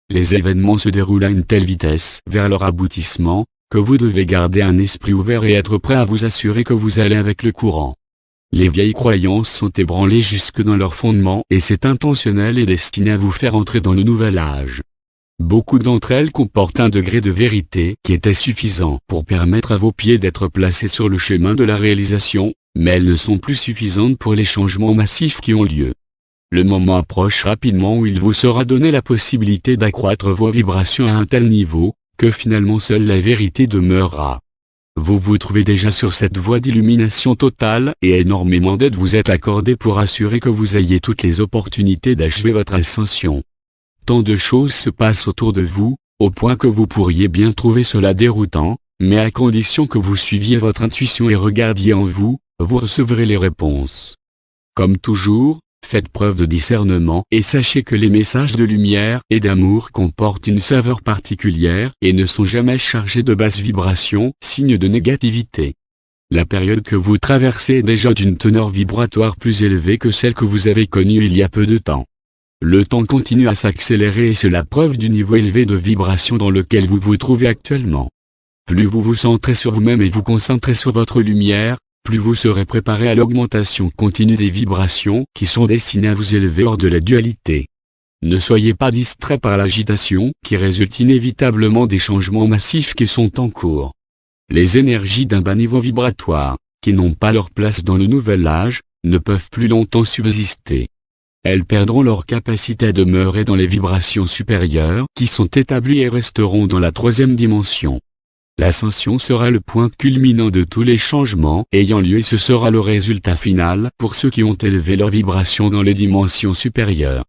Les événements se déroulent à une telle vitesse vers leur aboutissement, que vous devez garder un esprit ouvert et être prêt à vous assurer que vous allez avec le courant. Les vieilles croyances sont ébranlées jusque dans leur fondement et c'est intentionnel et destiné à vous faire entrer dans le nouvel âge. Beaucoup d'entre elles comportent un degré de vérité qui était suffisant pour permettre à vos pieds d'être placés sur le chemin de la réalisation, mais elles ne sont plus suffisantes pour les changements massifs qui ont lieu. Le moment approche rapidement où il vous sera donné la possibilité d'accroître vos vibrations à un tel niveau, que finalement seule la vérité demeurera. Vous vous trouvez déjà sur cette voie d'illumination totale et énormément d'aide vous est accordée pour assurer que vous ayez toutes les opportunités d'achever votre ascension. Tant de choses se passent autour de vous, au point que vous pourriez bien trouver cela déroutant, mais à condition que vous suiviez votre intuition et regardiez en vous, vous recevrez les réponses. Comme toujours, faites preuve de discernement et sachez que les messages de lumière et d'amour comportent une saveur particulière et ne sont jamais chargés de basses vibrations, signe de négativité. La période que vous traversez est déjà d'une teneur vibratoire plus élevée que celle que vous avez connue il y a peu de temps. Le temps continue à s'accélérer et c'est la preuve du niveau élevé de vibration dans lequel vous vous trouvez actuellement. Plus vous vous centrez sur vous-même et vous concentrez sur votre lumière, plus vous serez préparé à l'augmentation continue des vibrations qui sont destinées à vous élever hors de la dualité. Ne soyez pas distrait par l'agitation qui résulte inévitablement des changements massifs qui sont en cours. Les énergies d'un bas niveau vibratoire, qui n'ont pas leur place dans le nouvel âge, ne peuvent plus longtemps subsister. Elles perdront leur capacité à demeurer dans les vibrations supérieures qui sont établies et resteront dans la troisième dimension. L'ascension sera le point culminant de tous les changements ayant lieu et ce sera le résultat final pour ceux qui ont élevé leur vibration dans les dimensions supérieures.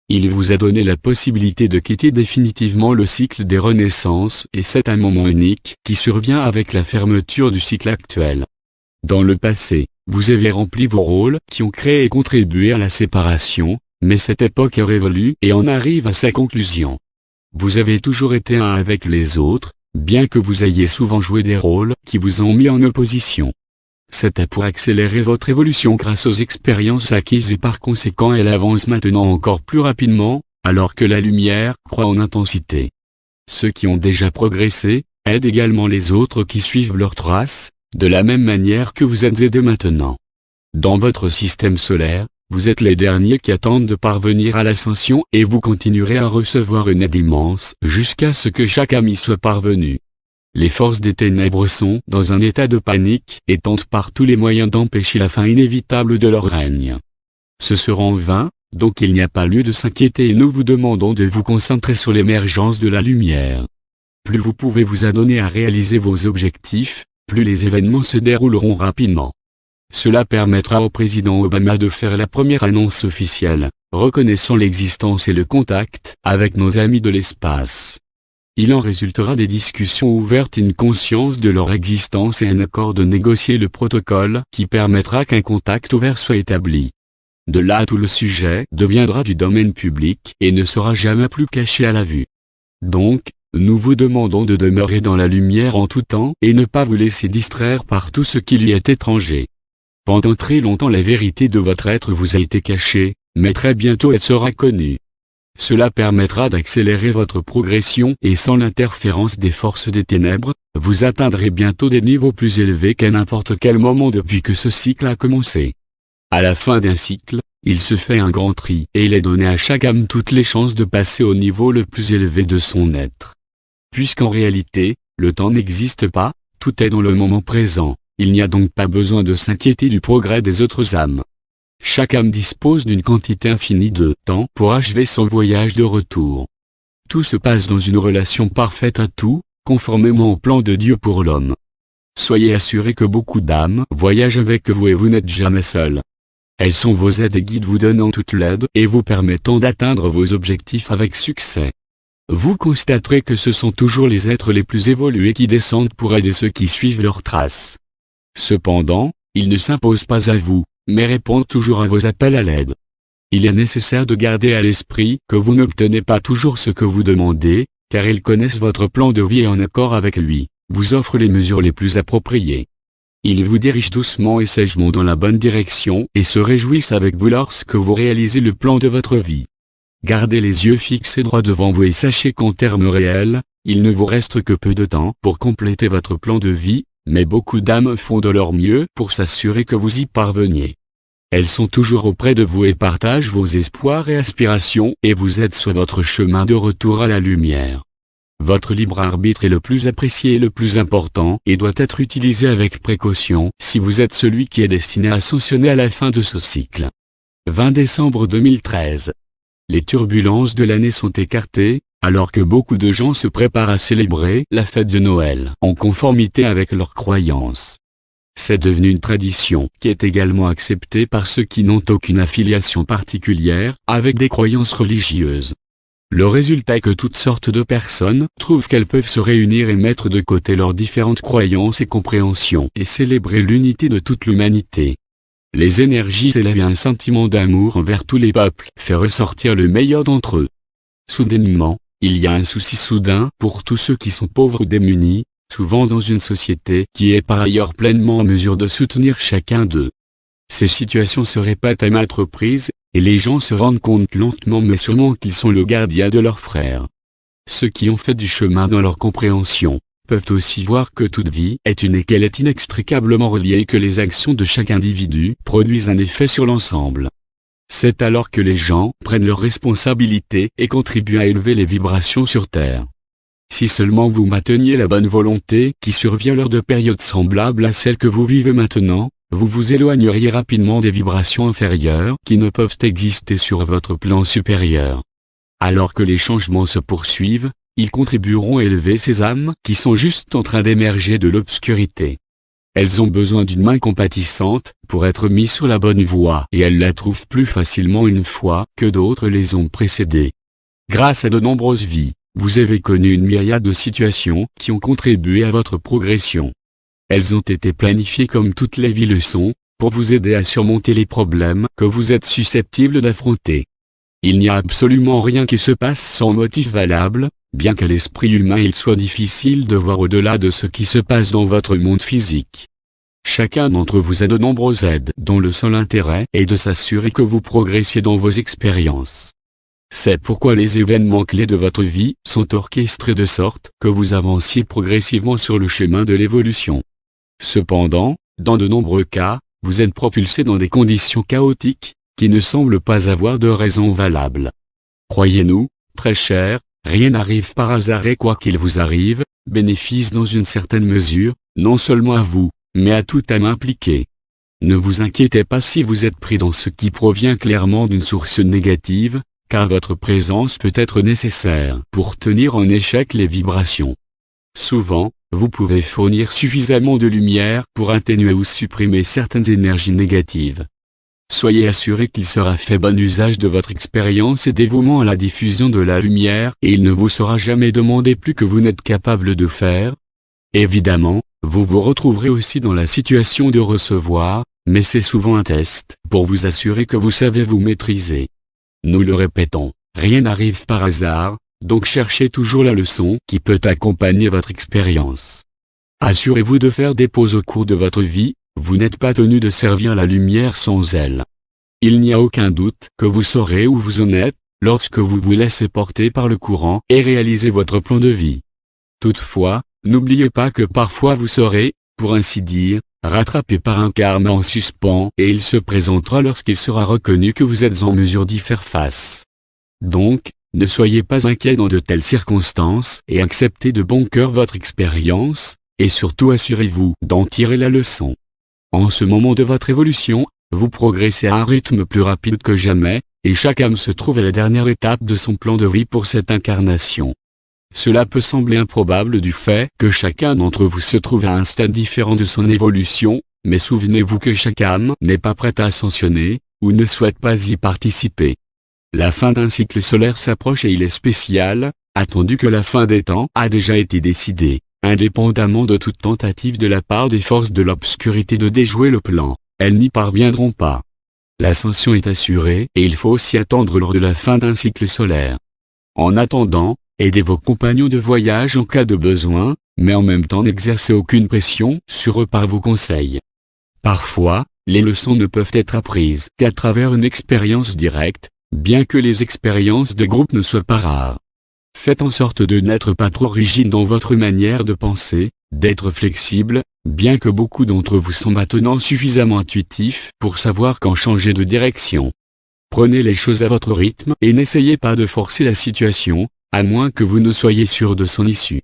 Il vous a donné la possibilité de quitter définitivement le cycle des renaissances et c'est un moment unique qui survient avec la fermeture du cycle actuel. Dans le passé, vous avez rempli vos rôles qui ont créé et contribué à la séparation, mais cette époque est révolue et en arrive à sa conclusion. Vous avez toujours été un avec les autres, bien que vous ayez souvent joué des rôles qui vous ont mis en opposition. C'était pour accélérer votre évolution grâce aux expériences acquises et par conséquent elle avance maintenant encore plus rapidement, alors que la lumière croît en intensité. Ceux qui ont déjà progressé, aident également les autres qui suivent leurs traces, de la même manière que vous êtes aidés maintenant. Dans votre système solaire, vous êtes les derniers qui attendent de parvenir à l'ascension et vous continuerez à recevoir une aide immense jusqu'à ce que chaque ami soit parvenu. Les forces des ténèbres sont dans un état de panique et tentent par tous les moyens d'empêcher la fin inévitable de leur règne. Ce sera en vain, donc il n'y a pas lieu de s'inquiéter et nous vous demandons de vous concentrer sur l'émergence de la lumière. Plus vous pouvez vous adonner à réaliser vos objectifs, plus les événements se dérouleront rapidement. Cela permettra au président Obama de faire la première annonce officielle, reconnaissant l'existence et le contact avec nos amis de l'espace. Il en résultera des discussions ouvertes et une conscience de leur existence et un accord de négocier le protocole qui permettra qu'un contact ouvert soit établi. De là tout le sujet deviendra du domaine public et ne sera jamais plus caché à la vue. Donc, nous vous demandons de demeurer dans la lumière en tout temps et ne pas vous laisser distraire par tout ce qui lui est étranger. Pendant très longtemps la vérité de votre être vous a été cachée, mais très bientôt elle sera connue. Cela permettra d'accélérer votre progression et sans l'interférence des forces des ténèbres, vous atteindrez bientôt des niveaux plus élevés qu'à n'importe quel moment depuis que ce cycle a commencé. À la fin d'un cycle, il se fait un grand tri et il est donné à chaque âme toutes les chances de passer au niveau le plus élevé de son être. Puisqu'en réalité, le temps n'existe pas, tout est dans le moment présent. Il n'y a donc pas besoin de s'inquiéter du progrès des autres âmes. Chaque âme dispose d'une quantité infinie de temps pour achever son voyage de retour. Tout se passe dans une relation parfaite à tout, conformément au plan de Dieu pour l'homme. Soyez assurés que beaucoup d'âmes voyagent avec vous et vous n'êtes jamais seuls. Elles sont vos aides et guides vous donnant toute l'aide et vous permettant d'atteindre vos objectifs avec succès. Vous constaterez que ce sont toujours les êtres les plus évolués qui descendent pour aider ceux qui suivent leurs traces. Cependant, ils ne s'imposent pas à vous, mais répondent toujours à vos appels à l'aide. Il est nécessaire de garder à l'esprit que vous n'obtenez pas toujours ce que vous demandez, car ils connaissent votre plan de vie et en accord avec lui, vous offrent les mesures les plus appropriées. Ils vous dirigent doucement et sagement dans la bonne direction et se réjouissent avec vous lorsque vous réalisez le plan de votre vie. Gardez les yeux fixés droit devant vous et sachez qu'en termes réels, il ne vous reste que peu de temps pour compléter votre plan de vie, mais beaucoup d'âmes font de leur mieux pour s'assurer que vous y parveniez. Elles sont toujours auprès de vous et partagent vos espoirs et aspirations et vous aident sur votre chemin de retour à la lumière. Votre libre arbitre est le plus apprécié et le plus important et doit être utilisé avec précaution si vous êtes celui qui est destiné à ascensionner à la fin de ce cycle. 20 décembre 2013. Les turbulences de l'année sont écartées, alors que beaucoup de gens se préparent à célébrer la fête de Noël en conformité avec leurs croyances. C'est devenu une tradition qui est également acceptée par ceux qui n'ont aucune affiliation particulière avec des croyances religieuses. Le résultat est que toutes sortes de personnes trouvent qu'elles peuvent se réunir et mettre de côté leurs différentes croyances et compréhensions et célébrer l'unité de toute l'humanité. Les énergies s'élèvent et un sentiment d'amour envers tous les peuples fait ressortir le meilleur d'entre eux. Soudainement, il y a un souci soudain pour tous ceux qui sont pauvres ou démunis, souvent dans une société qui est par ailleurs pleinement en mesure de soutenir chacun d'eux. Ces situations se répètent à maintes reprises, et les gens se rendent compte lentement mais sûrement qu'ils sont le gardien de leurs frères. Ceux qui ont fait du chemin dans leur compréhension, peuvent aussi voir que toute vie est une et qu'elle est inextricablement reliée et que les actions de chaque individu produisent un effet sur l'ensemble. C'est alors que les gens prennent leurs responsabilités et contribuent à élever les vibrations sur Terre. Si seulement vous mainteniez la bonne volonté qui survient lors de périodes semblables à celles que vous vivez maintenant, vous vous éloigneriez rapidement des vibrations inférieures qui ne peuvent exister sur votre plan supérieur. Alors que les changements se poursuivent, ils contribueront à élever ces âmes qui sont juste en train d'émerger de l'obscurité. Elles ont besoin d'une main compatissante pour être mises sur la bonne voie et elles la trouvent plus facilement une fois que d'autres les ont précédées. Grâce à de nombreuses vies, vous avez connu une myriade de situations qui ont contribué à votre progression. Elles ont été planifiées comme toutes les vies le sont, pour vous aider à surmonter les problèmes que vous êtes susceptibles d'affronter. Il n'y a absolument rien qui se passe sans motif valable, bien qu'à l'esprit humain il soit difficile de voir au-delà de ce qui se passe dans votre monde physique. Chacun d'entre vous a de nombreuses aides dont le seul intérêt est de s'assurer que vous progressiez dans vos expériences. C'est pourquoi les événements clés de votre vie sont orchestrés de sorte que vous avanciez progressivement sur le chemin de l'évolution. Cependant, dans de nombreux cas, vous êtes propulsé dans des conditions chaotiques, qui ne semble pas avoir de raison valable. Croyez-nous, très cher, rien n'arrive par hasard et quoi qu'il vous arrive, bénéfice dans une certaine mesure, non seulement à vous, mais à toute âme impliquée. Ne vous inquiétez pas si vous êtes pris dans ce qui provient clairement d'une source négative, car votre présence peut être nécessaire pour tenir en échec les vibrations. Souvent, vous pouvez fournir suffisamment de lumière pour atténuer ou supprimer certaines énergies négatives. Soyez assuré qu'il sera fait bon usage de votre expérience et dévouement à la diffusion de la lumière et il ne vous sera jamais demandé plus que vous n'êtes capable de faire. Évidemment, vous vous retrouverez aussi dans la situation de recevoir, mais c'est souvent un test pour vous assurer que vous savez vous maîtriser. Nous le répétons, rien n'arrive par hasard, donc cherchez toujours la leçon qui peut accompagner votre expérience. Assurez-vous de faire des pauses au cours de votre vie, vous n'êtes pas tenu de servir la lumière sans elle. Il n'y a aucun doute que vous saurez où vous en êtes, lorsque vous vous laissez porter par le courant et réalisez votre plan de vie. Toutefois, n'oubliez pas que parfois vous serez, pour ainsi dire, rattrapé par un karma en suspens et il se présentera lorsqu'il sera reconnu que vous êtes en mesure d'y faire face. Donc, ne soyez pas inquiet dans de telles circonstances et acceptez de bon cœur votre expérience, et surtout assurez-vous d'en tirer la leçon. En ce moment de votre évolution, vous progressez à un rythme plus rapide que jamais, et chaque âme se trouve à la dernière étape de son plan de vie pour cette incarnation. Cela peut sembler improbable du fait que chacun d'entre vous se trouve à un stade différent de son évolution, mais souvenez-vous que chaque âme n'est pas prête à ascensionner, ou ne souhaite pas y participer. La fin d'un cycle solaire s'approche et il est spécial, attendu que la fin des temps a déjà été décidée, indépendamment de toute tentative de la part des forces de l'obscurité de déjouer le plan, elles n'y parviendront pas. L'ascension est assurée et il faut s'y attendre lors de la fin d'un cycle solaire. En attendant, aidez vos compagnons de voyage en cas de besoin, mais en même temps n'exercez aucune pression sur eux par vos conseils. Parfois, les leçons ne peuvent être apprises qu'à travers une expérience directe, bien que les expériences de groupe ne soient pas rares. Faites en sorte de n'être pas trop rigide dans votre manière de penser, d'être flexible, bien que beaucoup d'entre vous sont maintenant suffisamment intuitifs pour savoir quand changer de direction. Prenez les choses à votre rythme et n'essayez pas de forcer la situation, à moins que vous ne soyez sûr de son issue.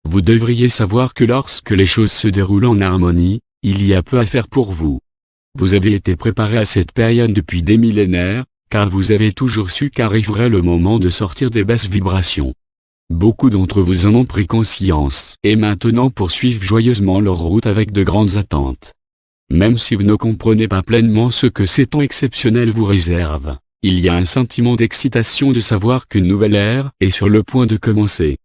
Vous devriez savoir que lorsque les choses se déroulent en harmonie, il y a peu à faire pour vous. Vous avez été préparé à cette période depuis des millénaires, car vous avez toujours su qu'arriverait le moment de sortir des basses vibrations. Beaucoup d'entre vous en ont pris conscience et maintenant poursuivent joyeusement leur route avec de grandes attentes. Même si vous ne comprenez pas pleinement ce que ces temps exceptionnels vous réservent, il y a un sentiment d'excitation de savoir qu'une nouvelle ère est sur le point de commencer.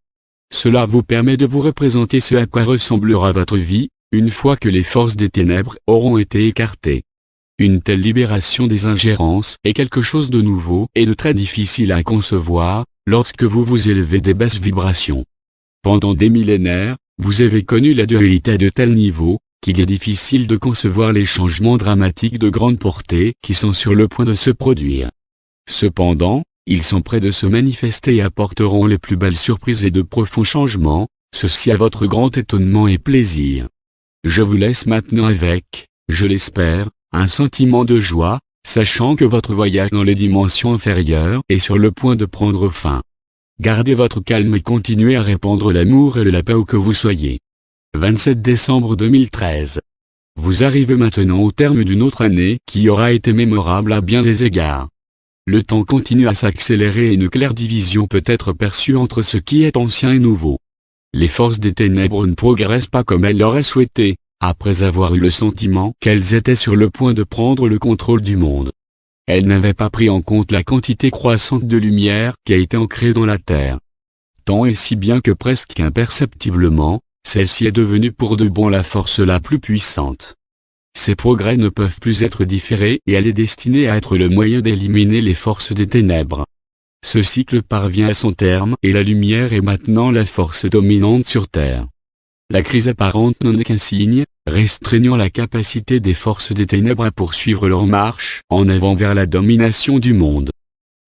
Cela vous permet de vous représenter ce à quoi ressemblera votre vie, une fois que les forces des ténèbres auront été écartées. Une telle libération des ingérences est quelque chose de nouveau et de très difficile à concevoir, lorsque vous vous élevez des basses vibrations. Pendant des millénaires, vous avez connu la dualité à de tel niveau, qu'il est difficile de concevoir les changements dramatiques de grande portée qui sont sur le point de se produire. Cependant, ils sont prêts de se manifester et apporteront les plus belles surprises et de profonds changements, ceci à votre grand étonnement et plaisir. Je vous laisse maintenant avec, je l'espère, un sentiment de joie, sachant que votre voyage dans les dimensions inférieures est sur le point de prendre fin. Gardez votre calme et continuez à répandre l'amour et la paix où que vous soyez. 27 décembre 2013. Vous arrivez maintenant au terme d'une autre année qui aura été mémorable à bien des égards. Le temps continue à s'accélérer et une claire division peut être perçue entre ce qui est ancien et nouveau. Les forces des ténèbres ne progressent pas comme elles l'auraient souhaité, après avoir eu le sentiment qu'elles étaient sur le point de prendre le contrôle du monde. Elles n'avaient pas pris en compte la quantité croissante de lumière qui a été ancrée dans la Terre. Tant et si bien que presque imperceptiblement, celle-ci est devenue pour de bon la force la plus puissante. Ces progrès ne peuvent plus être différés et elle est destinée à être le moyen d'éliminer les forces des ténèbres. Ce cycle parvient à son terme et la lumière est maintenant la force dominante sur Terre. La crise apparente n'en est qu'un signe, restreignant la capacité des forces des ténèbres à poursuivre leur marche en avant vers la domination du monde.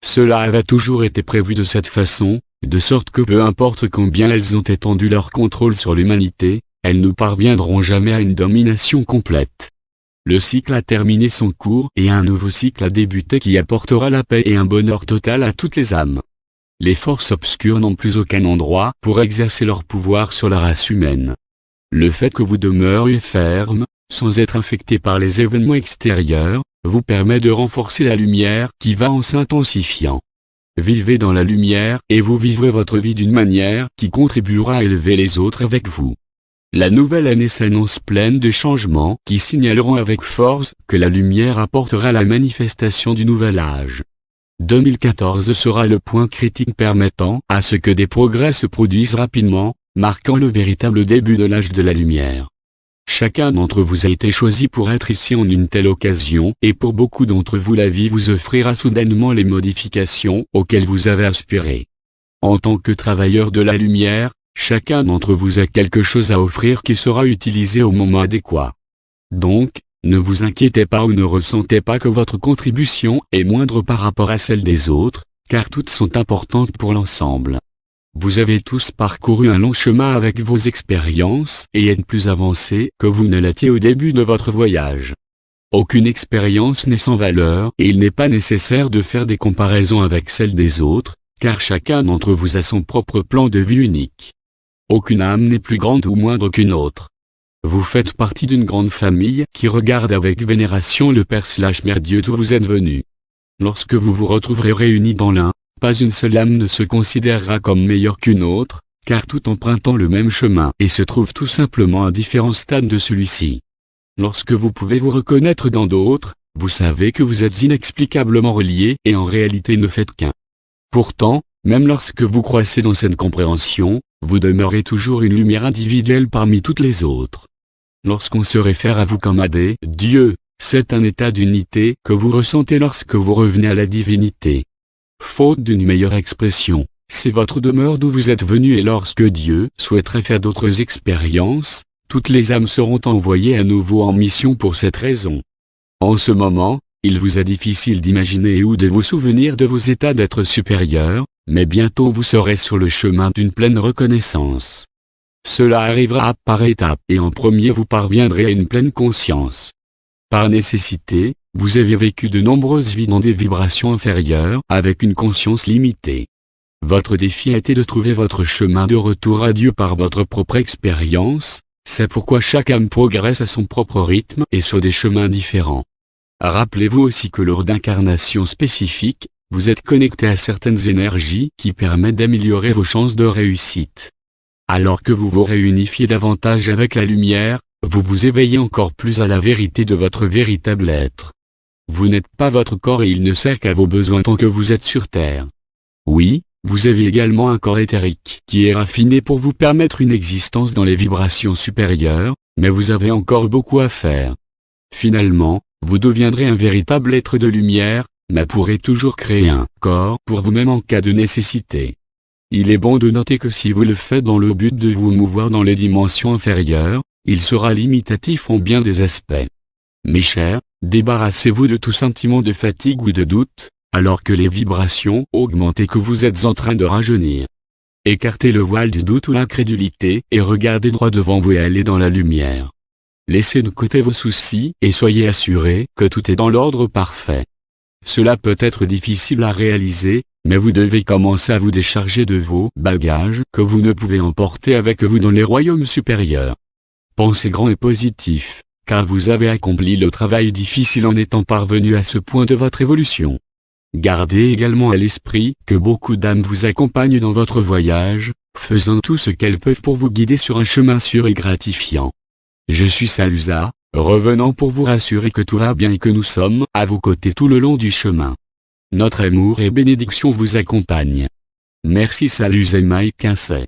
Cela avait toujours été prévu de cette façon, de sorte que peu importe combien elles ont étendu leur contrôle sur l'humanité, elles ne parviendront jamais à une domination complète. Le cycle a terminé son cours et un nouveau cycle a débuté qui apportera la paix et un bonheur total à toutes les âmes. Les forces obscures n'ont plus aucun endroit pour exercer leur pouvoir sur la race humaine. Le fait que vous demeuriez ferme, sans être infecté par les événements extérieurs, vous permet de renforcer la lumière qui va en s'intensifiant. Vivez dans la lumière et vous vivrez votre vie d'une manière qui contribuera à élever les autres avec vous. La nouvelle année s'annonce pleine de changements qui signaleront avec force que la lumière apportera la manifestation du nouvel âge. 2014 sera le point critique permettant à ce que des progrès se produisent rapidement, marquant le véritable début de l'âge de la lumière. Chacun d'entre vous a été choisi pour être ici en une telle occasion et pour beaucoup d'entre vous la vie vous offrira soudainement les modifications auxquelles vous avez aspiré. En tant que travailleur de la lumière, chacun d'entre vous a quelque chose à offrir qui sera utilisé au moment adéquat. Donc, ne vous inquiétez pas ou ne ressentez pas que votre contribution est moindre par rapport à celle des autres, car toutes sont importantes pour l'ensemble. Vous avez tous parcouru un long chemin avec vos expériences et êtes plus avancés que vous ne l'étiez au début de votre voyage. Aucune expérience n'est sans valeur et il n'est pas nécessaire de faire des comparaisons avec celles des autres, car chacun d'entre vous a son propre plan de vie unique. Aucune âme n'est plus grande ou moindre qu'une autre. Vous faites partie d'une grande famille qui regarde avec vénération le Père/Mère Dieu d'où vous êtes venu. Lorsque vous vous retrouverez réunis dans l'un, pas une seule âme ne se considérera comme meilleure qu'une autre, car tout empruntant le même chemin et se trouve tout simplement à différents stades de celui-ci. Lorsque vous pouvez vous reconnaître dans d'autres, vous savez que vous êtes inexplicablement reliés et en réalité ne faites qu'un. Pourtant, même lorsque vous croissez dans cette compréhension, vous demeurez toujours une lumière individuelle parmi toutes les autres. Lorsqu'on se réfère à vous comme à des dieux, c'est un état d'unité que vous ressentez lorsque vous revenez à la divinité. Faute d'une meilleure expression, c'est votre demeure d'où vous êtes venu et lorsque Dieu souhaiterait faire d'autres expériences, toutes les âmes seront envoyées à nouveau en mission pour cette raison. En ce moment, il vous est difficile d'imaginer ou de vous souvenir de vos états d'être supérieurs, mais bientôt vous serez sur le chemin d'une pleine reconnaissance. Cela arrivera par étapes et en premier vous parviendrez à une pleine conscience. Par nécessité, vous avez vécu de nombreuses vies dans des vibrations inférieures avec une conscience limitée. Votre défi a été de trouver votre chemin de retour à Dieu par votre propre expérience, c'est pourquoi chaque âme progresse à son propre rythme et sur des chemins différents. Rappelez-vous aussi que lors d'incarnations spécifiques, vous êtes connecté à certaines énergies qui permettent d'améliorer vos chances de réussite. Alors que vous vous réunifiez davantage avec la lumière, vous vous éveillez encore plus à la vérité de votre véritable être. Vous n'êtes pas votre corps et il ne sert qu'à vos besoins tant que vous êtes sur Terre. Oui, vous avez également un corps éthérique qui est raffiné pour vous permettre une existence dans les vibrations supérieures, mais vous avez encore beaucoup à faire. Finalement, vous deviendrez un véritable être de lumière, mais pourrez toujours créer un corps pour vous-même en cas de nécessité. Il est bon de noter que si vous le faites dans le but de vous mouvoir dans les dimensions inférieures, il sera limitatif en bien des aspects. Mes chers, débarrassez-vous de tout sentiment de fatigue ou de doute, alors que les vibrations augmentent et que vous êtes en train de rajeunir. Écartez le voile du doute ou l'incrédulité et regardez droit devant vous et allez dans la lumière. Laissez de côté vos soucis et soyez assurés que tout est dans l'ordre parfait. Cela peut être difficile à réaliser, mais vous devez commencer à vous décharger de vos bagages que vous ne pouvez emporter avec vous dans les royaumes supérieurs. Pensez grand et positif, car vous avez accompli le travail difficile en étant parvenu à ce point de votre évolution. Gardez également à l'esprit que beaucoup d'âmes vous accompagnent dans votre voyage, faisant tout ce qu'elles peuvent pour vous guider sur un chemin sûr et gratifiant. Je suis Salusa, revenant pour vous rassurer que tout va bien et que nous sommes à vos côtés tout le long du chemin. Notre amour et bénédiction vous accompagnent. Merci Salusa et Mike Kinsey.